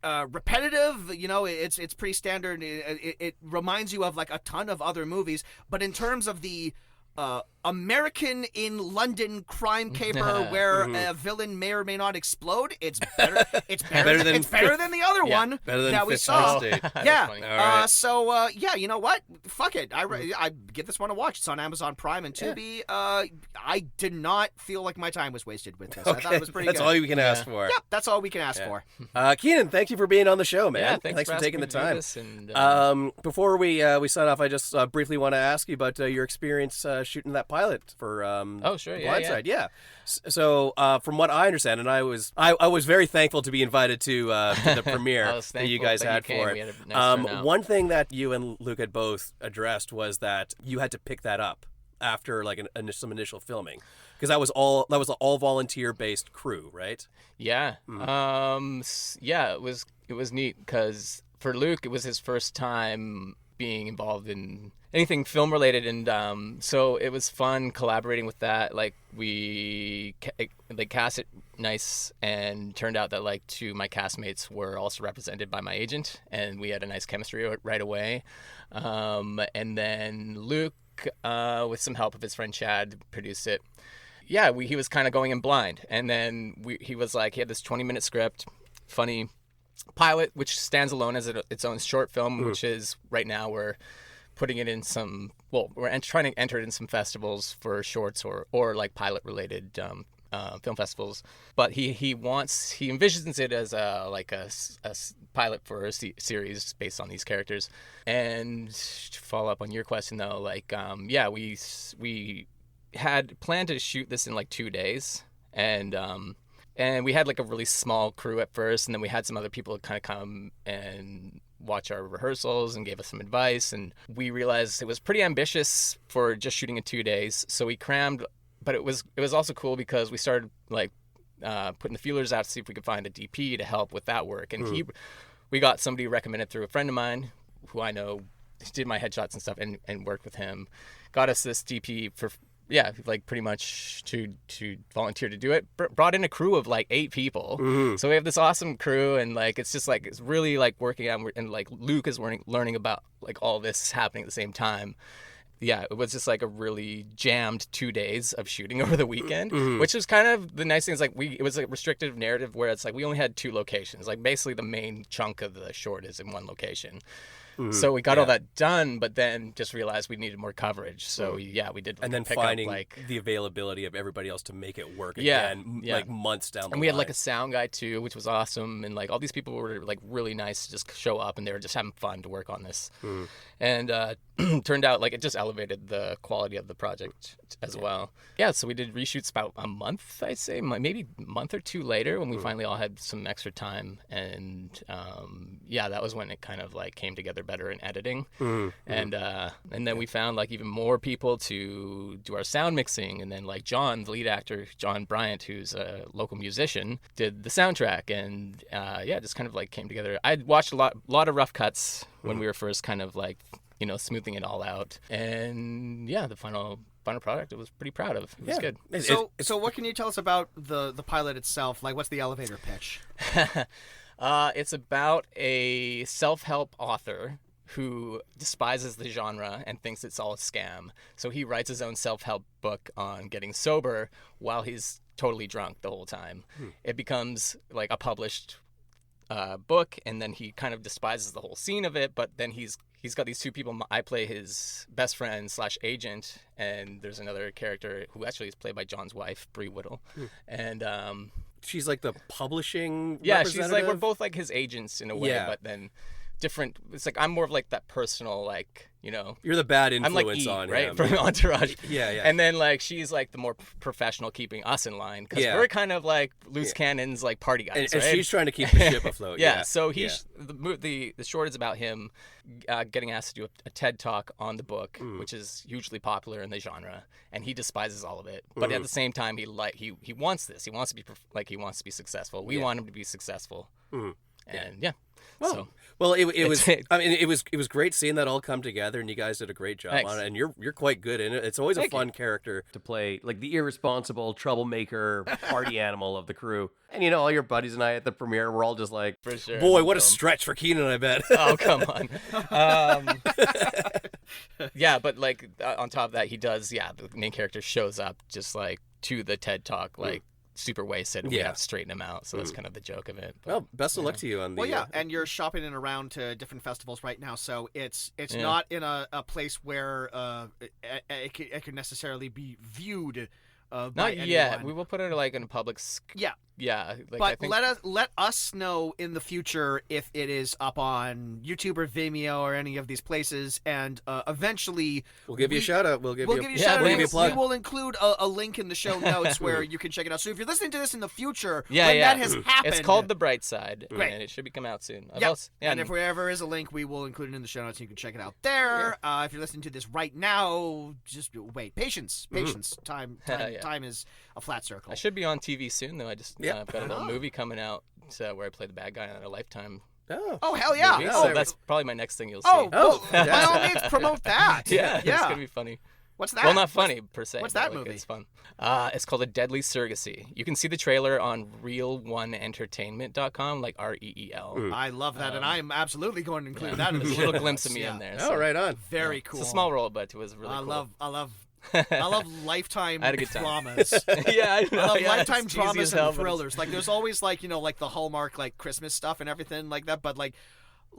repetitive, it's pretty standard. It reminds you of like a ton of other movies, but in terms of the American in London crime caper where a villain may or may not explode, it's better. It's better than the other one that we saw. Yeah. So you know what? Fuck it. I give this one a watch. It's on Amazon Prime and Tubi. I did not feel like my time was wasted with this. I thought it was pretty good. That's all we can ask for. Yeah, that's all we can ask for. Kynan, thank you for being on the show, man. Yeah, thanks for taking the time. And, before we sign off, I just briefly want to ask you about your experience shooting that pilot for Blindside. Yeah. So from what I understand, and I was very thankful to be invited to the premiere that you guys had for it. One thing that you and Luke had both addressed was that you had to pick that up after like some initial filming, because that was all volunteer based crew, right? Yeah. It was neat because for Luke it was his first time being involved in anything film related, and so it was fun collaborating with that. Like we cast it nice, and turned out that like 2 of my castmates were also represented by my agent, and we had a nice chemistry right away. And then Luke, with some help of his friend Chad, produced it. Yeah, he was kind of going in blind, and then he was like, he had this 20-minute script, funny pilot, which stands alone as its own short film, which is right now we're putting it in some, we're trying to enter it in some festivals for shorts or like pilot related film festivals. But he envisions it as a pilot for a series based on these characters. And to follow up on your question though, like we had planned to shoot this in like 2 days, and we had like a really small crew at first, and then we had some other people kind of come and watch our rehearsals and gave us some advice, and we realized it was pretty ambitious for just shooting in 2 days, so we crammed. But it was also cool because we started like putting the feelers out to see if we could find a DP to help with that work, and we got somebody recommended through a friend of mine who I know did my headshots and stuff, and worked with him, got us this DP for like pretty much to volunteer to do it. Brought in a crew of like 8 people. So we have this awesome crew, and like it's just like it's really like working out, and like Luke is learning about like all this happening at the same time. Yeah, it was just like a really jammed 2 days of shooting over the weekend, which was kind of the nice thing. Is like it was a restrictive narrative where it's like we only had 2 locations. Like basically the main chunk of the short is in one location. So we got all that done, but then just realized we needed more coverage. So we did. And then finding the availability of everybody else to make it work again, like months down the line. And we had like a sound guy too, which was awesome. And like all these people were like really nice to just show up, and they were just having fun to work on this. And turned out like it just elevated the quality of the project as well. Yeah, so we did reshoots about a month, I'd say, maybe a month or 2 later, when we finally all had some extra time. And that was when it kind of like came together better in editing. And then we found like even more people to do our sound mixing, and then like John, the lead actor, John Bryant, who's a local musician, did the soundtrack, and just kind of like came together. I'd watched a lot of rough cuts when we were first kind of like smoothing it all out, and the final product I was pretty proud of. It was good. So what can you tell us about the pilot itself? Like, what's the elevator pitch? It's about a self-help author who despises the genre and thinks it's all a scam. So he writes his own self-help book on getting sober while he's totally drunk the whole time. It becomes like a published book, and then he kind of despises the whole scene of it, but then he's got these 2 people. I play his best friend / agent, and there's another character who actually is played by John's wife, Bree Whittle. And she's like the publishing she's like, we're both like his agents in a way, but then different. It's like I'm more of like that personal, like, you're the bad influence. I'm like E, on right? him From Entourage. Yeah. And then like she's like the more professional, keeping us in line, because we're kind of like loose cannons, like party guys, and right? she's trying to keep the ship afloat. So the short is about him getting asked to do a TED talk on the book, which is hugely popular in the genre, and he despises all of it. But at the same time, he wants this. He wants to be successful. We want him to be successful. And Well, it was. I mean, it was great seeing that all come together, and you guys did a great job on it. And you're quite good in it. It's always a fun character to play, like the irresponsible troublemaker party animal of the crew. And all your buddies and I at the premiere, we're all just like, for sure. Boy, what a stretch for Kynan, I bet. Oh, come on. But like on top of that, he does. The main character shows up just like to the TED talk, like. Super wasted, and we have to straighten him out, so that's kind of the joke of it. But, well, best of luck to you on the and you're shopping it around to different festivals right now, so it's not in a place where it can necessarily be viewed by not anyone. yet. We will put it like in a public like, but let us know in the future if it is up on YouTube or Vimeo or any of these places, and eventually we'll give you a shout out. We'll give you a shout out. We'll plug. We will include a link in the show notes where you can check it out. So if you're listening to this in the future, that has happened, it's called The Bright Side, great. And it should be coming out soon. And if there ever is a link, we will include it in the show notes, and you can check it out there. If you're listening to this right now, just wait. Patience. Time is a flat circle. I should be on TV soon, though. I've got a little movie coming out where I play the bad guy on a Lifetime Oh, hell yeah. Maybe. Oh, So that's probably my next thing you'll see. well, by all means, promote that. Yeah, it's going to be funny. What's that? Well, not funny per se. What's that but, like, movie? It's fun. It's called A Deadly Surrogacy. You can see the trailer on real1entertainment.com, like REEL. I love that, and I'm absolutely going to include that in the There's a show little notes. glimpse of me in there. Oh, right on. Very cool. It's a small role, but it was really cool. I love Lifetime I had a good time. dramas. Yeah, I know. I love yeah, Lifetime it's cheesy dramas as hell, and but it's- thrillers. Like, there's always like the Hallmark like Christmas stuff and everything like that. But like,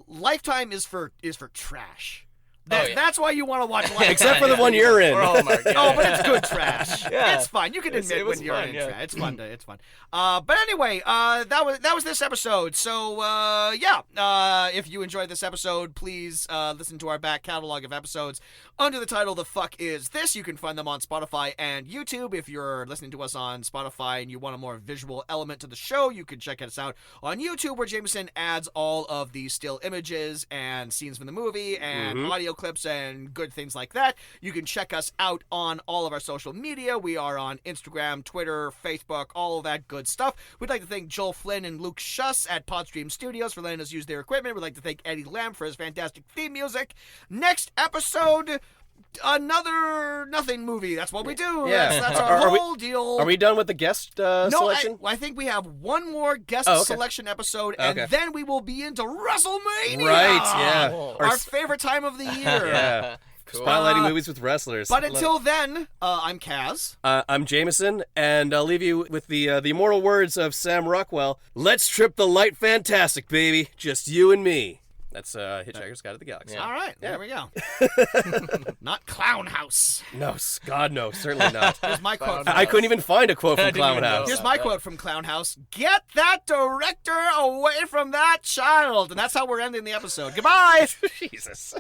Lifetime is for trash. That's why you want to watch Lifetime. Except for the one you're in. Oh, but it's good trash. Yeah. It's fun. You can admit it was when you're fun, in yeah. trash. It's fun. It's fun. But anyway, that was this episode. So if you enjoyed this episode, please listen to our back catalog of episodes under the title "The Fuck Is This." You can find them on Spotify and YouTube. If you're listening to us on Spotify and you want a more visual element to the show, you can check us out on YouTube, where Jameson adds all of the still images and scenes from the movie and audio clips and good things like that. You can check us out on all of our social media. We are on Instagram, Twitter, Facebook, all of that good stuff. We'd like to thank Joel Flynn and Luke Schuss at Podstream Studios for letting us use their equipment. We'd like to thank Eddie Lamb for his fantastic theme music. Next episode, another nothing movie. That's what we do. Yeah. That's our whole deal. Are we done with the guest selection? I think we have one more guest selection episode, and then we will be into WrestleMania. Right, yeah. Our favorite time of the year. Yeah. Cool. Spotlighting movies with wrestlers. But until then, I'm Kaz. I'm Jameson, and I'll leave you with the immortal words of Sam Rockwell. Let's trip the light fantastic, baby. Just you and me. That's Hitchhiker's Guide to the Galaxy. Yeah. All right, there we go. Not Clown House. No, God, no, certainly not. Here's my quote. I couldn't even find a quote from Clown House. Here's my quote from Clown House. Get that director away from that child. And that's how we're ending the episode. Goodbye. Jesus.